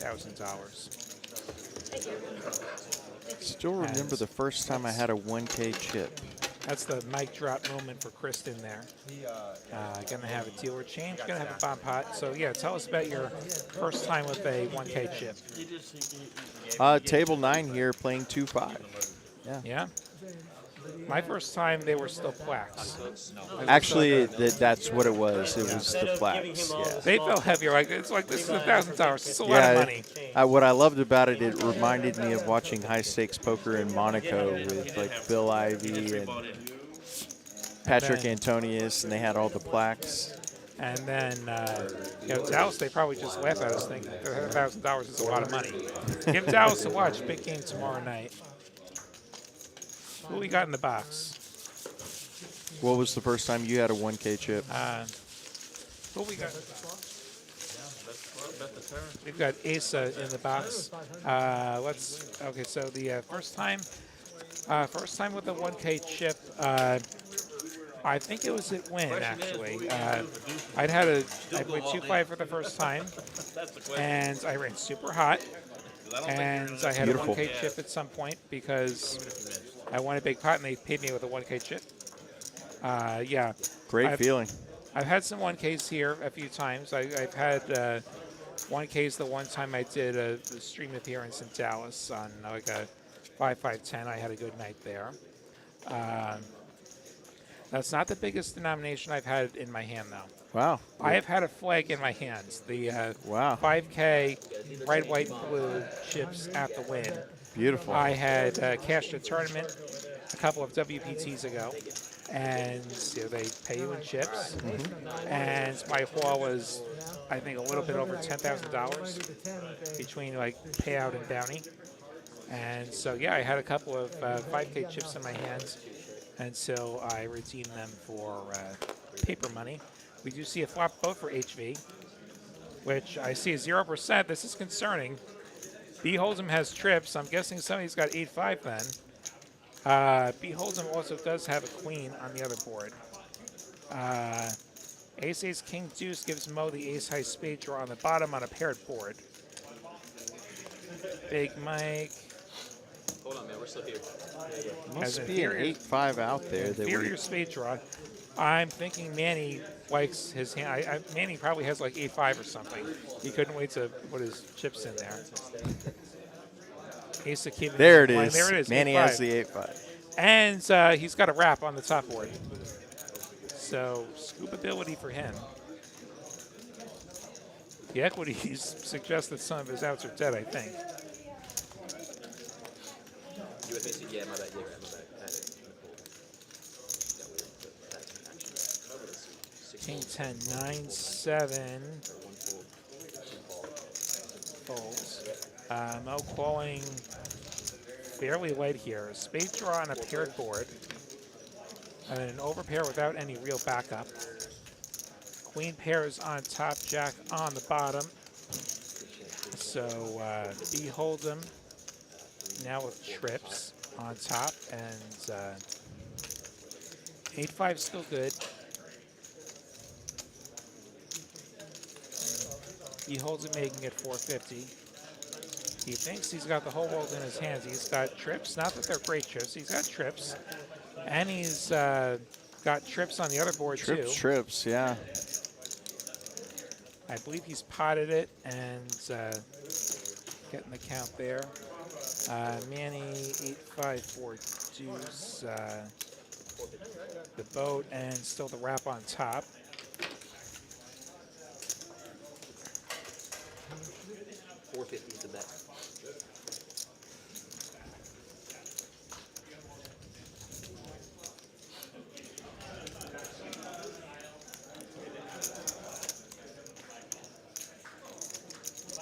Thank you. Still remember the first time I had a 1K chip. That's the mic drop moment for Kristen there. Gonna have a dealer change, gonna have a bomb pot. So yeah, tell us about your first time with a 1K chip. Table 9 here playing 2-5. Yeah? My first time, they were still plaques. Actually, that's what it was. It was the plaques. Yeah. They felt heavier. Like it's like this is $1,000. It's a lot of money. What I loved about it, it reminded me of watching high stakes poker in Monaco with like Bill Ivey and Patrick Antonius, and they had all the plaques. And then, Dallas, they probably just laugh at us thinking $1,000 is a lot of money. Give Dallas a watch. Big game tomorrow night. Who we got in the box? What was the first time you had a 1K chip? Who we got? We've got Asa in the box. Okay, so the first time with the 1K chip, I think it was at Win, actually. I played 2-5 for the first time, and I ran super hot, and I had Beautiful. a 1K chip at some point because I won a big pot, and they paid me with a 1K chip. Yeah. Great feeling. I've had some 1Ks here a few times. I've had 1Ks the one time I did a stream appearance in Dallas on like a 5-5-10. I had a good night there. That's not the biggest denomination I've had in my hand, though. Wow. I have had a flag in my hands. The Wow. 5K red, white, blue chips at the Win. Beautiful. I had cashed a tournament a couple of WPTs ago, and they pay you in chips. And my haul was, I think, a little bit over $10,000 between like payout and bounty. And so, yeah, I had a couple of 5K chips in my hands until I redeemed them for paper money. We do see a flop vote for HV, which I see 0%. This is concerning. B. Hold'em has trips. I'm guessing somebody's got 8-5 then. B. Hold'em also does have a queen on the other board. Ace, King, Deuce gives Mo the ace high spade draw on the bottom on a paired board. Big Mike. Hold on, man. We're still here. Must be an 8-5 out there. That Inferior spade draw. I'm thinking Manny likes his hand. Manny probably has like 8-5 or something. He couldn't wait to put his chips in there. Ace of King. There it is. There it is. Manny 8-5. has the 8-5. And he's got a wrap on the top board. So, scoopability for him. The equities suggest that some of his outs are dead, I think. You with me? So, yeah, my bad. Yeah, my bad. I had it in the pool. King 10, 9, 7. Folds. Mo calling fairly late here. Spade draw on a paired board. And an overpair without any real backup. Queen pairs on top, jack on the bottom. So B holds him now with trips on top, and 8-5 still good. He holds it, making it 450. He thinks he's got the whole world in his hands. He's got trips, not that they're great trips. He's got trips, and he's got trips on the other board too. Trips, yeah. I believe he's potted it and getting the count there. Manny 8-5 4 deuce. The boat and still the wrap on top. $450 is the bet.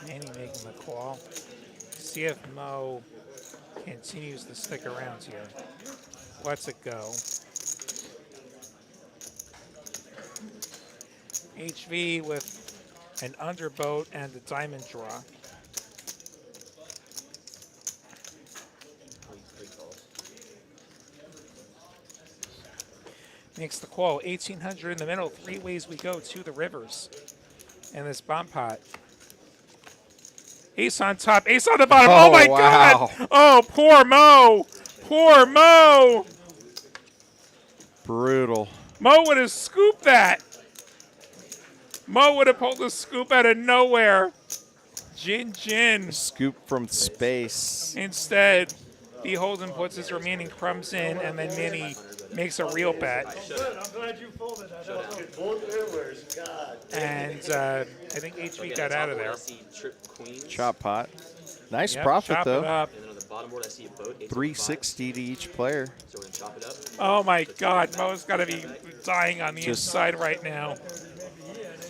Manny making the call. See if Mo continues to stick around here. Lets it go. HV with an underboat and a diamond draw. Makes the call. 1800 in the middle. 3 ways we go to the rivers in this bomb pot. Ace on top, ace on the bottom. Oh, my wow. God. Oh, poor Mo. Poor Mo. Brutal. Mo would have scooped that. Mo would have pulled the scoop out of nowhere. Gin. Scoop from space. Instead, B Holden puts his remaining crumbs in, and then Manny makes a real bet. Good, I'm glad you folded that. Both airways, God. And I think HV got out of there. I see trip queens. Chop pot. Nice Yep, profit, chop though. it up. And then on the bottom board, I see a boat. 360 to each player. So we're going to chop it up. Oh, my God. Mo's got to be dying on the Just- inside right now.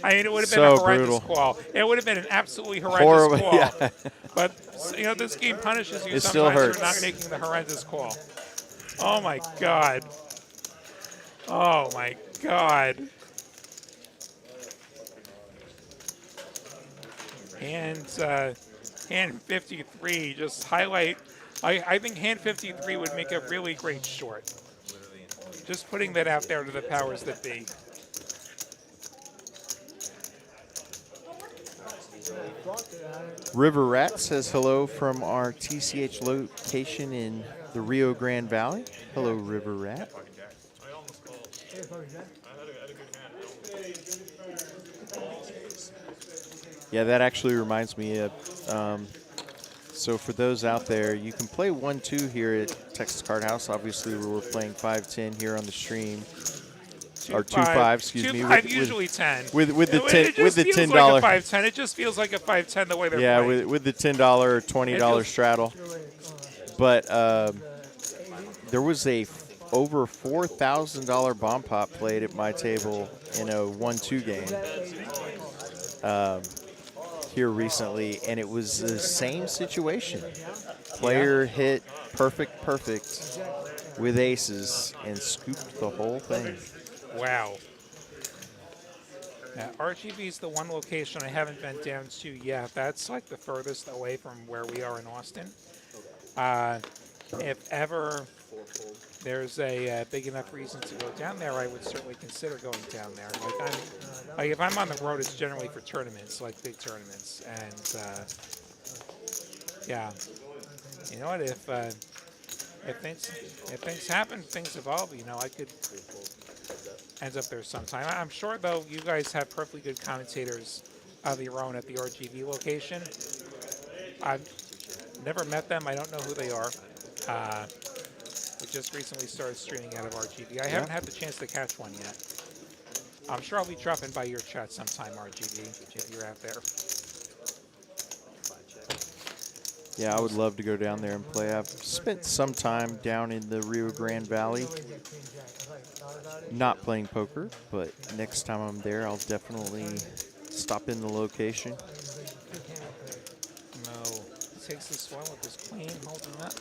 I mean, it would have been So a horrendous brutal. call. It would have been an absolutely horrendous Horrible, call. yeah. But, you know, this game punishes you It still sometimes for hurts. not making the horrendous call. Oh, my God. Oh, my God. And hand 53, just highlight. I think hand 53 would make a really great short. Just putting that out there to the powers that be. River Rat says hello from our TCH location in the Rio Grande Valley. Hello, River Rat. I almost called. I had a good hand. Yeah, that actually reminds me of. So for those out there, you can play 1-2 here at Texas Card House. Obviously, we're playing 5-10 here on the stream. Or 2-5, excuse me. 2-5, usually 10. With the It just feels $10. like a 5-10. It just feels like a 5-10 the way they're Yeah, playing. with the $10 or $20 straddle. But there was a over $4,000 bomb pot played at my table in a 1-2 game here recently, and it was the same situation. Player hit perfect with aces and scooped the whole thing. Wow. Yeah, RGB is the one location I haven't been down to yet. That's like the furthest away from where we are in Austin. If ever there's a big enough reason to go down there, I would certainly consider going down there. Like if I'm on the road, it's generally for tournaments, like big tournaments. And yeah, you know what? If things happen, things evolve. You know, I could end up there sometime. I'm sure though you guys have perfectly good commentators of your own at the RGV location. I've never met them. I don't know who they are. We just recently started streaming out of RGV. I haven't had the chance to catch one yet. I'm sure I'll be dropping by your chat sometime, RGV, if you're out there. Yeah, I would love to go down there and play. I've spent some time down in the Rio Grande Valley, Always got Queen Jack. I like thought about it. not playing poker, but next time I'm there, I'll definitely stop in the location. Mo takes this one with his queen, holding up.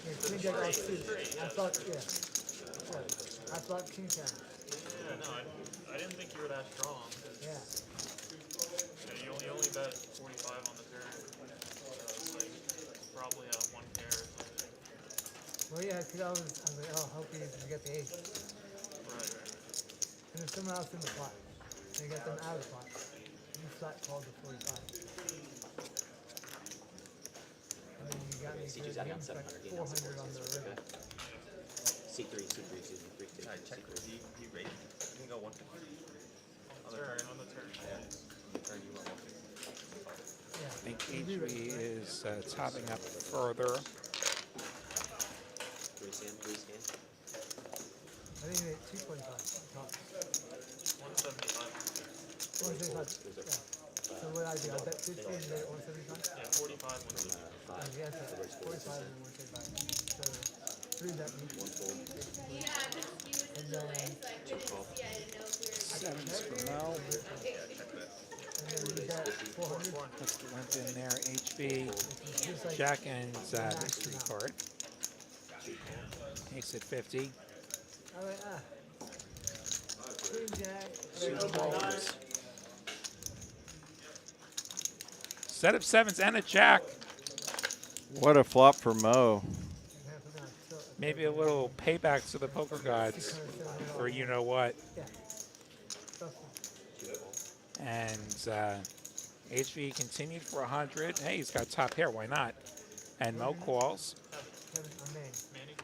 Yeah, Queen Jack off suit. I thought, yeah. I thought King Jack. Yeah, no, I didn't think you were that strong. Yeah. You only bet 45 on the turn. So it's like probably a 1 pair or something. Well, yeah, because I was like, oh, hopefully you get the ace. Right. And there's someone else in the pot. And you got them out of the pot. You flat called the 45. And then you got me CJ's good. adding on Game's like 700, gain on 400 on the river. C3, excuse me, 3, Yeah, check. He raised. You can go 150. On the turn. On the turn. Yeah. On the turn, you went 150. Yeah. I think HV is topping up further. 3 scan, 3 scan. I think you made 225. Top. 175. 175. Yeah. So what I do, I bet 50 and you made it 175? Yeah, 45 From 175. Yes, 45 and 175. So 3 bet me. And then, Sevens for Mo. and then you bet 400. That's the limp in there. HV, Just like Jack and victory card. Makes it 50. I went, Queen Jack. Two balls. Set of sevens and a jack. What a flop for Mo. Maybe a little payback to the poker gods for you know what. Yeah. And HV continued for 100. Hey, he's got top pair. Why not? And Mo calls. Kevin, I'm Manny. Manny?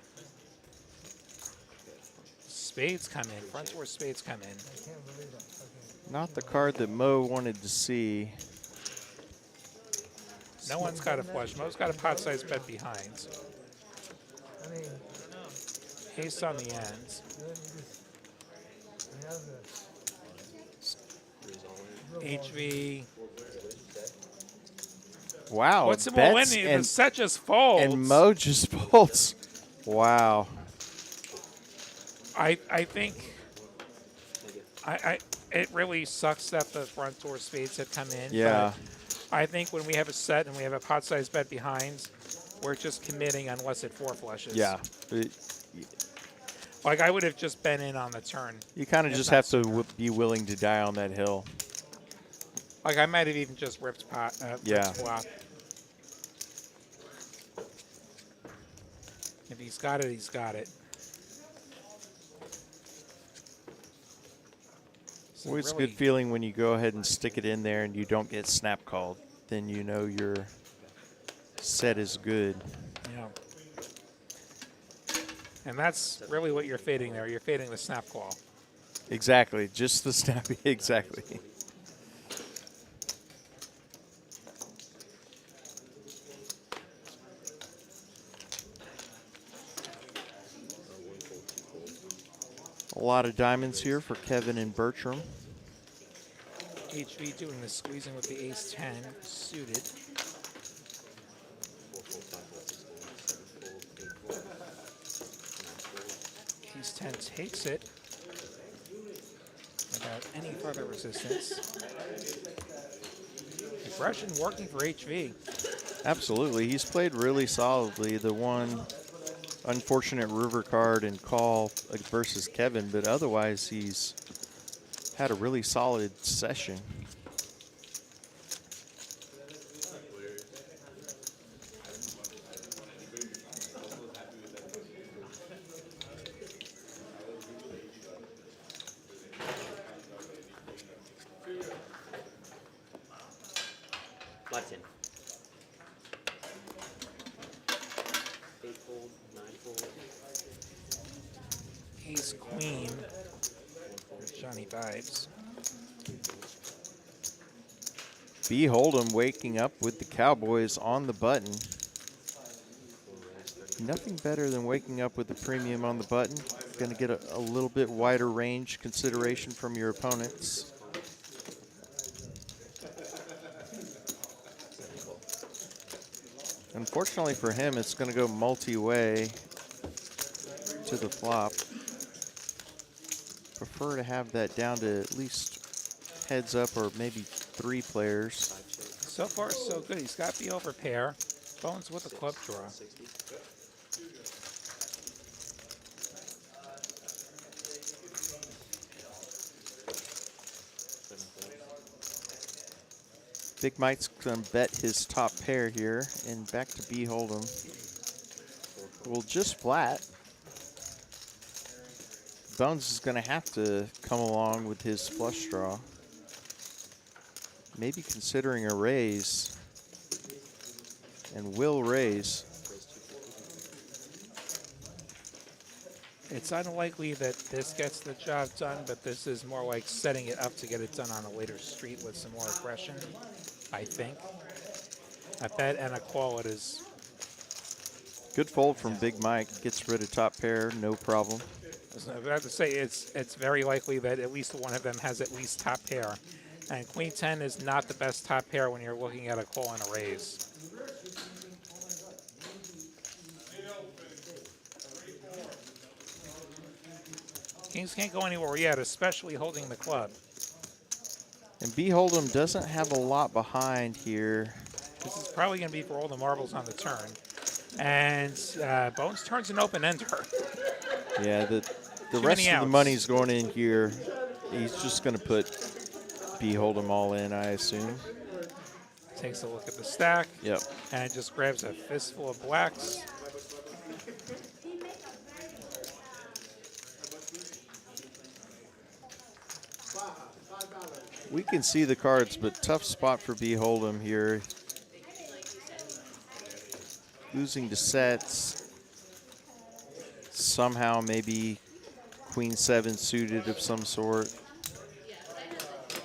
Spades come in. Front door spades come in. I can't believe that. Okay. Not the card that Mo wanted to see. No one's got a flush. Mo's got a pot-sized bet behind. I mean, Ace on the ends. then you just, I have the HV. Wow. What's it more winning? The set just folds. and Mo just folds. Wow. I think it really sucks that the front door spades had come in. Yeah. But I think when we have a set and we have a pot-sized bet behind, we're just committing unless it four flushes. Yeah. Like I would have just been in on the turn. You kind of If just not have to be willing to die on that hill. Like I might have even just ripped pot. Yeah. Ripped flop. If he's got it, he's got it. So Always a really, good feeling when you go ahead and stick it in there and you don't get snap called. Then you know your set is good. Yeah. And that's really what you're fading there. You're fading the snap call. Exactly. Just the snap. Exactly. A lot of diamonds here for Kevin and Bertram. HV doing the squeezing with the ace-10 suited. Ace-10 takes it without any further resistance. Aggression working for HV. Absolutely. He's played really solidly. The one unfortunate river card and call versus Kevin, but otherwise he's had a really solid session. Flat 10. 8 fold, 9 fold. Ace Queen. There's Johnny Vibes. B. Hold'em waking up with the Cowboys on the button. Nothing better than waking up with the premium on the button. Going to get a little bit wider range consideration from your opponents. Unfortunately for him, it's going to go multi-way to the flop. Prefer to have that down to at least heads up or maybe 3 players. So far, so good. He's got the overpair. Bones with a club draw. 60. Big Mike's going to bet his top pair here, and back to B Hold'em. Well, just flat. Bones is going to have to come along with his flush draw. Maybe considering a raise, and will raise. It's unlikely that this gets the job done, but this is more like setting it up to get it done on a later street with some more aggression, I think. A bet and a call it is. Good fold from Big Mike. Gets rid of top pair, no problem. I was about to say it's very likely that at least one of them has at least top pair. And Queen 10 is not the best top pair when you're looking at a call and a raise. Kings can't go anywhere yet, especially holding the club. And B Hold'em doesn't have a lot behind here. This is probably going to be for all the marbles on the turn. And Bones turns an open-ender. Yeah, the Too rest many of the outs. money's going in here. He's just going to put B Hold'em all in, I assume. Takes a look at the stack. Yep. And just grabs a fistful of blacks. We can see the cards, but tough spot for B Hold'em here. Losing to sets. Somehow maybe Queen 7 suited of some sort.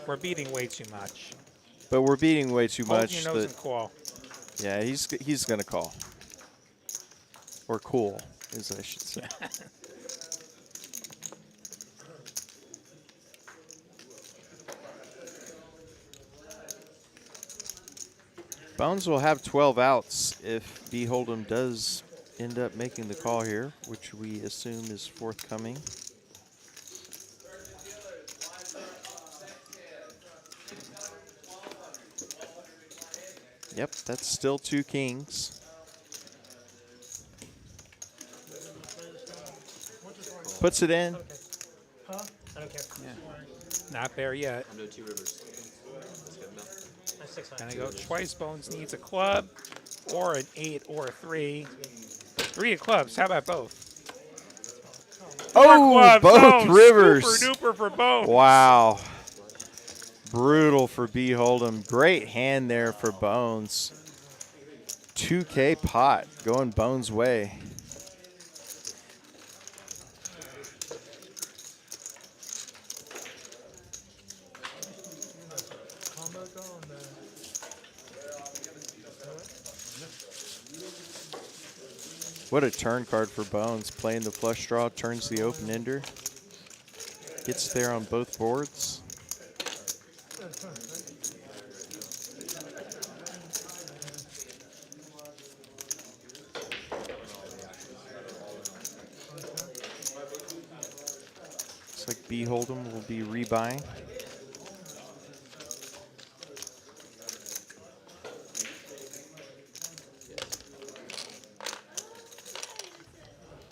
We're beating way too much. But we're beating way too Hold much. your nose and call. Yeah, he's going to call. Or cool, as I should say. Bones will have 12 outs if B Hold'em does end up making the call here, which we assume is forthcoming. Yep, that's still 2 kings. Puts it in. I don't care. Yeah. Not there yet. I'm doing 2 rivers. That's good enough. That's 600. Gonna go twice. Bones needs a club, or an 8, or a 3. 3 of clubs. How about both? Oh, Clubs. both Oh, rivers. Super duper for both. Wow. Brutal for B Hold'em. Great hand there for Bones. 2K pot going Bones' way. Combo going there. What a turn card for Bones. Playing the flush draw, turns the open ender. Gets there on both boards. Looks like B Hold'em will be rebuying.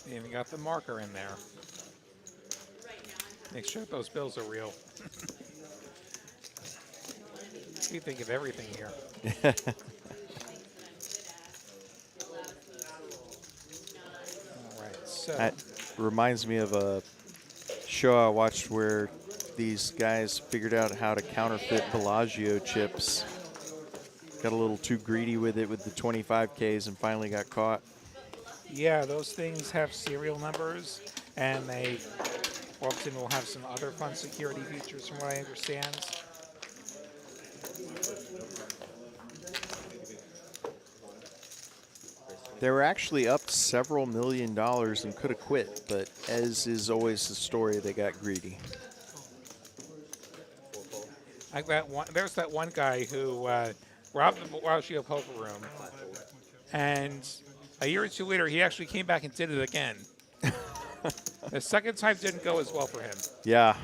They even got the marker in there. Make sure those bills are real. You think of everything here. All right, so That reminds me of a show I watched where these guys figured out how to counterfeit Bellagio chips. Got a little too greedy with it with the 25Ks and finally got caught. yeah, those things have serial numbers, and they often will have some other fun security features, from what I understand. They were actually up several $1 million and could have quit, but as is always the story, they got greedy. There's that one guy who robbed the Bellagio poker room, And a year or two later, he actually came back and did it again. The second time didn't go as well for him. Yeah.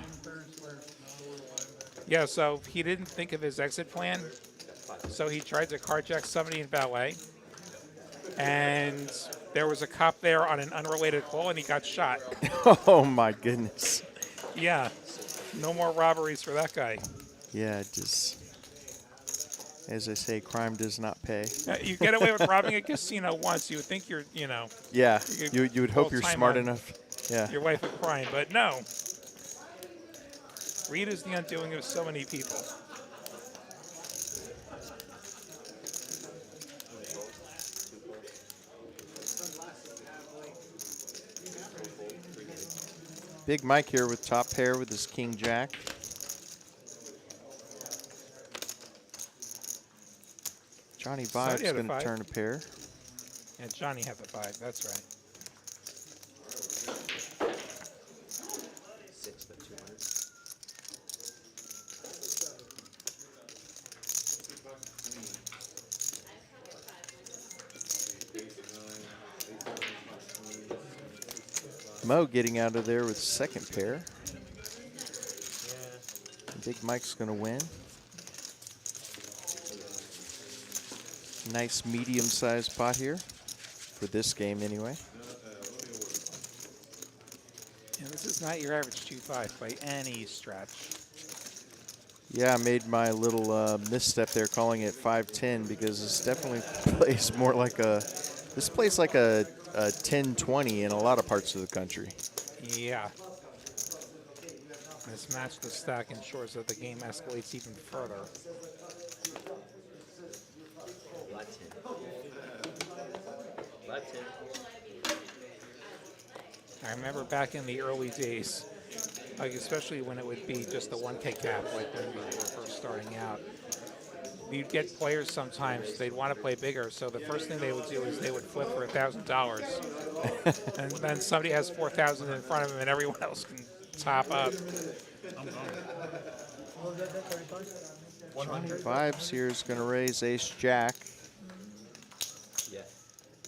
Yeah, so he didn't think of his exit plan. So he tried to carjack somebody in ballet. And there was a cop there on an unrelated call, and he got shot. Oh, my goodness. Yeah, no more robberies for that guy. Yeah, just, as I say, crime does not pay. You get away with robbing a casino once, you would think you're, Yeah, You you would hope you're time smart on enough. Yeah. your wife of crime, but no. Greed is the undoing of so many people. Big Mike here with top pair with his king jack. Johnny Somebody Vibe's had a going to five. turn a pair. And Johnny had the 5, that's right. 6 bet 200. Mo getting out of there with second pair. Big Mike's going to win. Nice medium-sized pot here for this game anyway. Yeah, this is not your average 2-5 by any stretch. Yeah, I made my little misstep there calling it 5-10 because this definitely plays more like a, this plays like a 10-20 in a lot of parts of the country. Yeah. Mismatch the stack ensures that the game escalates even further. Black 10. Black 10. I remember back in the early days, like especially when it would be just the 1K cap, like when we were first starting out. You'd get players sometimes, they'd want to play bigger, so the first thing they would do is they would flip for $1,000. And then somebody has 4,000 in front of them and everyone else can top up. Johnny Vibes here is going to raise ace jack. Yeah.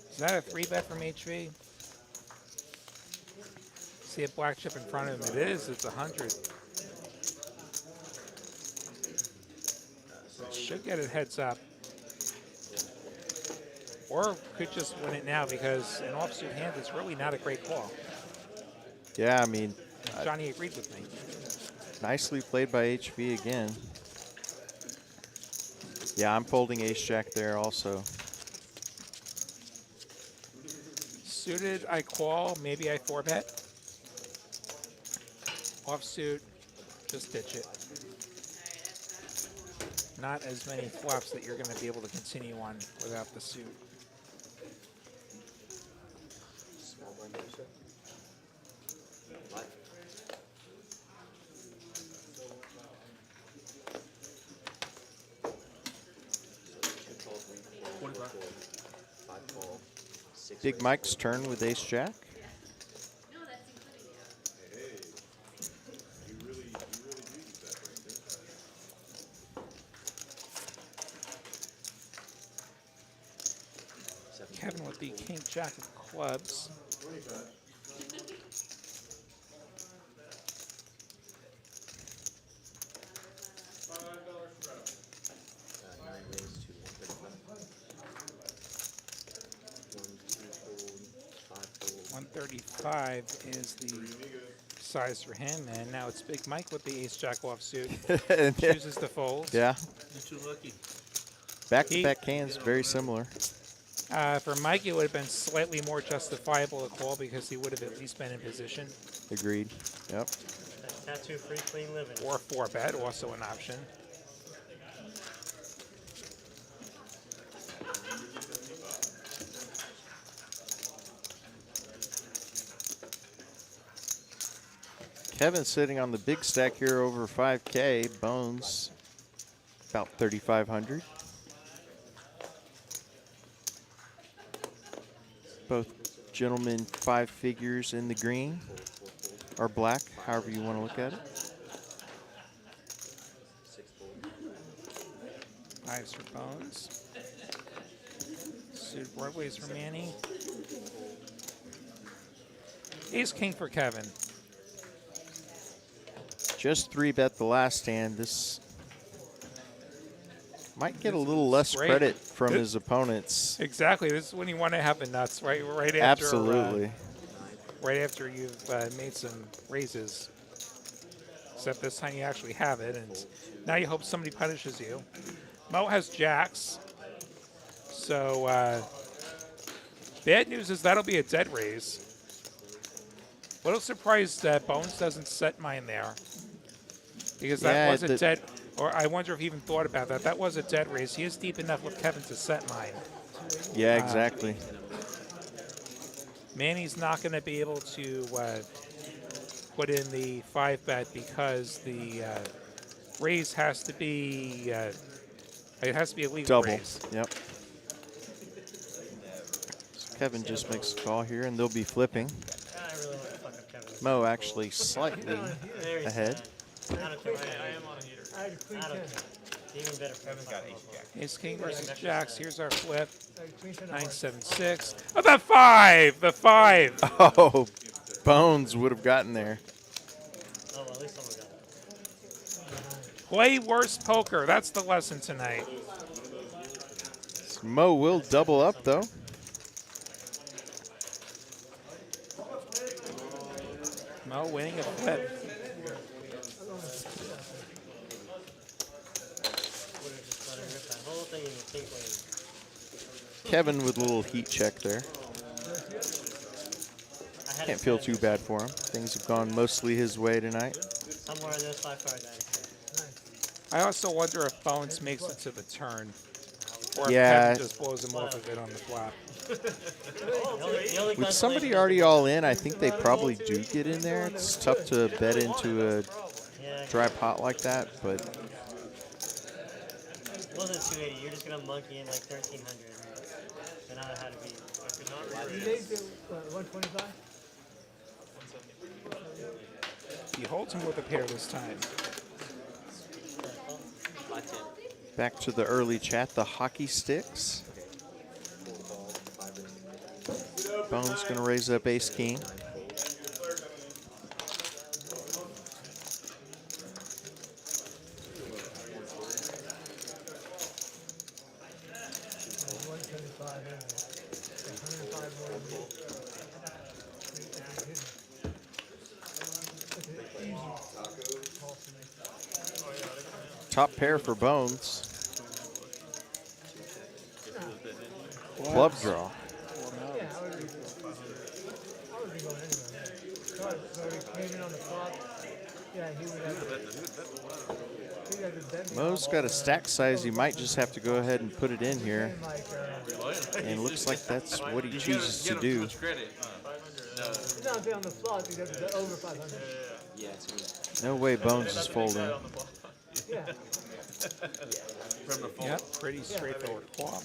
Is that a 3-bet from HV? See a black chip in front of him. It is. It's 100. It should get it heads up. Or could just win it now because an offsuit hand is really not a great call. Yeah, I mean, Johnny agreed with me. nicely played by HV again. Yeah, I'm folding ace jack there also. Suited, I call. Maybe I 4-bet. Offsuit, just ditch it. Not as many flops that you're going to be able to continue on without the suit. Small blind sir. Black. So 2 call, 3 call, 4 call, 5 call, 6 Big raise. Mike's turn with ace jack. Kevin with the king jack of clubs. $9 raise to 135. 1, 2 fold, 5 fold. 135 is the size for him, and now it's Big Mike with the ace jack offsuit. Chooses to fold. Yeah. You're too lucky. Back-to-back hands, very similar. For Mike, it would have been slightly more justifiable to call because he would have at least been in position. Agreed. Yep. Tattoo free, clean living. Or 4-bet, also an option. Kevin sitting on the big stack here over 5K. Bones about 3,500. Both gentlemen 5 figures in the green or black, however you want to look at it. 6 fold. 5s for Bones. Suited Broadways for Manny. Ace King for Kevin. Just 3-bet the last hand. This might get a little less great. credit from his opponents. Exactly. This is when you want to have the nuts, right? Right after. Absolutely. Right after you've made some raises. Except this time you actually have it, and now you hope somebody punishes you. Mo has jacks. So bad news is that'll be a dead raise. Little surprised that Bones doesn't set mine there. Because that was a dead, or I wonder if he even thought about that. That was a dead raise. He is deep enough with Kevin to set mine. Yeah, exactly. Manny's not going to be able to put in the 5-bet because the raise has to be, it has to be a legal Double. raise. Yep. So Kevin just makes a call here, and they'll be flipping. I really want to fuck up Kevin. Mo actually slightly There he's ahead. bad. I don't care. I am on a heater. I had a queen I don't 10. care. Even better for Kevin's got ace jack. Ace King versus Jacks. Here's our flip. I had queen 10 of Nine, hearts. 7, 6. Oh, the 5! The 5! Oh, Bones would have gotten there. Oh, well, at least someone got it. Play worse poker. That's the lesson tonight. Mo will double up, though. Mo winning a flip. Would have just let him rip that whole thing in the pink lane. Kevin with a little heat check there. I had Can't it feel set too bad for him. Things have gone mostly his way tonight. somewhere in those 5 cards. I had it set. I also wonder if Bones makes it to the turn. Or if Yeah. Kevin just blows him off of it on the flop. The only With somebody consolation already all in, I think they probably do get in there. It's tough to bet into a yeah, dry pot like that, but it wasn't 280. You're just gonna monkey in like 1300. Then I had to be. You made it, 125? He holds him with a pair this time. back to the early chat, the hockey sticks. Bones going to raise up ace king. Top pair for Bones. Club draw. Yeah, I would be going anywhere. So he came in on the flop. Yeah, he would have. He had to bet me Mo's got a stack size. He might just have to go ahead and put it in here. like, And looks like that's what he chooses to do. no, be on the flop. He'd have to bet over 500. No way Bones is folding. Yeah. Yep, pretty straightforward flop.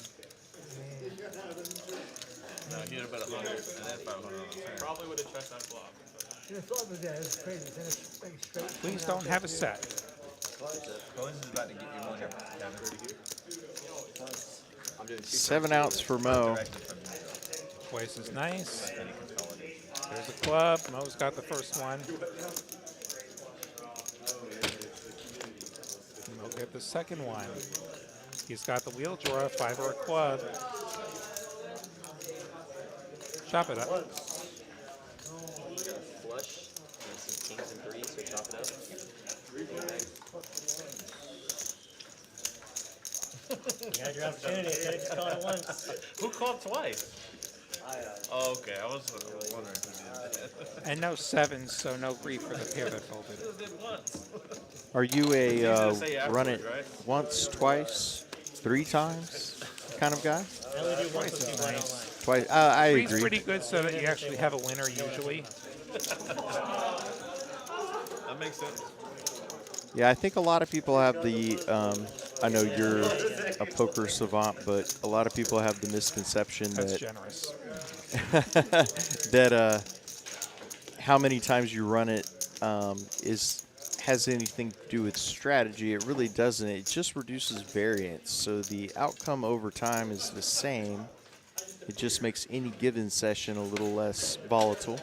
Probably would have checked that flop. And the flop was, yeah, it was crazy. Then it's like straight. Please coming out don't have a there. set. Bones is about to get you one up, Kevin. 7 outs for Mo. Twice is nice. There's a club. Mo's got the first one. Mo get the second one. He's got the wheel draw, 5 or a club. Chop it up. Flush and some kings and threes, so chop it up. You had your opportunity. You could have just called it once. Who called twice? Oh, okay. I was wondering who did that. And no sevens, so no grief for the pair that folded. Just did once. Are you Easy a to say run it afterwards, right? once, twice, 3 times kind of guy? I only do once Twice with is people I don't nice. like. Twice. I Three's agree. pretty good so that you actually have a winner usually. That makes sense. Yeah, I think a lot of people have the, I know you're a poker savant, but a lot of people have the misconception That's that generous. that how many times you run it has anything to do with strategy. It really doesn't. It just reduces variance. So the outcome over time is the same. It just makes any given session a little less volatile.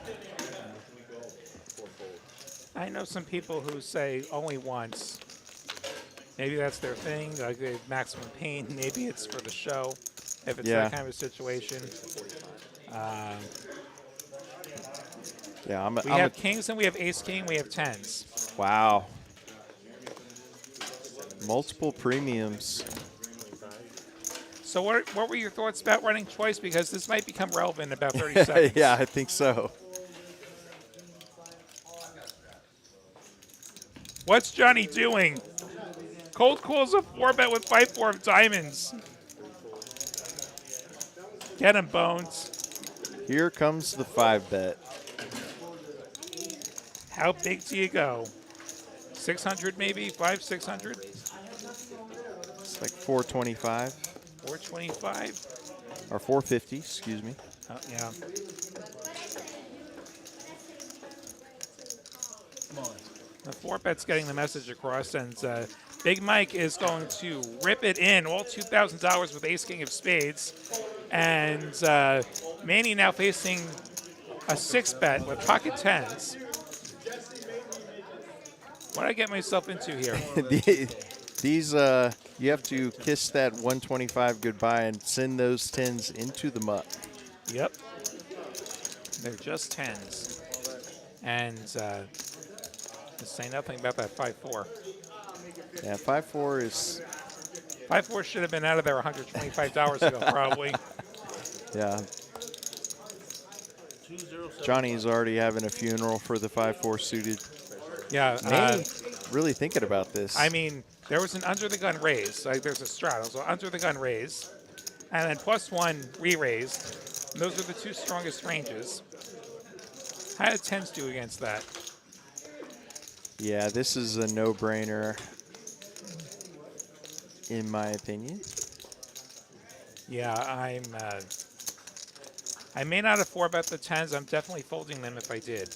I know some people who say only once. Maybe that's their thing, like they have maximum pain. Maybe it's for the show, if it's Yeah. that kind of a situation. Yeah, We have kings and we have ace king. We have tens. Wow. Multiple premiums. So what were your thoughts about running choice? Because this might become relevant in about 30 seconds. Yeah, I think so. What's Johnny doing? Cold calls a 4-bet with 5-4 of diamonds. Get him, Bones. Here comes the 5-bet. How big do you go? 600 maybe? 600? It's like 425 425? or 450, excuse me. Oh, yeah. The 4-bet's getting the message across, and Big Mike is going to rip it in, all $2,000 with ace king of spades. And Manny now facing a 6-bet with pocket tens. What did I get myself into here? These, you have to kiss that 125 goodbye and send those tens into the muck. Yep. They're just tens. And just say nothing about that 5-4. Yeah, 5-4 is... 5-4 should have been out of there $125 ago, probably. Yeah. Johnny's already having a funeral for the 5-4 suited. Yeah. Manny really thinking about this. I mean, there was an under-the-gun raise. Like, there's a straddle. So under-the-gun raise. And then +1 re-raised. And those are the two strongest ranges. How did tens do against that? Yeah, this is a no-brainer, in my opinion. Yeah, I may not have 4-bet the tens. I'm definitely folding them if I did.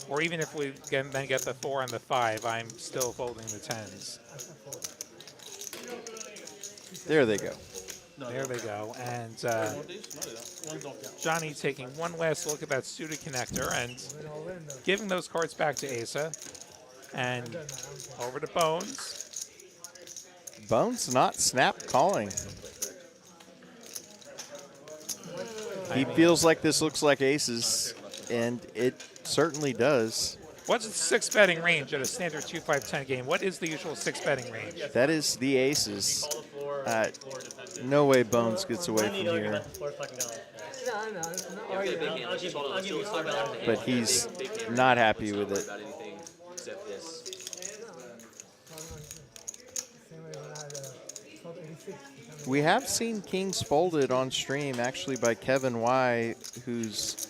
Or even if we then get the 4 and the 5, I'm still folding the tens. There they go. There they go. And Johnny taking one last look at that suited connector and giving those cards back to Asa. And over to Bones. Bones not snap calling. He feels like this looks like aces, and it certainly does. What's the 6-betting range at a standard 2-5-10 game? What is the usual 6-betting range? That is the aces. No way Bones gets away from here. But he's not happy with it. We have seen kings folded on stream, actually, by Kevin Y, who's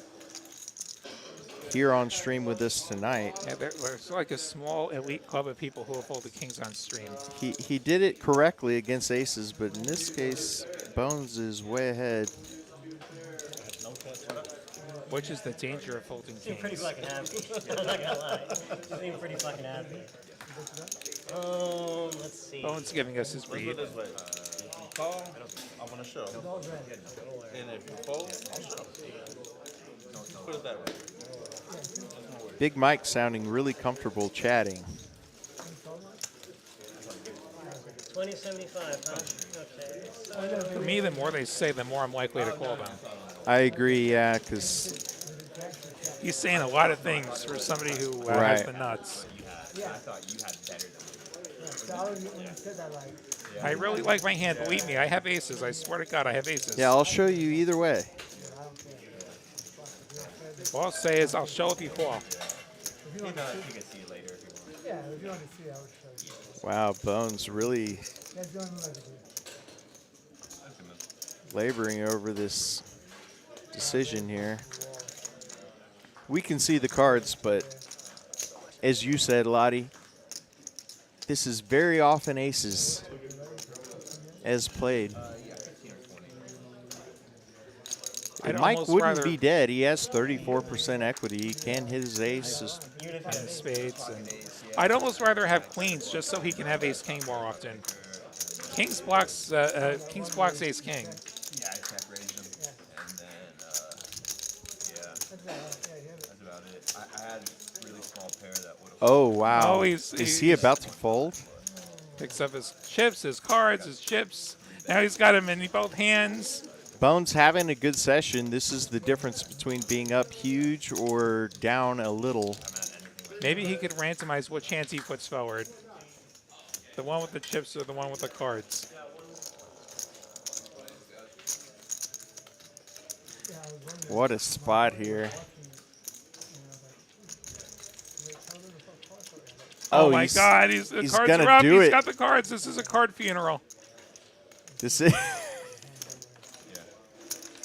here on stream with us tonight. Yeah, there's like a small elite club of people who have folded kings on stream. He did it correctly against aces, but in this case, Bones is way ahead. Which is the danger of folding Seem kings. pretty fucking happy. I'm not gonna lie. Seem pretty fucking happy. Let's see. Bones giving us his read. This way. If you call, I want to show. And if you fold, I'll show. Put it that way. Big Mike sounding really comfortable chatting. 2075, huh? Okay. For me, the more they say, the more I'm likely to call them. I agree, yeah, because He's saying a lot of things for somebody who has Right. the nuts. I thought you had better than me. I really like my hand. Believe me, I have aces. I swear to God, I have aces. yeah, I'll show you either way. All I'll say is I'll show if you call. You can see it later if you want. Yeah, if you want to see, I would show you. Wow, Bones really That's the only way to do it. laboring over this decision here. We can see the cards, but as you said, Lottie, this is very often aces as played. I'd Mike almost wouldn't rather- be dead. He has 34% equity. He can hit his ace. And spades. And I'd almost rather have queens just so he can have ace king more often. King's blocks ace king. Yeah, I check raised him, and then yeah, that's about it. I had a really small pair that would have. Oh, wow. Oh, Is he about to fold? Picks up his chips, his cards, his chips. Now he's got them in both hands. Bones having a good session. This is the difference between being up huge or down a little. Maybe he could randomize which hands he puts forward. The one with the chips or the one with the cards. What a spot here. Oh my God, the he's cards gonna are up. do He's it. got the cards. This is a card funeral. This is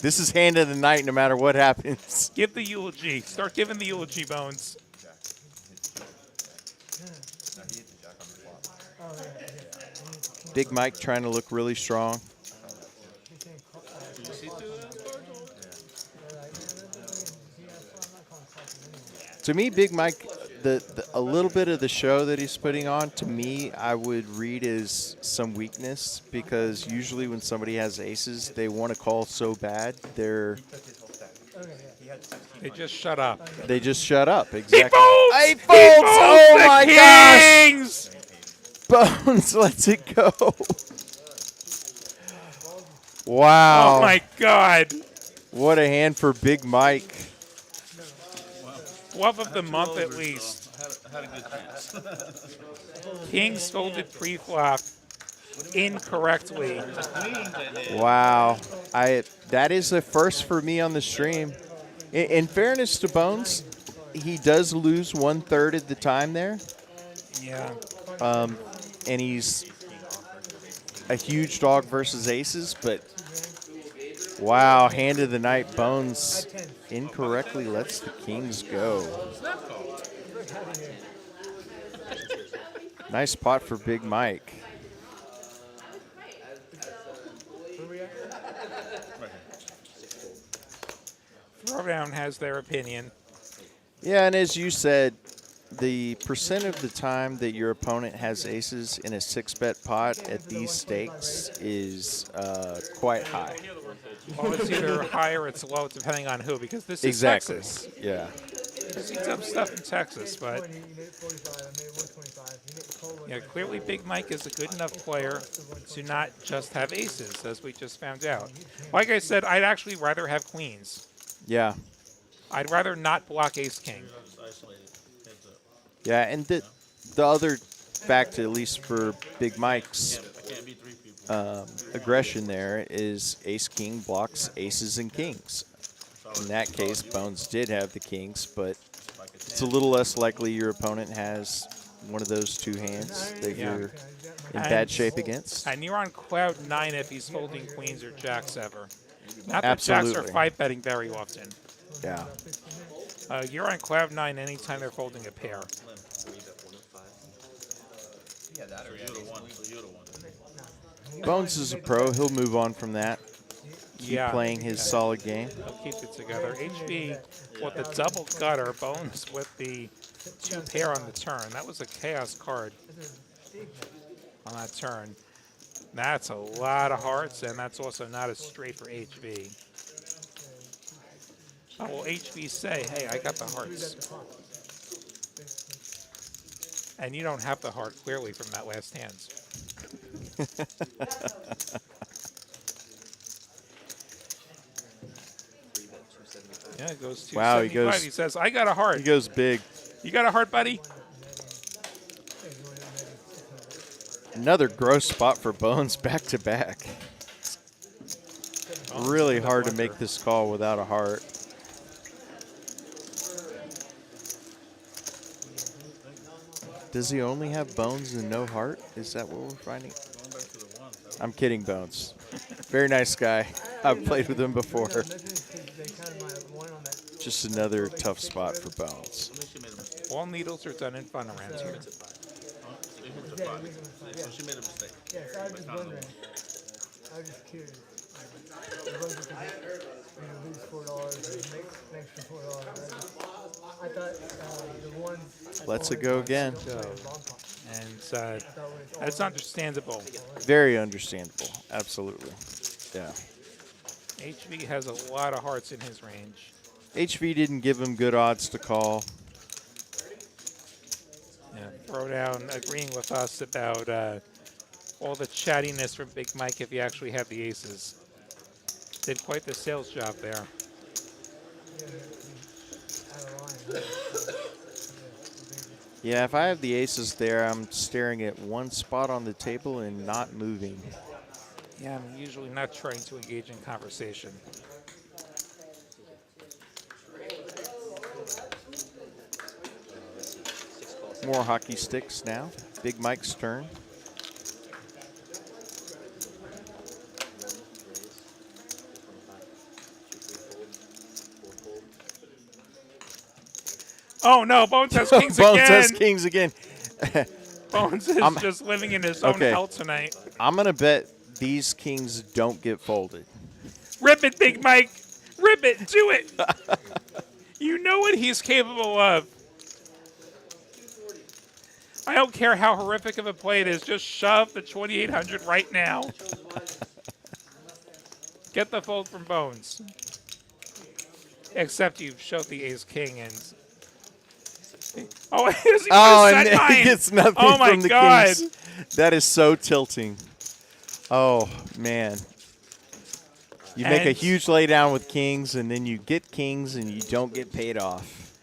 this is hand of the night no matter what happens. Give the eulogy. Start giving the eulogy, Bones. Big Mike trying to look really strong. Did you see two of those cards? To me, Big Mike, a little bit of the show that he's putting on, to me, I would read as some weakness, because usually when somebody has aces, they want to call so bad, they just shut up. They just shut up. Exactly. He folds! He folds! Oh the my Kings! gosh! Bones lets it go. Wow. Oh my God! What a hand for Big Mike. 12 of the month at least. Had a good chance. Kings folded pre-flop incorrectly. Wow. That is a first for me on the stream. In fairness to Bones, he does lose 1/3 of the time there. Yeah. And he's a huge dog versus aces, but wow, hand of the night, Bones incorrectly lets the Kings go. Nice pot for Big Mike. Throwdown has their opinion. Yeah, and as you said, the percent of the time that your opponent has aces in a 6-bet pot at these stakes is quite high. Well, it's either high or it's low, depending on who, because this is Exactly. Texas. Yeah. I've seen some stuff in Texas, but yeah, clearly Big Mike is a good enough player to not just have aces, as we just found out. Like I said, I'd actually rather have queens. Yeah. I'd rather not block ace-king. Yeah, and the other fact, at least for Big Mike's aggression there, is ace-king blocks aces and kings. In that case, Bones did have the kings, but it's a little less likely your opponent has one of those two hands that you're in bad shape against. And you're on cloud 9 if he's folding queens or jacks ever. Not that Absolutely. jacks are five betting very often. Yeah. You're on cloud 9 anytime they're folding a pair. Bones is a pro. He'll move on from that. Keep playing his solid game. He'll keep it together. HB with the double gutter, Bones with the 2 pair on the turn. That was a chaos card on that turn. That's a lot of hearts, and that's also not as straight for HB. Oh, well, HB say, hey, I got the hearts. And you don't have the heart, clearly, from that last hand. Yeah, it goes to wow, he goes. He says, I got a heart. He goes big. You got a heart, buddy? Another gross spot for Bones back to back. Really hard to make this call without a heart. Does he only have Bones and no heart? Is that what we're finding? I'm kidding, Bones. Very nice guy. I've played with him before. Just another tough spot for Bones. All needles are done in fun around here. So she made a mistake. Yes, I was just wondering. I was just curious. Lose $4 make an extra $4. I thought the one. Let's it go again. and that's understandable. Very understandable. Absolutely. Yeah. HV has a lot of hearts in his range. HV didn't give him good odds to call. Yeah, Throwdown agreeing with us about all the chattiness from Big Mike if he actually had the aces. Did quite the sales job there. Yeah, if I have the aces there, I'm staring at one spot on the table and not moving. Yeah, I'm usually not trying to engage in conversation. More hockey sticks now. Big Mike's turn. Oh no, Bones has kings Bones again. has kings again. Bones is just living in his own hell tonight. I'm going to bet these kings don't get folded. Rip it, Big Mike. Rip it. Do it. You know what he's capable of. I don't care how horrific of a play it is. Just shove the 2800 right now. Get the fold from Bones. Except you showed the ace king and... Oh, he doesn't even set mine. He gets nothing oh my from the God. kings. That is so tilting. Oh, man. You make a huge laydown with kings, and then you get kings, and you don't get paid off.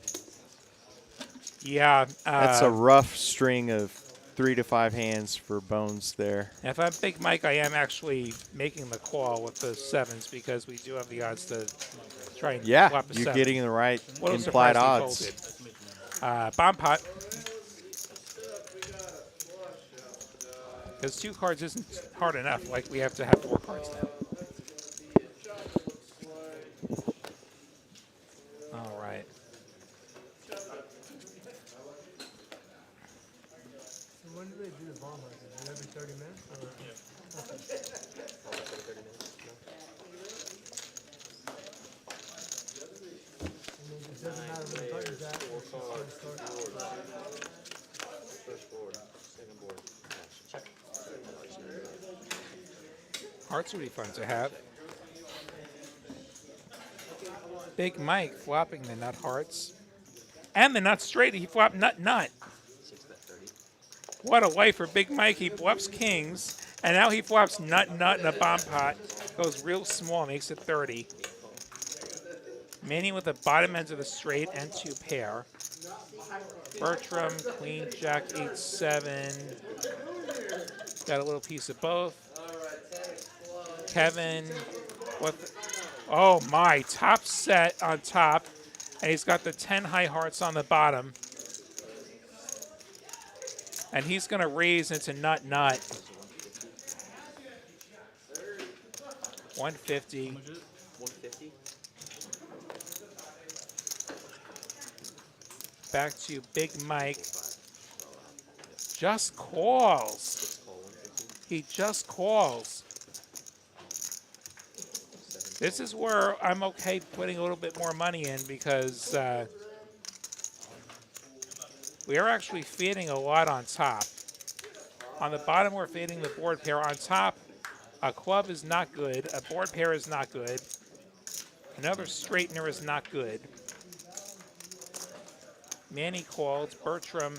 Yeah. That's a rough string of 3 to 5 hands for Bones there. If I'm Big Mike, I am actually making the call with the sevens because we do have the odds to try and flop a you're seven. getting the right Little implied surprised he odds. folded. Bomb pot. Because 2 cards isn't hard enough. Like, we have to have 4 cards now. All right. When do they do the bomb? Is it every 30 minutes? Or? It doesn't matter when buttons at. Hearts would be fun to have. Big Mike flopping the nut hearts. And the nut straight. He flopped nut nut. What a life for Big Mike. He bluffs kings. And now he flops nut nut in a bomb pot. Goes real small. Makes it 30. Manny with the bottom ends of the straight and 2 pair. Bertram, queen, jack, 8-7. Got a little piece of both. Kevin, oh my, top set on top. And he's got the 10 high hearts on the bottom. And he's going to raise into nut nut. 150. 150. Back to Big Mike. Just calls. He just calls. This is where I'm okay putting a little bit more money in because we are actually fading a lot on top. On the bottom, we're fading the board pair. On top, a club is not good. A board pair is not good. Another straightener is not good. Manny called. Bertram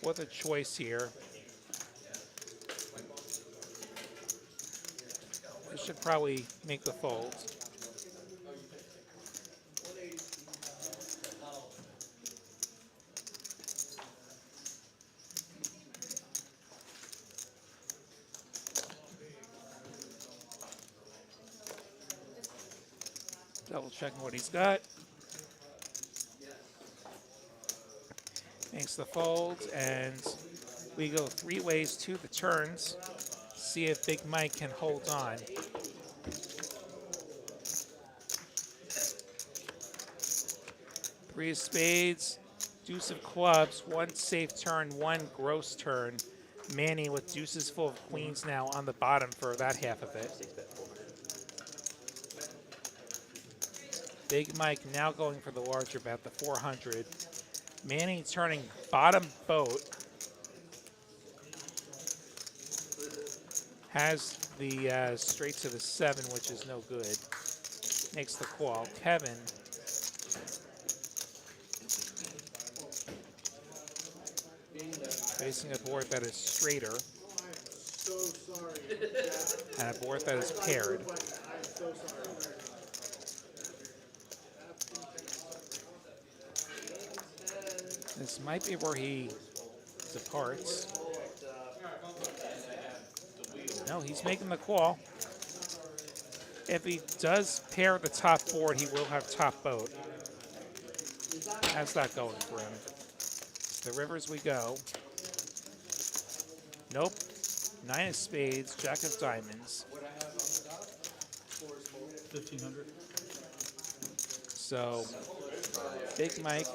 with a choice here. This should probably make the fold. Double checking what he's got. Makes the fold, and we go 3 ways to the turns. See if Big Mike can hold on. Three of spades, deuce of clubs, 1 safe turn, 1 gross turn. Manny with deuces full of queens now on the bottom for that half of it. Big Mike now going for the larger bet, the 400. Manny turning bottom boat. Has the straight to the 7, which is no good. Makes the call. Kevin facing a board that is straighter and a board that is paired. This might be where he departs. No, he's making the call. If he does pair the top board, he will have top boat. How's that going for him? The rivers we go. Nope. 9 of spades, jack of diamonds. 1,500. So, Big Mike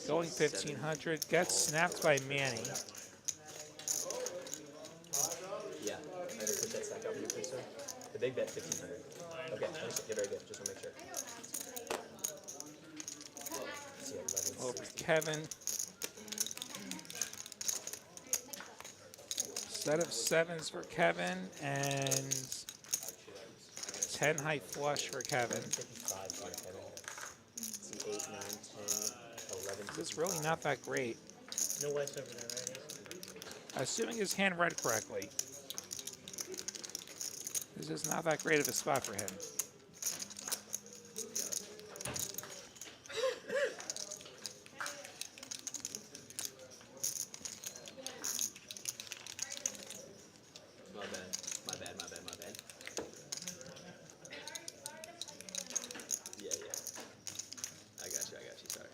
going 1,500, gets snapped by Manny. Yeah. I had to put that stack out for you, please, sir. The big bet, 1,500. Okay, yeah, very good. Just want to make sure. See, 11. Over Kevin. Set of 7s for Kevin and 10 high flush for Kevin. 55 here, Kevin. See, 8, 9, 10, 11. This is really not that great. No whites over there, right? Assuming his hand read correctly. This is not that great of a spot for him. My bad. My bad, my bad, my bad. Yeah, yeah. I got you, sorry.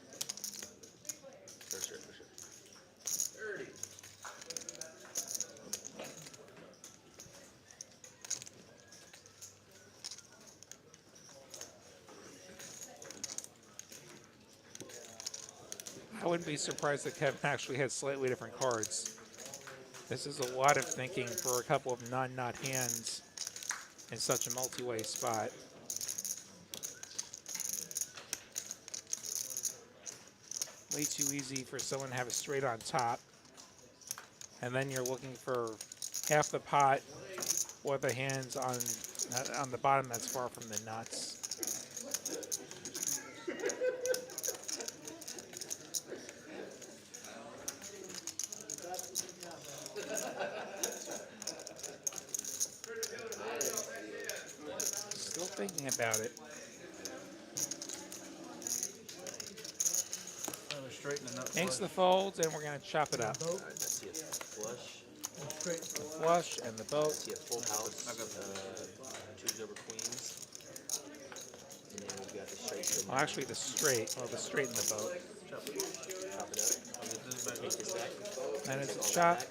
For sure, for sure. 30. I wouldn't be surprised that Kevin actually had slightly different cards. This is a lot of thinking for a couple of non-nut hands in such a multi-way spot. Way too easy for someone to have a straight on top. And then you're looking for half the pot or the hands on the bottom that's far from the nuts. Still thinking about it. Straighten the nut. Makes the folds, and we're going to chop it up. Alright, let's see a flush. The flush and the boat. See a full house. Twos over queens. And then we've got the straight to the Well, actually, the straight. Well, the straight and the boat. chop it up. Take this back. Then it's a chop.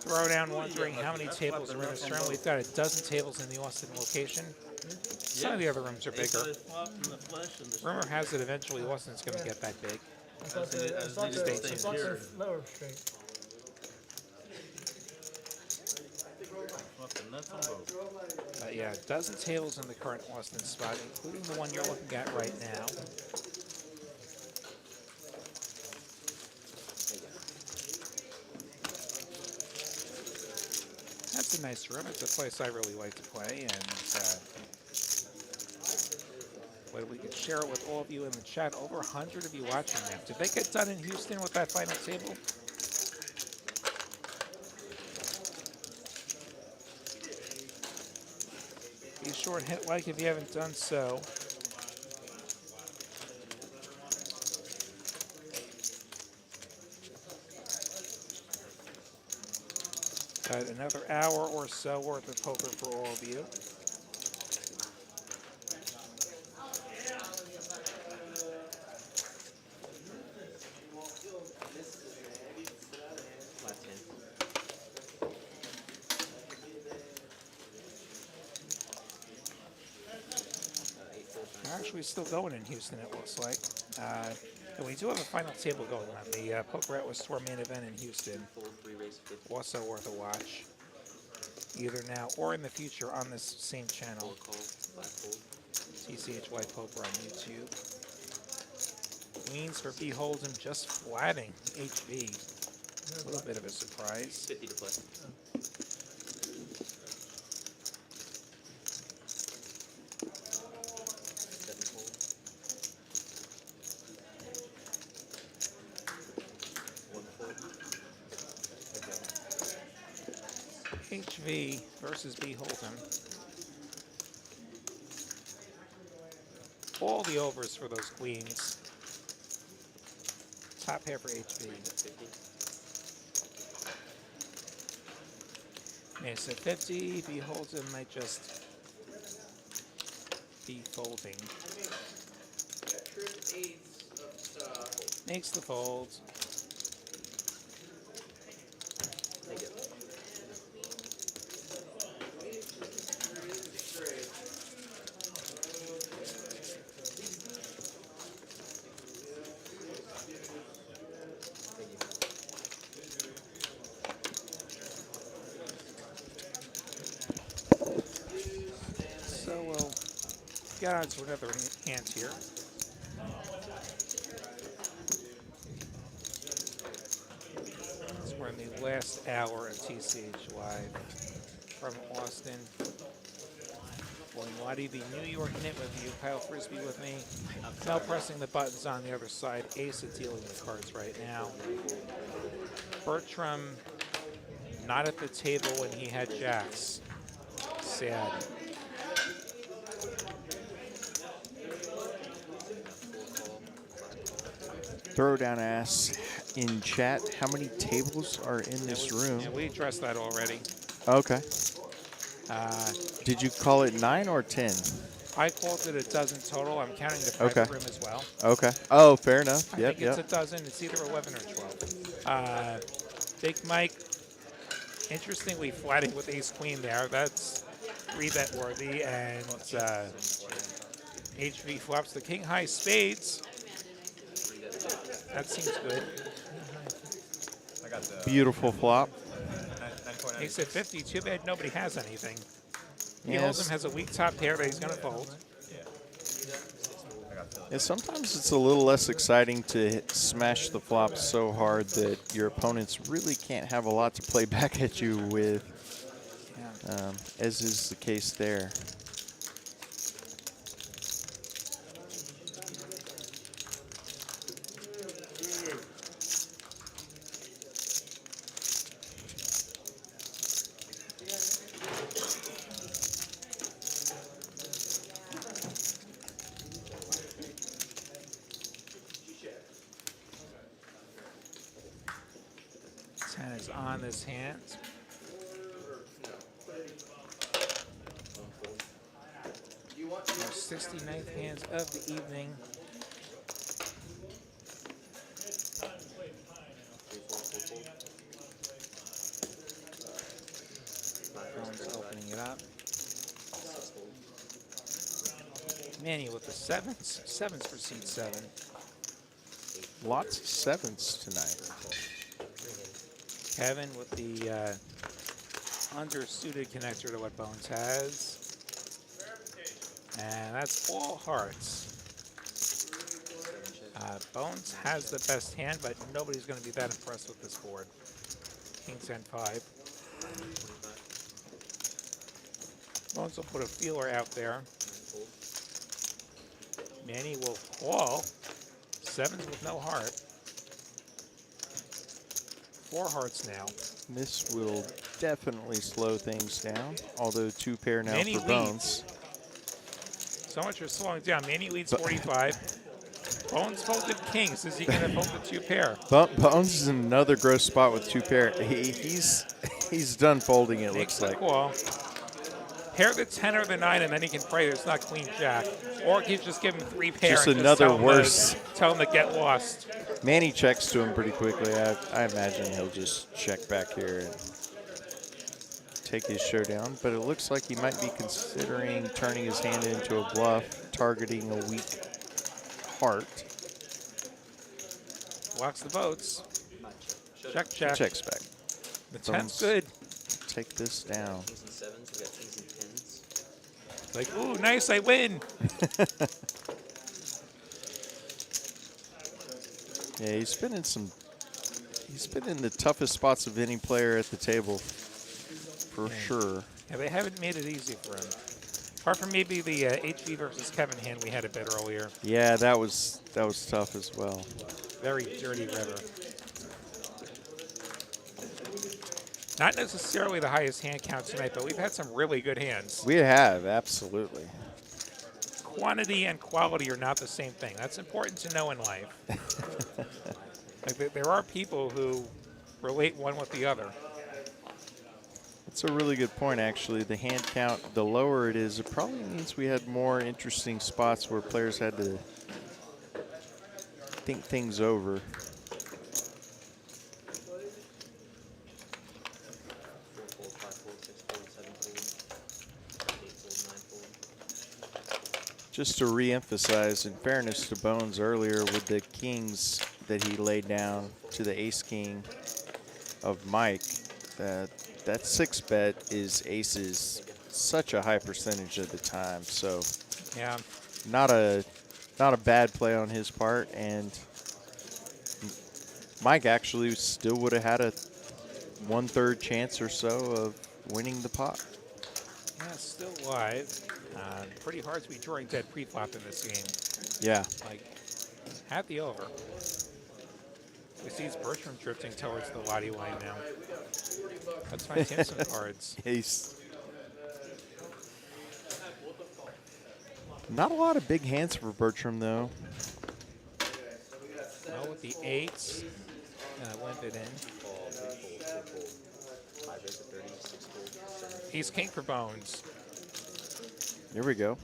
Throw down, wondering how many tables are in this room. We've got a dozen tables in the Austin location. Some of the other rooms are bigger. Rumor has it eventually Austin's going to get that big. I thought they're lower straight. But yeah, a dozen tables in the current Austin spot, including the one you're looking at right now. That's a nice room. It's a place I really like to play, and well, we could share it with all of you in the chat. Over 100 of you watching now. Did they get done in Houston with that final table? Be sure and hit like if you haven't done so. Got another hour or so worth of poker for all of you. Last 10. We're actually still going in Houston, it looks like. And we do have a final table going on. The Poker Atlas Tour main event in Houston. Full 3 raise 50. Also worth a watch. Either now or in the future on this same channel. 4 call, 5 fold. TCH LIVE Poker on YouTube. Queens for B Hold'em just flatting HB. A little bit of a surprise. 50 to play. Seven fold. One fold. Okay. HV versus B Holton. All the overs for those queens. Top pair for HV. 50. Mesa 50. B Holton might just be folding. Makes the fold. Thank you. So we'll get on to another hand here. We're in the last hour of TCH Live from Austin. William Waddy, the New York Knit with you. Kyle Frisbee with me. Mel pressing the buttons on the other side. Asa dealing the cards right now. Bertram not at the table when he had jacks. Sad. Throwdown asks in chat, how many tables are in this room? Yeah, we addressed that already. Okay. Did you call it 9 or 10? I called it a dozen total. I'm counting the Okay. private room as well. Okay. Oh, fair enough. I Yep, think it's yep. a dozen. It's either 11 or 12. Big Mike, interestingly flatting with ace queen there. That's 3-bet worthy. And HV flops the king high spades. That seems good. I got the Beautiful flop. 9.9. Ace at 50. Too bad nobody has anything. He Yes. Oldham has a weak top pair that he's going to fold. I got the Yeah, sometimes it's a little less exciting to smash the flop so hard that your opponents really can't have a lot to play back at you with, Yeah. as is the case there. Ten is on this hand. Our 69th hands of the evening. Phone's opening it up. Manny with the sevens. Sevens for seat 7. Lots of sevens tonight. Kevin with the undersuited connector to what Bones has. And that's all hearts. Bones has the best hand, but nobody's going to be that impressed with this board. King 10-5. Bones will put a feeler out there. Manny will call. Sevens with no heart. 4 hearts now. This will definitely slow things down, although 2 pair now Manny for Bones. So much for slowing down. Manny leads 45. Bones folded kings. Is he going to fold the 2 pair? Bones is in another gross spot with 2 pair. He's done folding, it Makes looks the like. call. Pair the 10 or the 9, and then he can pray there's not queen jack. Or he just give him 3 pair. Just and another tell him worse. tell him to get lost. Manny checks to him pretty quickly. I imagine he'll just check back here and take his showdown. But it looks like he might be considering turning his hand into a bluff, targeting a weak heart. Blocks the boats. Check, check. Checks back. The Bones 10's good. Take this down. Kings and sevens. We got kings and tens. Like, ooh, nice, I win. Yeah, he's He's been in the toughest spots of any player at the table, for sure. Yeah, they haven't made it easy for him. Apart from maybe the HV versus Kevin hand we had a bit earlier. Yeah, that was tough as well. Very dirty river. Not necessarily the highest hand count tonight, but we've had some really good hands. We have, absolutely. Quantity and quality are not the same thing. That's important to know in life. Like there are people who relate one with the other. That's a really good point, actually. The hand count, the lower it is, it probably means we had more interesting spots where players had to think things over. Just to re-emphasize, in fairness to Bones earlier, with the kings that he laid down to the ace king of Mike, that 6-bet is aces such a high percentage of the time. So yeah, not a bad play on his part, and Mike actually still would have had a 1/3 chance or so of winning the pot. Yeah, still live. Pretty hard to be drawing dead pre-flop in this game. Yeah. Like, at the over. We see Bertram drifting towards the Lottie line now. Let's find him some cards. Ace. Not a lot of big hands for Bertram, though. Well, with the 8s, limp it in. Ace king for Bones. Here we go.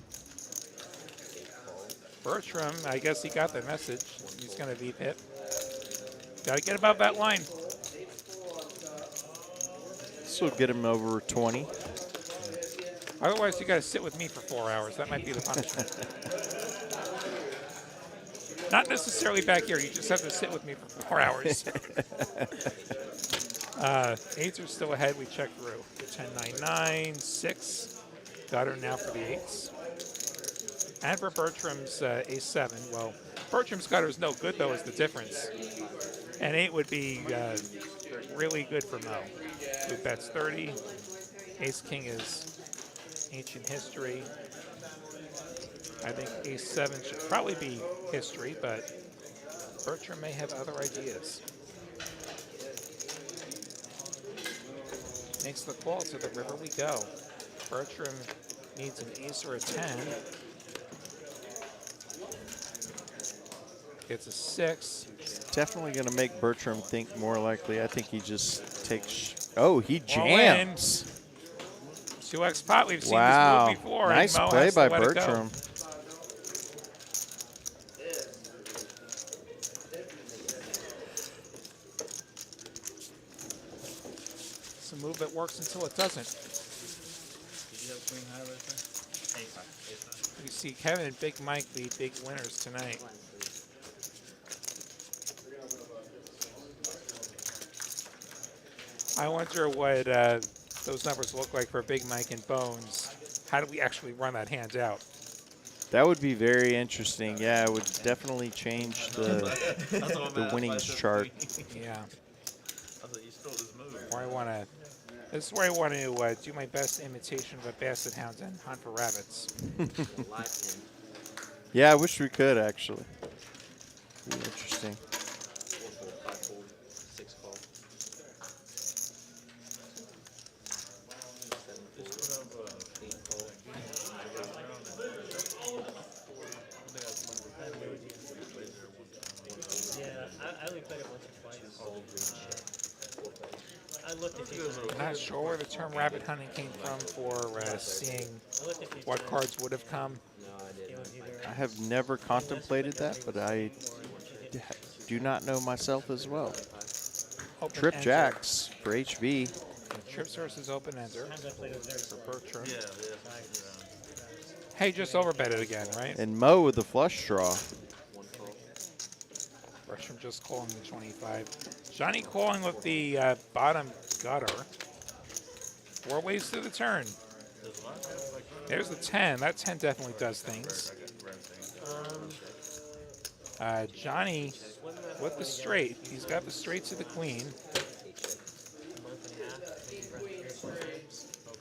Bertram, I guess he got the message. He's going to be hit. Got to get above that line. This will get him over 20. Otherwise, you got to sit with me for 4 hours. That might be the punishment. Not necessarily back here. You just have to sit with me for 4 hours. 8s are still ahead. We check through. 10, 9, 9, 6. Got her now for the 8s. And for Bertram's ace 7. Well, Bertram's gutter is no good, though, is the difference. And 8 would be really good for Mo. Who bets 30. Ace king is ancient history. I think ace 7 should probably be history, but Bertram may have other ideas. Makes the call, to the river we go. Bertram needs an ace or a 10. Gets a 6. Definitely going to make Bertram think more likely. I think he just takes. Oh, he jams. 2x pot. We've seen wow. this move before. Nice and Mo play has to by let it go. Bertram. It's a move that works until it doesn't. Did you have queen high right there? Ace high. Ace high. You see Kevin and Big Mike be big winners tonight. I wonder what those numbers look like for Big Mike and Bones. How do we actually run that hand out? That would be very interesting. Yeah, it would definitely change the winnings chart. Yeah. I thought you stole this move. Or I want to. This is where I want to do my best imitation of a basset hound and hunt for rabbits. Yeah, I wish we could actually. Be interesting. I'm not sure where the term rabbit hunting came from for seeing what cards would have come. I have never contemplated that, but I do not know myself as well. Open Trip ender. jacks for HV. Trips versus open ender for Bertram. Yeah. Hey, just overbet it again, right? And Mo with the flush draw. Bertram just calling the 25. Johnny calling with the bottom gutter. 4 ways to the turn. There's the 10. That 10 definitely does things. Johnny with the straight. He's got the straight to the queen.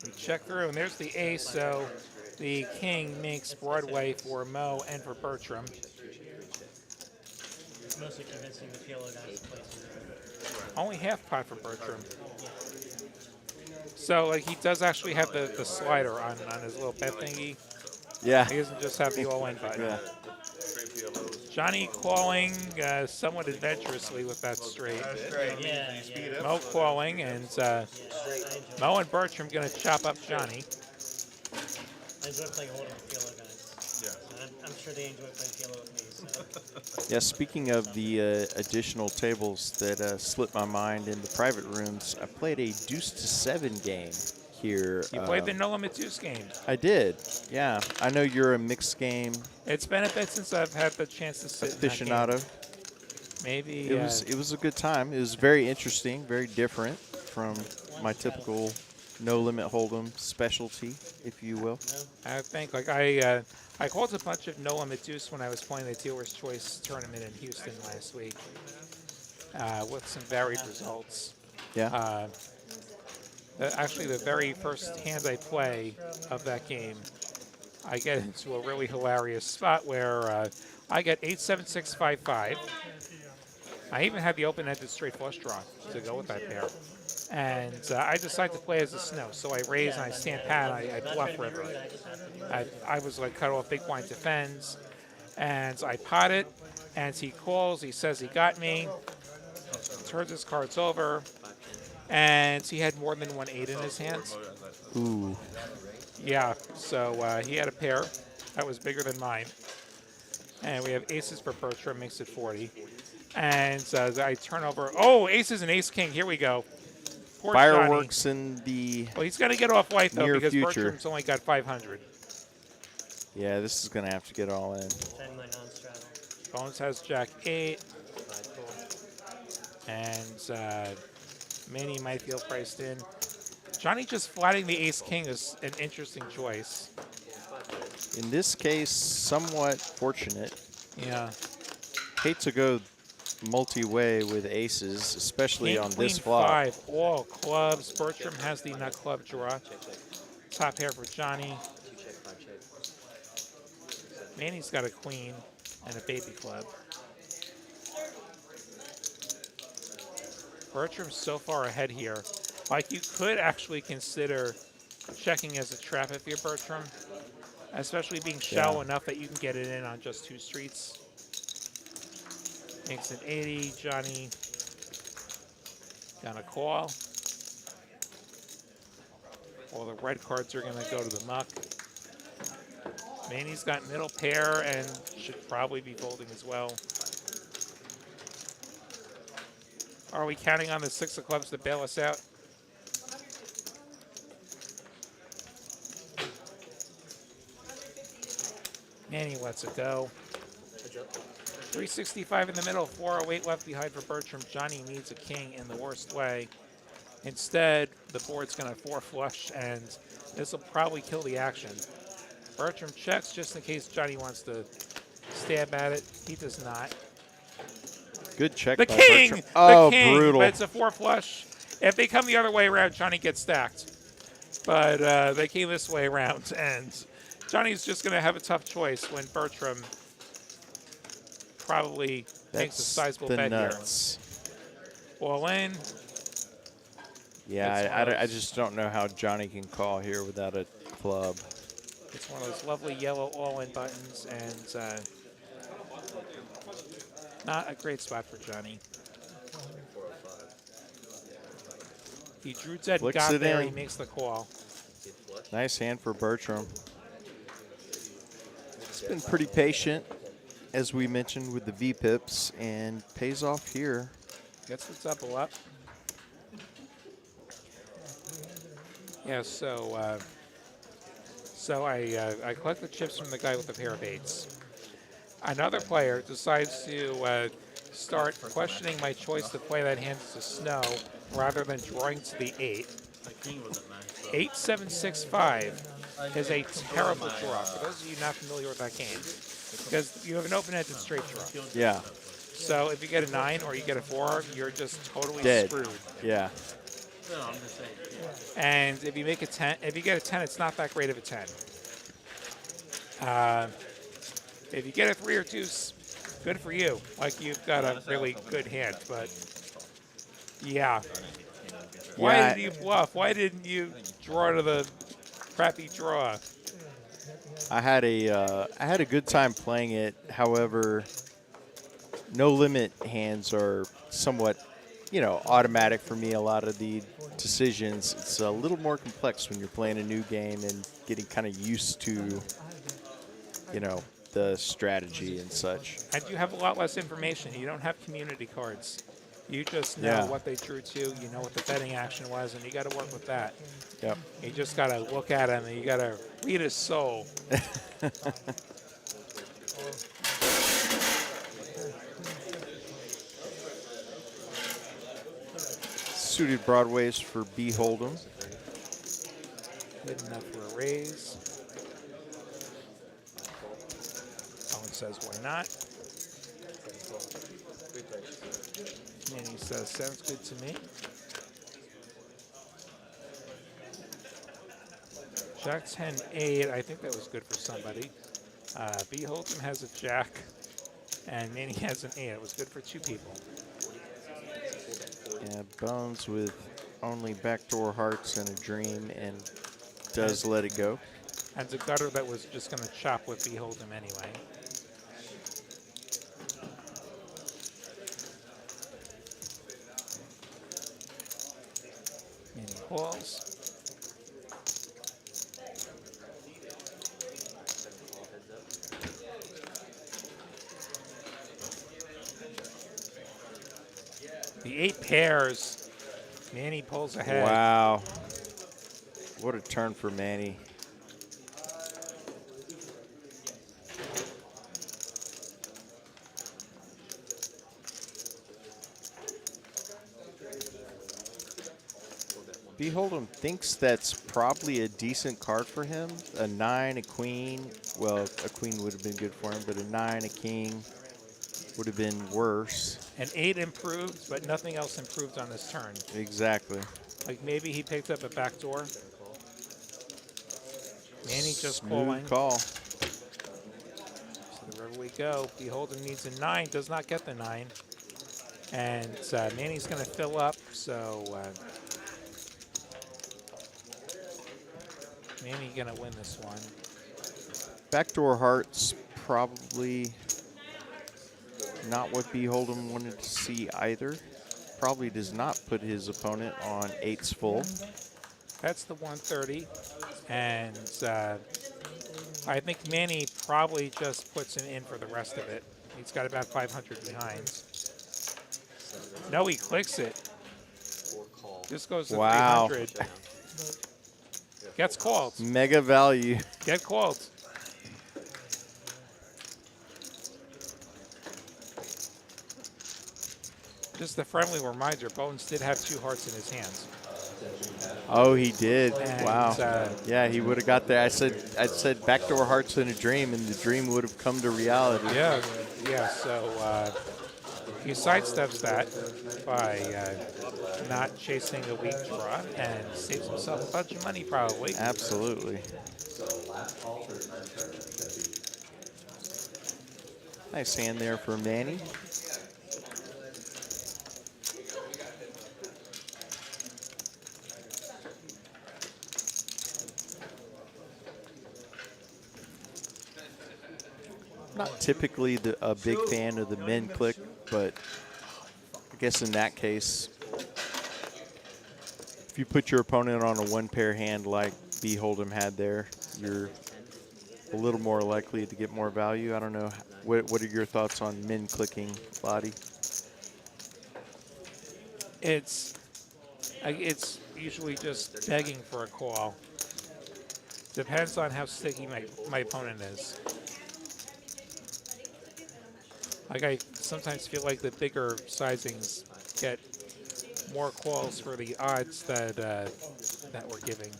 We check through, and there's the ace, so the king makes Broadway for Mo and for Bertram. It's mostly convincing the PLO guys to play through. Only half pot for Bertram. So like he does actually have the slider on his little bet thingy. Yeah. He doesn't just have the all-in button. Yeah. Johnny calling somewhat adventurously with that straight. Yeah. Mo calling, and Mo and Bertram going to chop up Johnny. I enjoy playing Hold'em with PLO guys. Yeah. I'm sure they enjoy playing PLO with me. So. Yeah, speaking of the additional tables that slipped my mind in the private rooms, I played a deuce to 7 game here. You played the No Limit Deuce game. I did, yeah. I know you're a mixed game It's been a bit since I've had the chance to sit aficionado. in that game. Maybe It was a good time. It was very interesting, very different from my typical No Limit Hold'em specialty, if you will. I think like I called a bunch of No Limit Deuce when I was playing the Dealer's Choice tournament in Houston last week with some varied results. Yeah. Actually, the very first hand I play of that game, I get into a really hilarious spot where I get 8-7-6-5-5. I even had the open-ended straight flush draw to go with that pair. And I decide to play as a snow, so I raise and I stand pat, and I bluff river. I was like cut off big blind defends, and I pot it, and he calls, he says he got me, turns his cards over, and he had more than 1-8 in his hands. Ooh. Yeah, so he had a pair that was bigger than mine. And we have aces for Bertram, makes it 40. And I turn over, oh, aces and ace-king, here we go. Poor Fireworks Johnny. in the Well, he's going to get off white, though, near because future. Bertram's only got 500. Yeah, this is going to have to get all in. Defend my non-straddle. Bones has Jack 8. And Manny might feel priced in. Johnny just flatting the ace-king is an interesting choice. In this case, somewhat fortunate. Yeah. Hate to go multi-way with aces, especially King, on queen, this flop. 5, all clubs. Bertram has the nut club draw. Top pair for Johnny. Manny's got a queen and a baby club. Bertram's so far ahead here. Like, you could actually consider checking as a trap if you're Bertram, especially being shallow enough that you can get it in on just 2 streets. Makes it 80. Johnny gonna call. All the red cards are gonna go to the muck. Manny's got middle pair and should probably be folding as well. Are we counting on the 6 of clubs to bail us out? Manny lets it go. 365 in the middle, 408 left behind for Bertram. Johnny needs a king in the worst way. Instead, the board's going to 4 flush, and this will probably kill the action. Bertram checks just in case Johnny wants to stab at it. He does not. Good check The by king! Bertram. Oh, the king! brutal. But it's a 4 flush. If they come the other way around, Johnny gets stacked. But they came this way around, and Johnny's just going to have a tough choice when Bertram probably makes a sizable bet nuts. here. All in. Yeah, I just don't know how Johnny can call here without a club. It's one of those lovely yellow all-in buttons, and not a great spot for Johnny. He drew dead, Flicks got it there, in. he makes the call. Nice hand for Bertram. He's been pretty patient, as we mentioned, with the V-pips, and pays off here. Gets the double up. Yeah, so I collect the chips from the guy with the pair of 8s. Another player decides to start questioning my choice to play that hand as a snow rather than drawing to the 8. 8-7-6-5 is a terrible draw. For those of you not familiar with that game, because you have an open-ended straight draw. Yeah. So if you get a 9 or you get a 4, you're just totally Dead. screwed. Yeah. No, I'm just saying. And if you make a 10, if you get a 10, it's not that great of a 10. If you get a 3 or 2, good for you. Like you've got a really good hand, but yeah. Why did you bluff? Why didn't you draw to the crappy draw? I had a good time playing it. However, no limit hands are somewhat, automatic for me. A lot of the decisions, it's a little more complex when you're playing a new game and getting kind of used to, the strategy and such. And you have a lot less information. You don't have community cards. You just know what they drew to. You know what the betting action was, and you got to work with that. Yep. You just got to look at him, and you got to read his soul. Suited broadways for B Hold'em. Good enough for a raise. Someone says, why not? And he says, sounds good to me. Jack 10, 8. I think that was good for somebody. B Hold'em has a jack, and Manny has an 8. It was good for 2 people. Yeah, Bones with only backdoor hearts and a dream, and does let it go. And a gutter that was just going to chop with B Hold'em anyway. Manny calls. The 8 pairs. Manny pulls ahead. Wow. What a turn for Manny. B Hold'em thinks that's probably a decent card for him. A 9, a queen. Well, a queen would have been good for him, but a 9, a king would have been worse. An 8 improved, but nothing else improved on this turn. Exactly. Like maybe he picked up a backdoor. Manny just Smooth calling. call. So wherever we go, B Hold'em needs a 9, does not get the 9. And Manny's going to fill up, so Manny going to win this one. Backdoor hearts probably not what B Hold'em wanted to see either. Probably does not put his opponent on 8s full. That's the 130. And I think Manny probably just puts him in for the rest of it. He's got about 500 behind. No, he clicks it. This goes to Wow. 300. Gets called. Mega value. Get called. Just a friendly reminder, Bones did have 2 hearts in his hands. Oh, he did. And, Wow. Yeah, he would have got there. I said backdoor hearts in a dream, and the dream would have come to reality. Yeah, so he sidesteps that by not chasing a weak draw and saves himself a bunch of money probably. Absolutely. Nice hand there for Manny. Not typically a big fan of the min click, but I guess in that case, if you put your opponent on a 1-pair hand like B Hold'em had there, you're a little more likely to get more value. I don't know. What are your thoughts on min clicking, Lottie? It's usually just begging for a call. Depends on how sticky my opponent is. Like I sometimes feel like the bigger sizings get more calls for the odds that we're giving.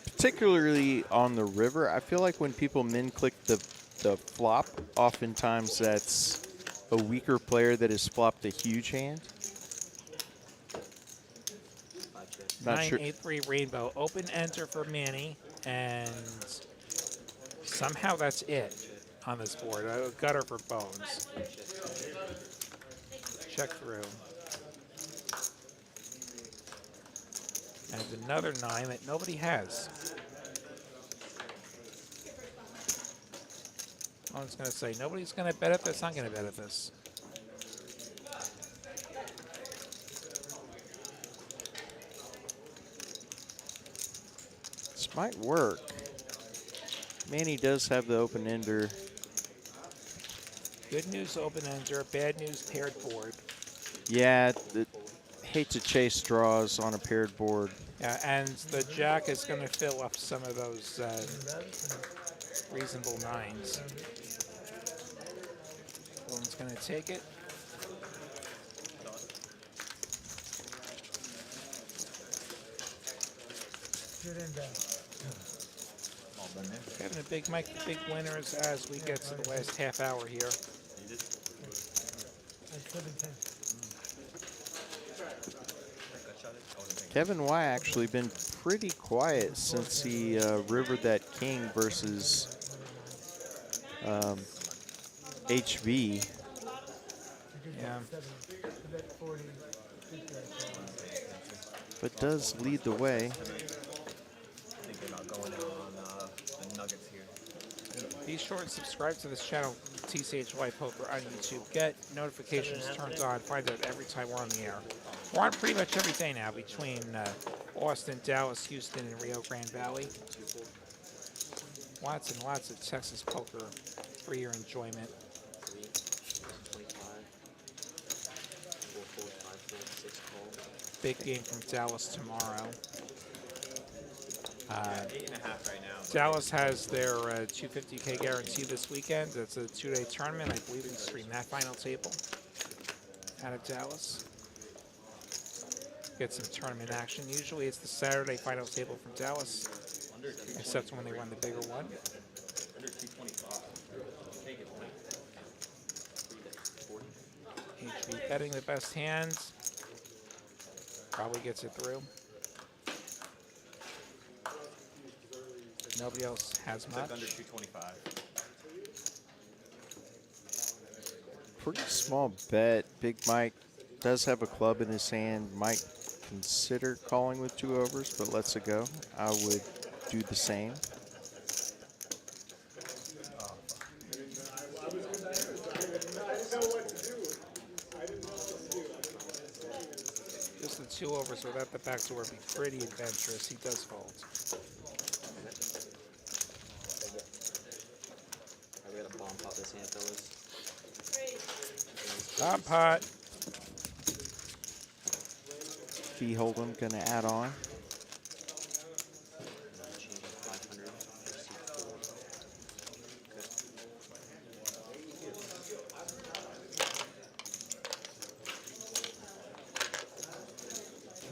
Particularly on the river, I feel like when people min click the the flop, oftentimes that's a weaker player that has flopped a huge hand. Not sure. 983 Rainbow. Open enter for Manny, and somehow that's it on this board. A gutter for Bones. Check through. And another 9 that nobody has. I was going to say, nobody's going to bet at this. I'm going to bet at this. This might work. Manny does have the open ender. Good news, open ender. Bad news, paired board. Yeah, hate to chase draws on a paired board. Yeah, and the jack is going to fill up some of those reasonable 9s. One's going to take it. Good and bad. Having a big mic, big winners as we get to the last half hour here. At 7-10. Kevin Y actually been pretty quiet since he rivered that king versus HV. Yeah. But does lead the way. Thinking about going on the Nuggets here. Be sure and subscribe to this channel, TCH LIVE Poker on YouTube. Get notifications turned on. Find out every time we're on the air. We're on pretty much every day now between Austin, Dallas, Houston, and Rio Grande Valley. Lots and lots of Texas poker for your enjoyment. 3, 4, 5, 4, 6 call. Big game from Dallas tomorrow. 8.5 right now. Dallas has their 250K guarantee this weekend. It's a 2-day tournament. I believe we stream that final table out of Dallas. Get some tournament action. Usually it's the Saturday final table from Dallas, except when they run the bigger one. Under 225. Take it. HB betting the best hands. Probably gets it through. Nobody else has much. Under 225. Pretty small bet. Big Mike does have a club in his hand. Might consider calling with 2 overs, but lets it go. I would do the same. Just the 2 overs without the backdoor would be pretty adventurous. He does fold. We got a bomb pop this hand, fellas. Bomb pot. B Hold'em gonna add on. Change 500.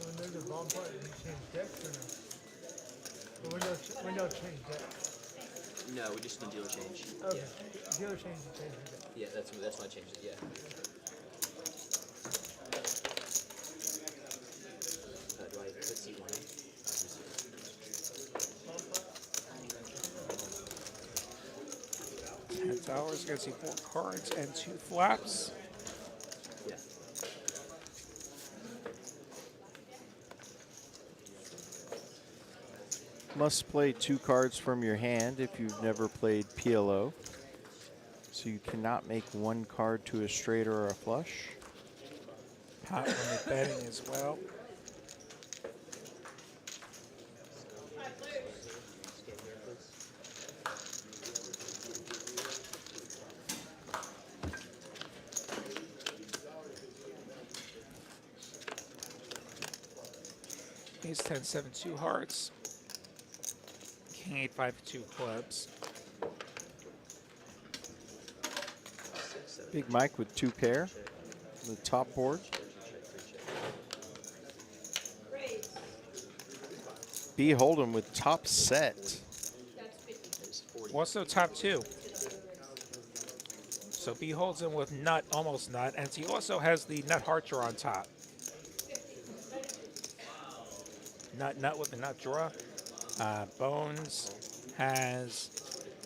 When there's a bomb part, you change decks or no? Or when they'll change decks? No, we just do dealer change. Okay. Yeah, Dealer change the deck. yeah, that's why I changed it. Yeah. Do I put C1 in? $10 gets you 4 cards and 2 flaps. Yeah. Must play 2 cards from your hand if you've never played PLO. So you cannot make 1 card to a straight or a flush. Pot when the betting as well. Scan here, please. Ace 10, 7, 2 hearts. King 8, 5, 2 clubs. Big Mike with 2 pair. The top board. B Hold'em with top set. Also top 2. So B holds him with nut, almost nut, and he also has the nut heart draw on top. Nut with the nut draw. Bones has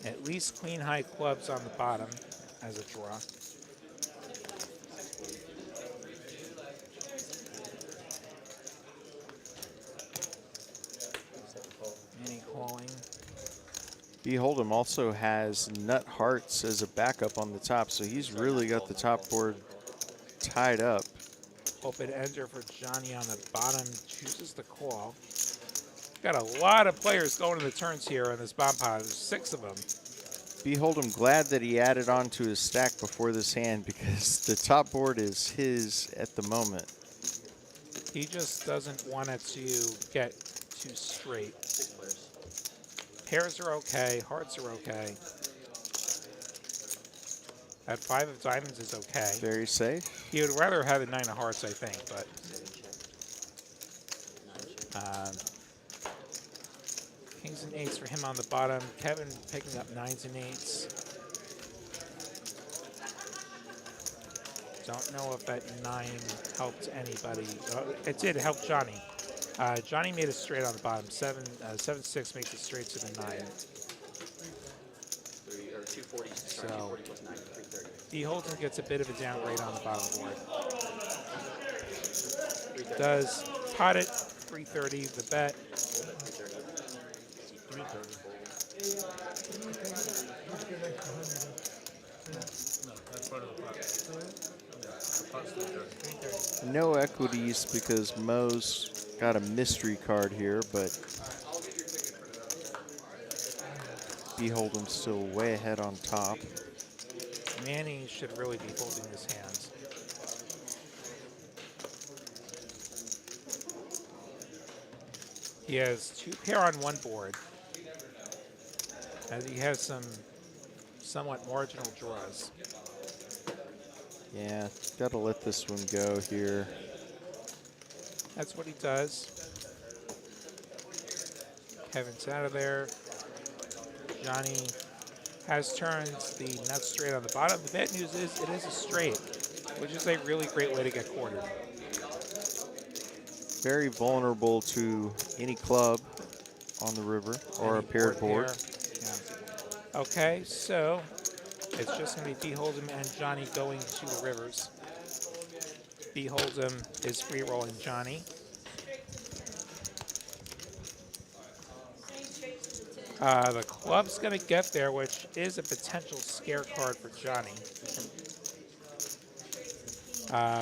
at least queen high clubs on the bottom as a draw. Any calling. B Hold'em also has nut hearts as a backup on the top, so he's really got the top board tied up. Open ender for Johnny on the bottom, chooses the call. Got a lot of players going to the turns here on this bomb pot. There's 6 of them. B Hold'em glad that he added on to his stack before this hand because the top board is his at the moment. He just doesn't want it to get too straight. Pairs are okay, hearts are okay. That 5 of diamonds is okay. Very safe. He would rather have the 9 of hearts, I think, but kings and 8s for him on the bottom. Kevin picking up 9s and 8s. Don't know if that 9 helped anybody. It did help Johnny. Johnny made it straight on the bottom. 7-6 makes it straight to the 9. 240, So 240 plus 9, 330. D Holton gets a bit of a down rate on the bottom board. Does pot it 330 the bet. No equities because Mo's got a mystery card here, but B Hold'em still way ahead on top. Manny should really be holding his hands. He has 2 pair on one board, as he has some somewhat marginal draws. Yeah, gotta let this one go here. That's what he does. Kevin's out of there. Johnny has turned the nut straight on the bottom. The bad news is it is a straight, which is a really great way to get quartered. Very vulnerable to any club on the river or a paired board. Yeah. Okay, so it's just going to be B Hold'em and Johnny going to the rivers. B Hold'em is free rolling Johnny. The club's going to get there, which is a potential scare card for Johnny.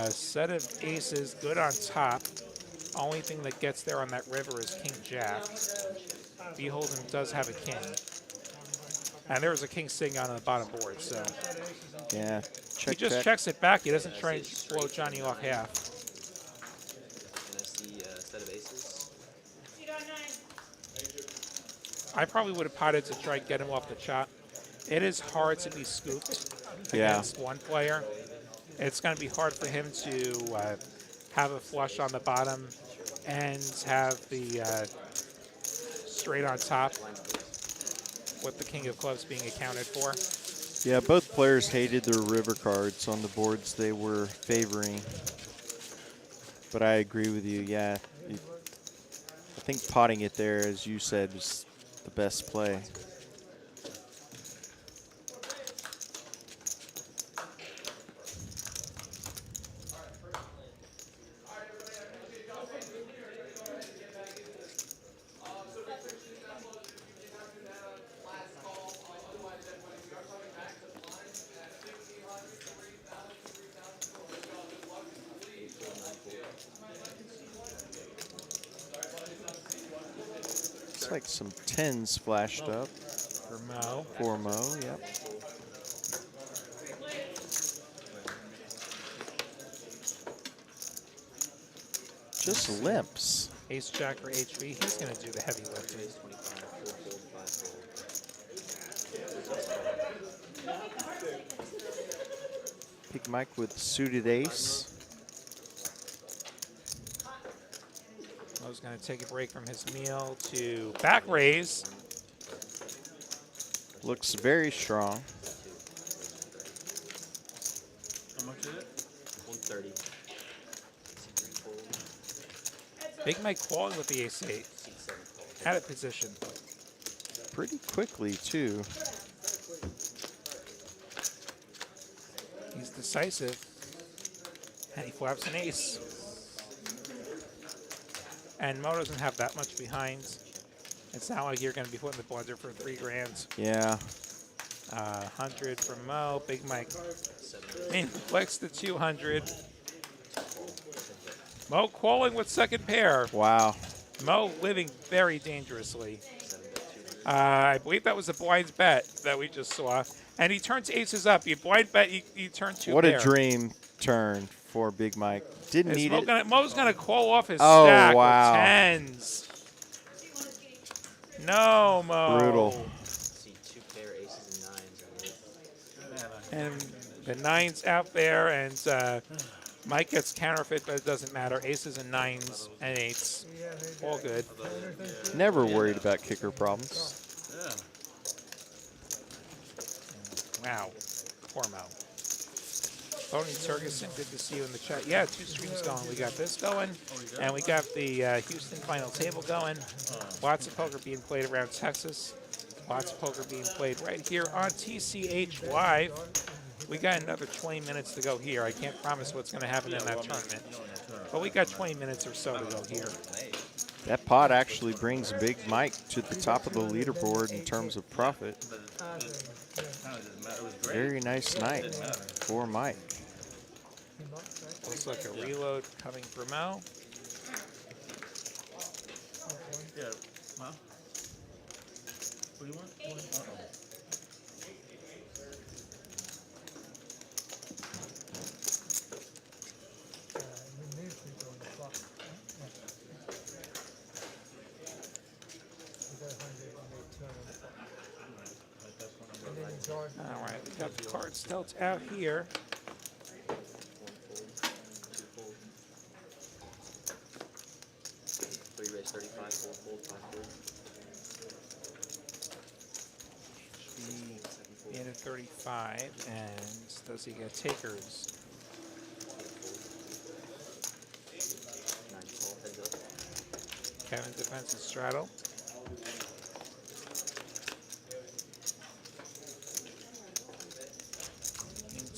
Set of aces, good on top. Only thing that gets there on that river is King Jack. B Hold'em does have a king. And there's a king sitting out on the bottom board, so. Yeah, He just checks it back. He doesn't try and blow Johnny off half. And I see a set of aces. I probably would have potted to try and get him off the chop. It is hard to be scooped against one player. It's going to be hard for him to have a flush on the bottom and have the straight on top with the king of clubs being accounted for. Yeah, both players hated their river cards on the boards they were favoring. But I agree with you, yeah. I think potting it there, as you said, is the best play. Looks like some 10s flashed up. For Mo. For Mo, yep. Just limps. Ace Jack or HV. He's going to do the heavy lifting. Big Mike with suited ace. Mo's going to take a break from his meal to back raise. Looks very strong. 30. Big Mike calling with the ace-8. Out of position. Pretty quickly, too. He's decisive. And he flaps an ace. And Mo doesn't have that much behind. It's not like you're going to be putting the blunder for 3 grand. Yeah. 100 from Mo. Big Mike inflicts the 200. Mo calling with second pair. Wow. Mo living very dangerously. I believe that was a blind bet that we just saw. And he turns aces up. You blind bet, you turn 2 What pair. a dream turn for Big Mike. Didn't need it. Mo's going to call off his Oh, stack wow. with 10s. No, Mo. Brutal. See 2 pair aces and 9s. And the 9's out there, and Mike gets counterfeit, but it doesn't matter. Aces and 9s and 8s. All good. Never worried about kicker problems. Wow. Poor Mo. Tony Turgeson, good to see you in the chat. Yeah, 2 streams going. We got this going, and we got the Houston final table going. Lots of poker being played around Texas. Lots of poker being played right here on TCH Live. We got another 20 minutes to go here. I can't promise what's going to happen in that tournament, but we got 20 minutes or so to go here. That pot actually brings Big Mike to the top of the leaderboard in terms of profit. Very nice night for Mike. Looks like a reload coming for Mo. Yeah. Huh? What do you want? All right, we got the cards dealt out here. 3 raise 35, 4 fold, 5 fold. He ended 35, and does he get takers? 9 call, heads up. Kevin defensive straddle.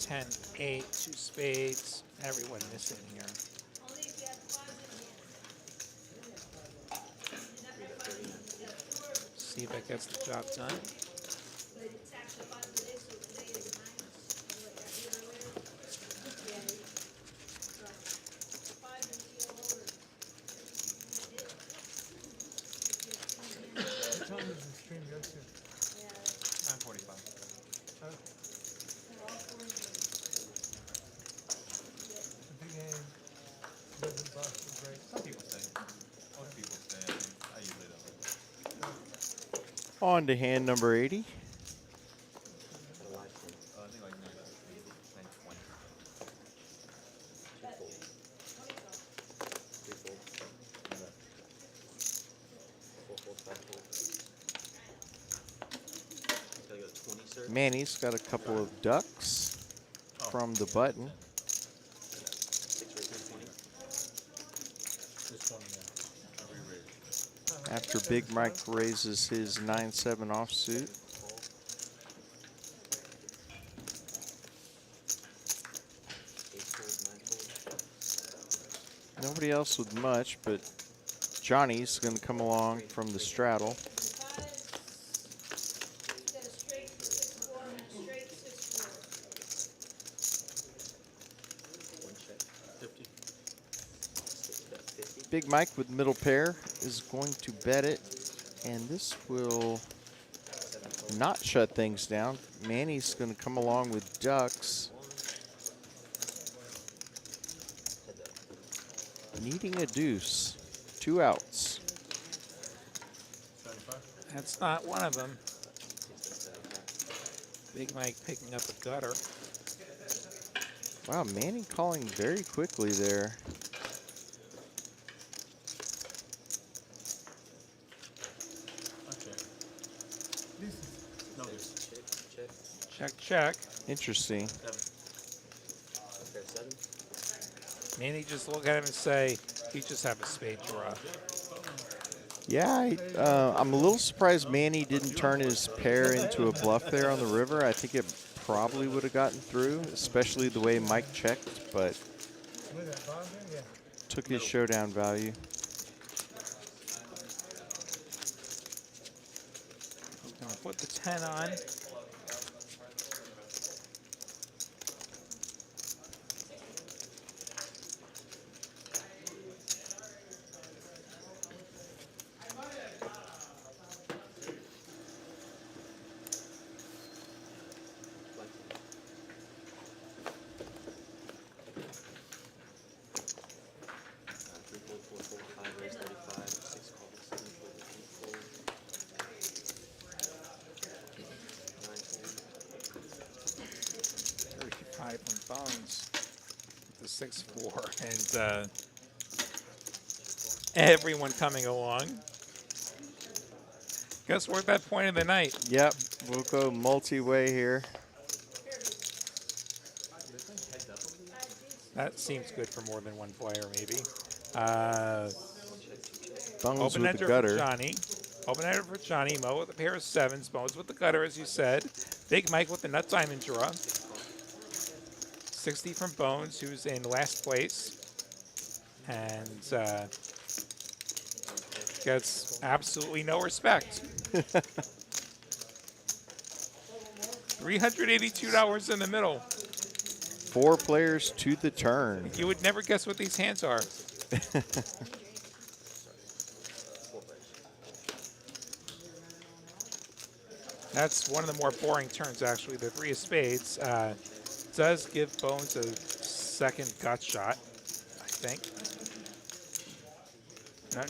10, 8, 2 spades. Everyone missing here. See if that gets the job done. What time does the stream go to? 9:45. The big game doesn't bust the break. Some people say. Most people say. I usually don't. On to hand number 80. The live stream. I think like 9:20. 2 fold. 3 fold. 4 fold, 5 fold. He's gotta go 20, sir. Manny's got a couple of ducks from the button. 6 raise 20. This one, yeah. Every raise. After Big Mike raises his 9-7 offsuit. Call. 8 fold, 9 fold. Nobody else with much, but Johnny's going to come along from the straddle. One check. 50. Bet 50. Big Mike with middle pair is going to bet it, and this will not shut things down. Manny's going to come along with ducks, Heads up. needing a deuce. 2 outs. 75. That's not one of them. Big Mike picking up a gutter. Wow, Manny calling very quickly there. Okay. No good. Check, check. Check, check. Interesting. 7. Pair 7. Manny just look at him and say, "You just have a spade draw." Yeah, I'm a little surprised Manny didn't turn his pair into a bluff there on the river. I think it probably would have gotten through, especially the way Mike checked, but Where's that bottom there? Yeah. took his showdown value. Gonna put the 10 on. Three fold, four fold, five raise 35, six call, seven fold, eight fold, nine fold. 35 from Bones. The 6-4. And everyone coming along. Guess we're at that point of the night. Yep, we'll go multi-way here. That seems good for more than one player, maybe. Bones Open with ender the gutter. for Johnny. Open ender for Johnny. Mo with a pair of 7s. Bones with the gutter, as you said. Big Mike with the nut diamond draw. 60 from Bones, who's in last place. And gets absolutely no respect. $382 in the middle. 4 players to the turn. You would never guess what these hands are. That's one of the more boring turns, actually. The 3 of spades does give Bones a second gut shot, I think.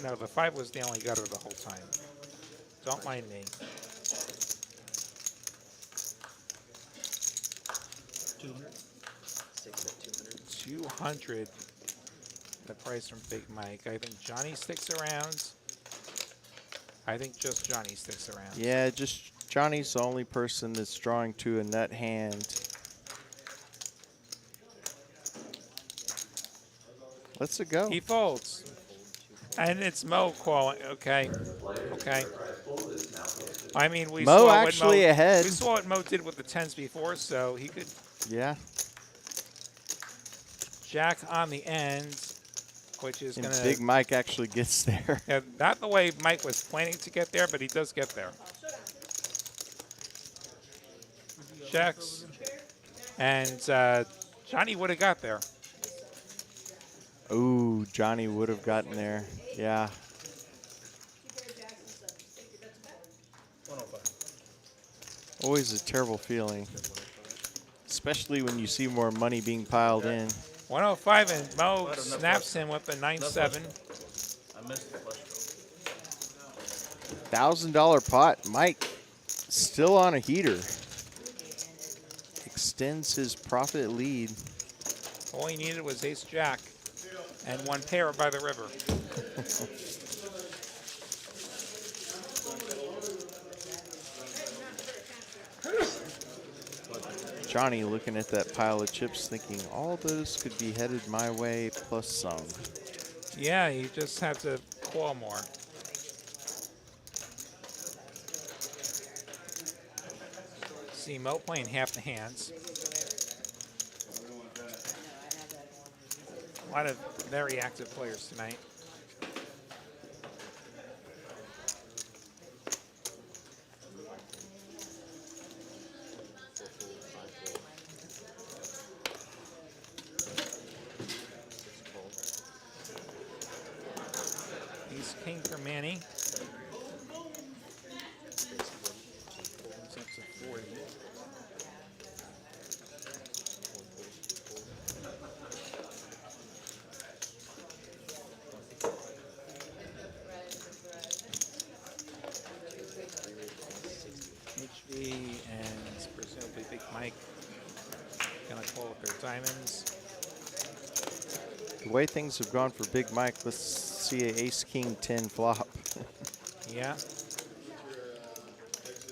No, the 5 was the only gutter the whole time. Don't mind me. 200. 6 at 200. 200, the price from Big Mike. I think Johnny sticks around. I think just Johnny sticks around. Yeah, just Johnny's the only person that's drawing to a nut hand. Let's it go. He folds. And it's Mo calling. Okay. Okay. I mean, we Mo saw actually what Mo, ahead. We saw what Mo did with the 10s before, so he could Yeah. jack on the end, which is And going to... Big Mike actually gets there. Yeah, not the way Mike was planning to get there, but he does get there. Checks. And Johnny would have got there. Ooh, Johnny would have gotten there. Yeah. 105. Always a terrible feeling. Especially when you see more money being piled in. 105, and Mo snaps him with the 9-7. I missed the flush draw. $1,000 pot. Mike still on a heater. Extends his profit lead. All he needed was ace-jack and 1 pair by the river. Johnny looking at that pile of chips thinking all those could be headed my way plus some. Yeah, you just have to call more. See Mo playing half the hands. A lot of very active players tonight. Ace king for Manny. It's up to 40. HV and presumably Big Mike gonna call up their diamonds. The way things have gone for Big Mike, let's see a ace king 10 flop. Yeah.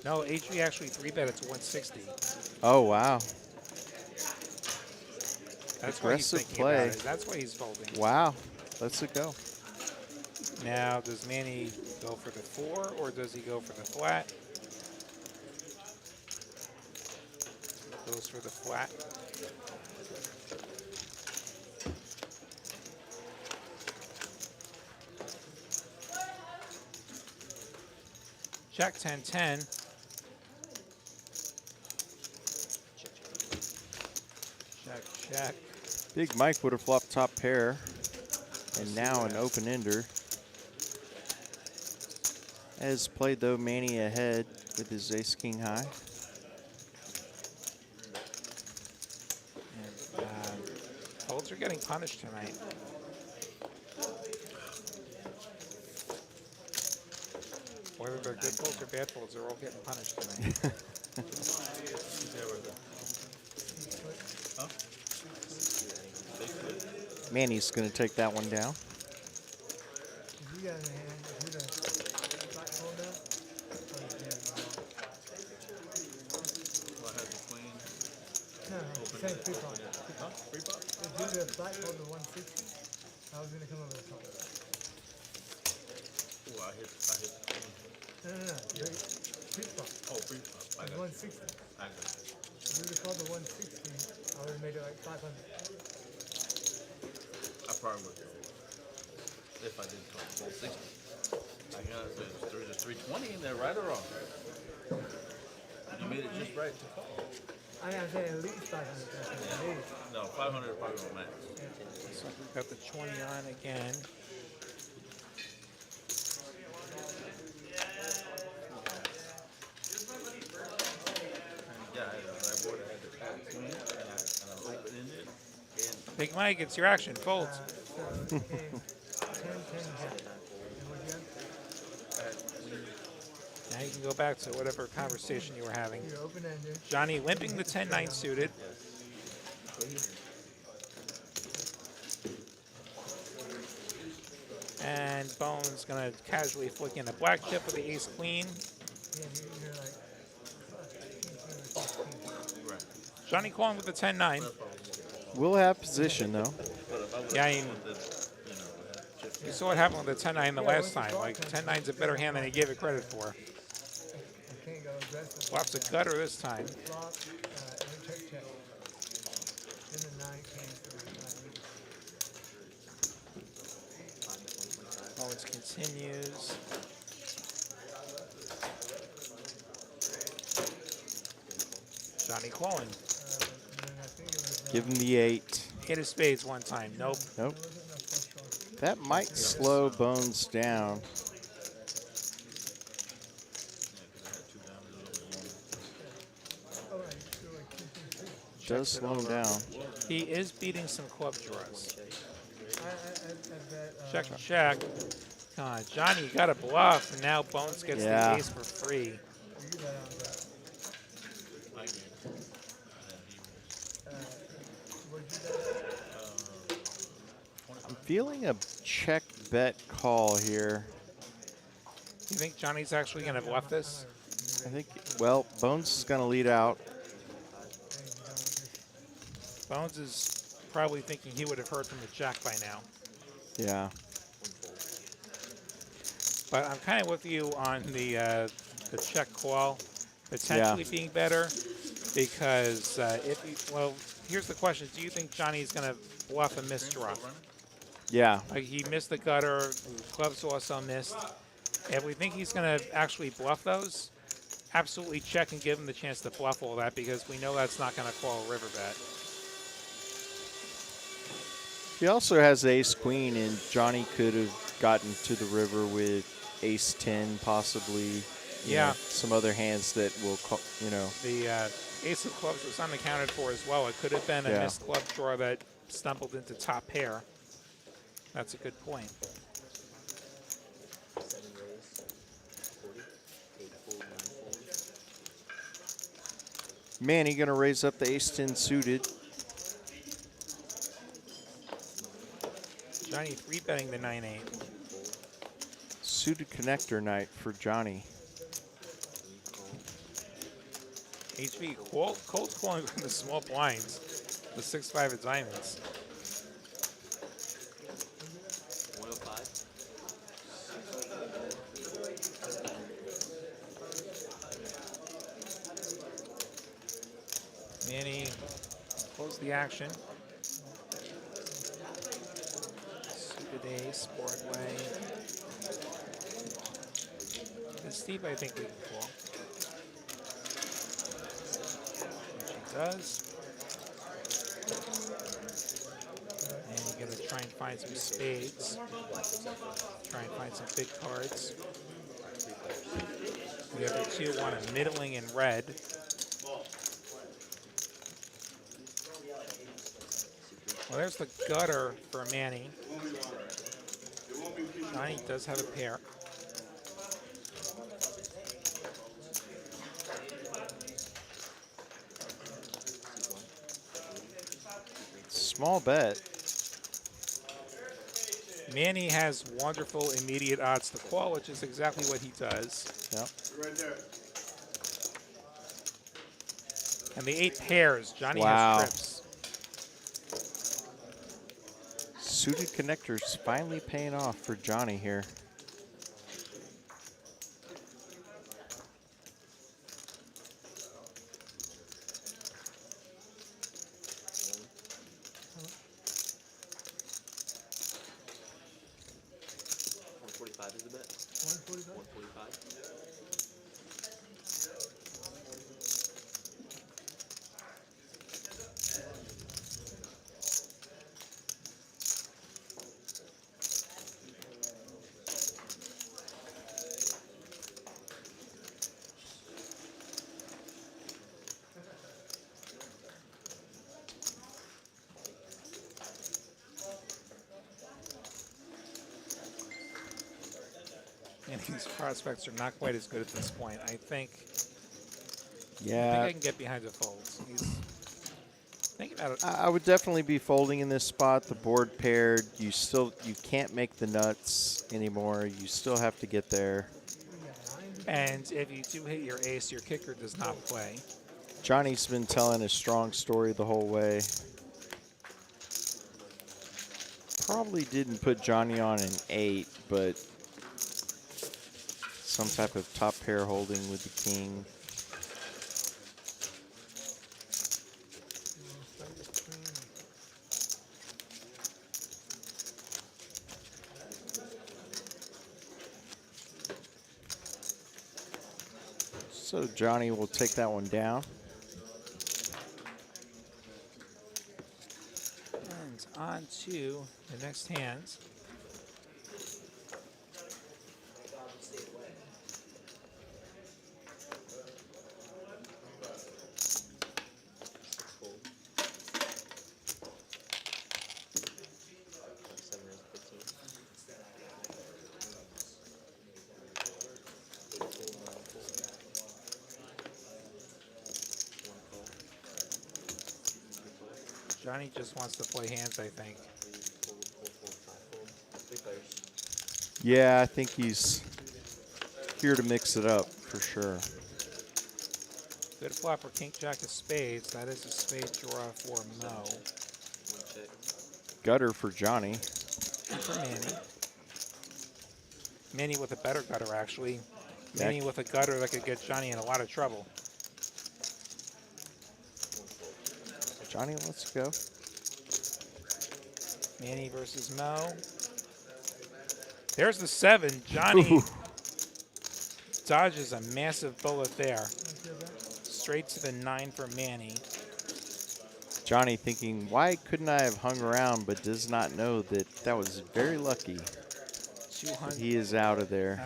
No, HV actually 3-bet it to 160. Oh, wow. That's why he's Aggressive thinking play. about it. That's why he's folding. Wow. Lets it go. Now, does Manny go for the 4 or does he go for the flat? Goes for the flat. Check 10-10. Check, check. Big Mike would have flopped top pair. And now an open ender. As played though, Manny ahead with his ace king high. And, folds are getting punished tonight. Whether they're good folds or bad folds, they're all getting punished tonight. Manny's going to take that one down. If you got in the hand, if you're the flat fold up, oh, yeah, Well, I had the queen. no, same free pot. Huh? Free pot? If you do the flat fold to 160, I was gonna come over the top. Oh, I hit the queen. No. Free pot. Oh, free pot. I It's got 160. I got it. If you would have called the 160, I would have made it like 500. I probably would. If I didn't call full 60. I got it. There's a 320 in there, right or wrong? You made it just right to call. I mean, I'm saying at least 500. At least. No, 500 probably won't max. So we've got the 20 on again. Yeah, I bought it at the top queen and I opened it. And Big Mike, it's your action. Folds. So it became 10, 10 jack. And what you got? Now you can go back to whatever conversation you were having. You're open-ended. Johnny limping the 10-9 suited. And Bones gonna casually flick in a black chip with the ace queen. Yeah, you're like, right. Johnny calling with the 10-9. We'll have position though. Yeah, I mean, you saw what happened with the 10-9 the last time. Like, 10-9's a better hand than he gave it credit for. I can't go aggressive. Flops a gutter this time. Flop, and check. Then the 9 came through. Bones continues. Johnny calling. And then I think it was, Give him the 8. Hit his spades one time. Nope. Nope. wasn't enough flush draw. That might slow Bones down. Oh, right, so like 2, 3, 3. Does slow him down. He is beating some club draws. I bet, Check, check. Come on, Johnny, you got to bluff, and now Bones gets Yeah. the ace for free. you bet on that. What'd you bet? I'm feeling a check bet call here. You think Johnny's actually going to bluff this? I think, well, Bones is going to lead out. Bones is probably thinking he would have heard from the jack by now. Yeah. But I'm kind of with you on the check call potentially being better because if you, well, here's the question: do you think Johnny's going to bluff a misdraw? Yeah. Like he missed the gutter, clubs also missed. If we think he's going to actually bluff those, absolutely check and give him the chance to bluff all that because we know that's not going to call a river bet. He also has ace queen, and Johnny could have gotten to the river with ace 10, possibly. You know, some other hands that will, you know. The ace of clubs was unaccounted for as well. It could have been a missed club draw that stumbled into top pair. That's a good point. 7 raise, 40, 8 full, 9 full. Manny going to raise up the ace 10 suited. Johnny 3-betting the 9-8. Suited connector night for Johnny. HV cold calling from the small blinds. The 6-5 of diamonds. 105. Manny close the action. Suited ace, Broadway. And Steve, I think we can call. Which he does. And you're going to try and find some spades. Try and find some big cards. The other two want a middling in red. Well, there's the gutter for Manny. Johnny does have a pair. Small bet. Manny has wonderful immediate odds to call, which is exactly what he does. Yep. Right there. And the 8 pairs, Johnny Wow. has trips. Suited connectors finally paying off for Johnny here. $145 is the bet. 145? 145. And these prospects are not quite as good at this point. I think Yeah. I can get behind the folds. He's thinking about it. I would definitely be folding in this spot. The board paired. You can't make the nuts anymore. You still have to get there. And if you do hit your ace, your kicker does not play. Johnny's been telling a strong story the whole way. Probably didn't put Johnny on an 8, but some type of top pair holding with the king. So Johnny will take that one down. And on to the next hands. Johnny just wants to play hands, I think. Yeah, I think he's here to mix it up for sure. Good flop for King Jack of Spades. That is a spade draw for Mo. Gutter for Johnny. And for Manny. Manny with a better gutter, actually. Manny with a gutter that could get Johnny in a lot of trouble. Johnny, let's go. Manny versus Mo. There's the 7. Johnny dodges a massive bullet there. Straight to the 9 for Manny. Johnny thinking, why couldn't I have hung around, but does not know that that was very lucky. 200. He is out of there.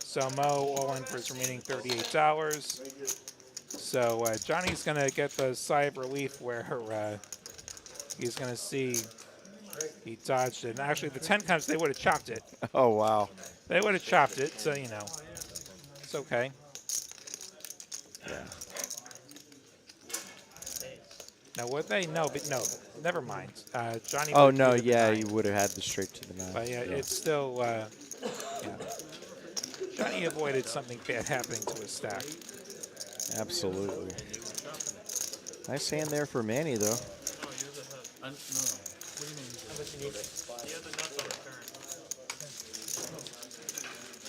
So Mo all in for his remaining $38. So Johnny's going to get the sigh of relief where he's going to see he dodged it. And actually, the 10 comes, they would have chopped it. Oh, wow. They would have chopped it, so, you know, it's okay. Yeah. Now, would they? No, but no, never mind. Johnny. Oh, would no, do the yeah, 9. you would have had the straight to the 9. But yeah, it's still, yeah. Johnny avoided something bad happening to his stack. Absolutely. Nice hand there for Manny, though. No. What do you mean? How much you need? He had the nuts on the turn.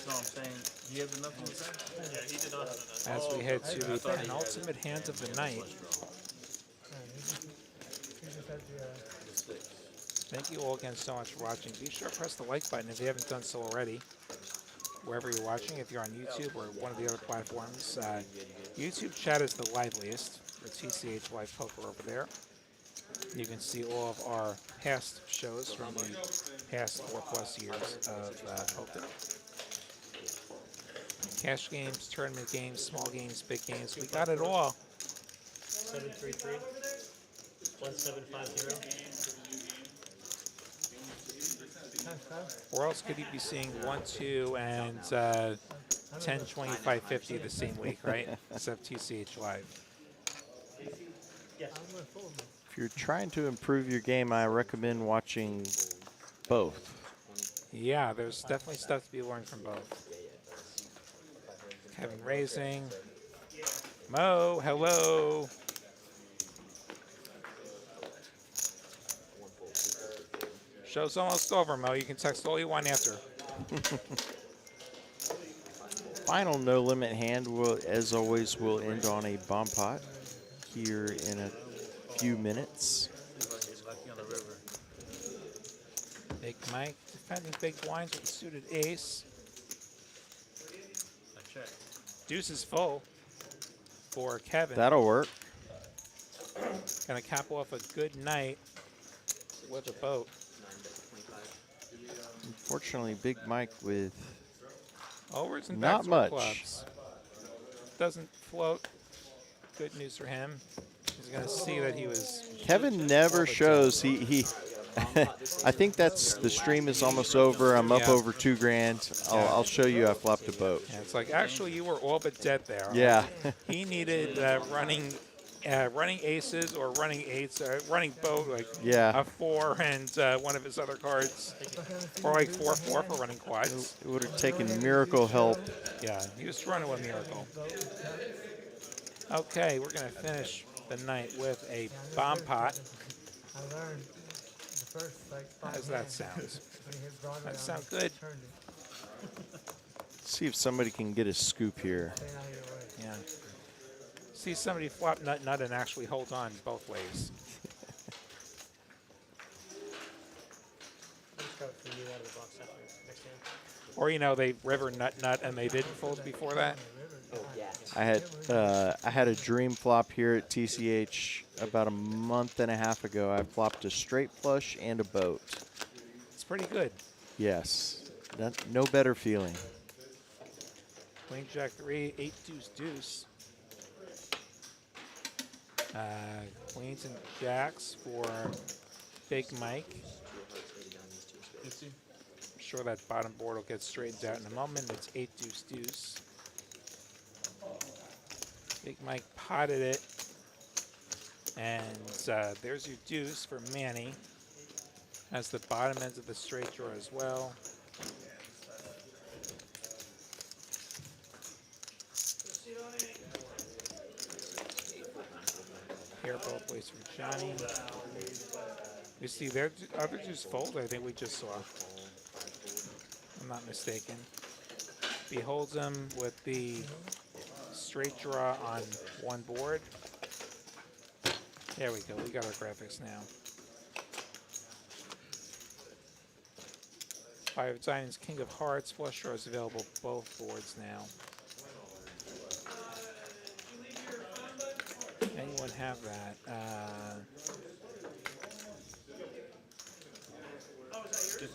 No, I'm saying he had enough on the turn. Yeah, he did not have the nuts. As we head to I the thought he had penultimate hand of the night. He just had the, Thank you all again so much for watching. Be sure to press the like button if you haven't done so already. Wherever you're watching, if you're on YouTube or one of the other platforms. YouTube chat is the liveliest for TCH Live Poker over there. You can see all of our past shows from the past 4+ years of poker. Cash games, tournament games, small games, big games. We got it all. 733 1750. Or else could you be seeing 1, 2, and 10, 25, 50 the same week, right? Except TCH Live. Yes. If you're trying to improve your game, I recommend watching both. Yeah, there's definitely stuff to be learned from both. Kevin raising. Mo, hello. Show's almost over, Mo. You can text all you want after. Final no limit hand will, as always, will end on a bomb pot here in a few minutes. He's lucky on the river. Big Mike defending big blinds with a suited ace. I checked. Deuce is full for Kevin. That'll work. Gonna cap off a good night with a boat. Unfortunately, Big Mike with Overs and not backdoor much. clubs. Doesn't float. Good news for him. He's gonna see that he was. Kevin never shows. He I think that's the stream is almost over. I'm up Yeah. over $2,000. I'll show you I flopped a boat. Yeah, it's like actually you were all but dead there. Yeah. He needed running aces or running eights, running boat like Yeah. a 4 and one of his other cards, or like 4/4 for running quads. It would have taken miracle help. Yeah, he was running with Miracle. Okay, we're gonna finish the night with a bomb pot. I learned the first, like, How does that sound? when he hit Broadway That on sound it, good? turned it. See if somebody can get a scoop here. Staying out of your way. Yeah. See somebody flop nut nut and actually hold on both ways. I'll just start from you out of the box after next hand. Or they river nut nut and they didn't fold before that. I had a dream flop here at TCH about a month and a half ago. I flopped a straight flush and a boat. It's pretty good. Yes, no better feeling. Queen Jack 3, 8 deuce deuce. Queens and jacks for Big Mike. I'm sure that bottom board will get straightened out in a moment. It's 8 deuce deuce. Big Mike potted it. And there's your deuce for Manny. Has the bottom ends of the straight draw as well. Here both ways for Johnny. You see their other deuce fold, I think we just saw. I'm not mistaken. Beholds him with the straight draw on one board. There we go, we got our graphics now. Five of Diamonds, King of Hearts, flush draws available both boards now. Anyone have that?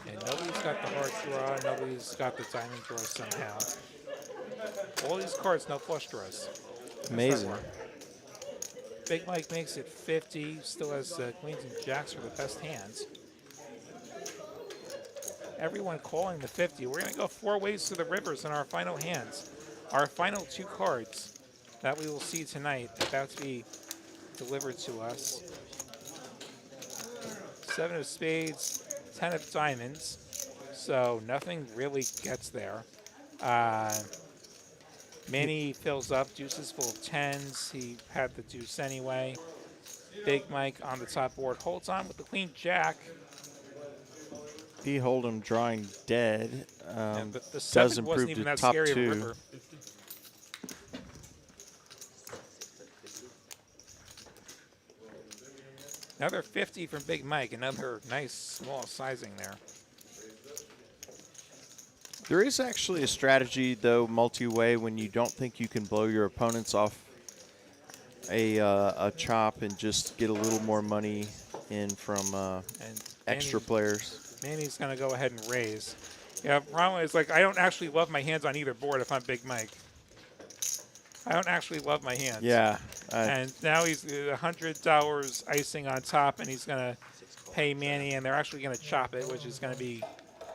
And nobody's got the heart draw, nobody's got the diamond draw somehow. All these cards, no flush draws. Amazing. Big Mike makes it 50, still has queens and jacks for the best hands. Everyone calling the 50. We're going to go 4 ways to the rivers in our final hands. Our final 2 cards that we will see tonight about to be delivered to us. 7 of spades, 10 of diamonds. So nothing really gets there. Manny fills up, deuce is full of 10s. He had the deuce anyway. Big Mike on the top board holds on with the queen jack. P Hold'em drawing dead. And the Does seven wasn't improve even to that top scary of a 2. river. Another 50 from Big Mike. Another nice small sizing there. There is actually a strategy, though, multi-way, when you don't think you can blow your opponents off a chop and just get a little more money in from extra players. Manny's going to go ahead and raise. Yeah, problem is, like, I don't actually love my hands on either board if I'm Big Mike. I don't actually love my hands. Yeah. And now he's $100 icing on top, and he's going to pay Manny, and they're actually going to chop it, which is going to be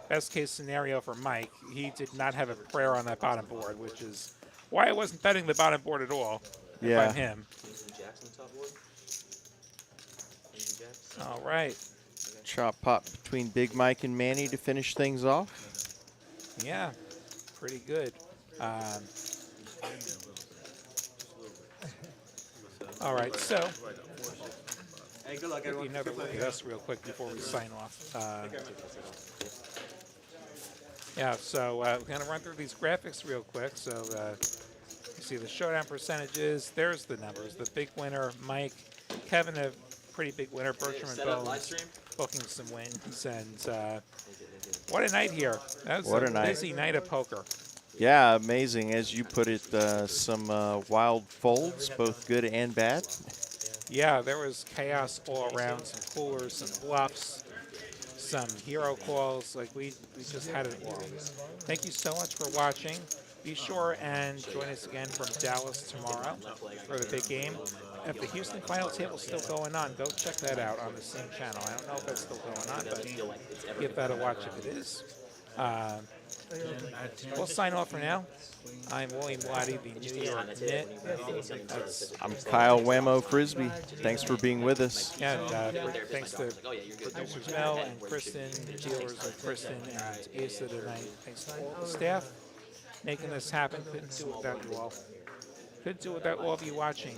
best case scenario for Mike. He did not have a prayer on that bottom board, which is why I wasn't betting the bottom board at all. If I'm him. All right. Chop pot between Big Mike and Manny to finish things off. Yeah, pretty good. All right, so Hey, good luck, everyone. another look at us real quick before we sign off. Yeah, so we're going to run through these graphics real quick. So you see the showdown percentages. There's the numbers. The big winner, Mike. Kevin, a pretty big winner. Bertram and Bones booking some wins. And what a night here. That was a busy night of poker. Yeah, amazing. As you put it, some wild folds, both good and bad. Yeah, there was chaos all around. Some coolers, some bluffs, some hero calls. Like, we just had it all. Thank you so much for watching. Be sure and join us again from Dallas tomorrow for the big game. If the Houston final table is still going on, go check that out on the same channel. I don't know if that's still going on, but give that a watch if it is. We'll sign off for now. I'm William Waddy, the New York Knit. I'm Kyle Whammo Frisbee. Thanks for being with us. And thanks to producers Mel and Kristen, the dealers with Kristen and Asa tonight. Thanks to all the staff making this happen. Couldn't do it without you all. Couldn't do it without all of you watching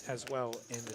as well in the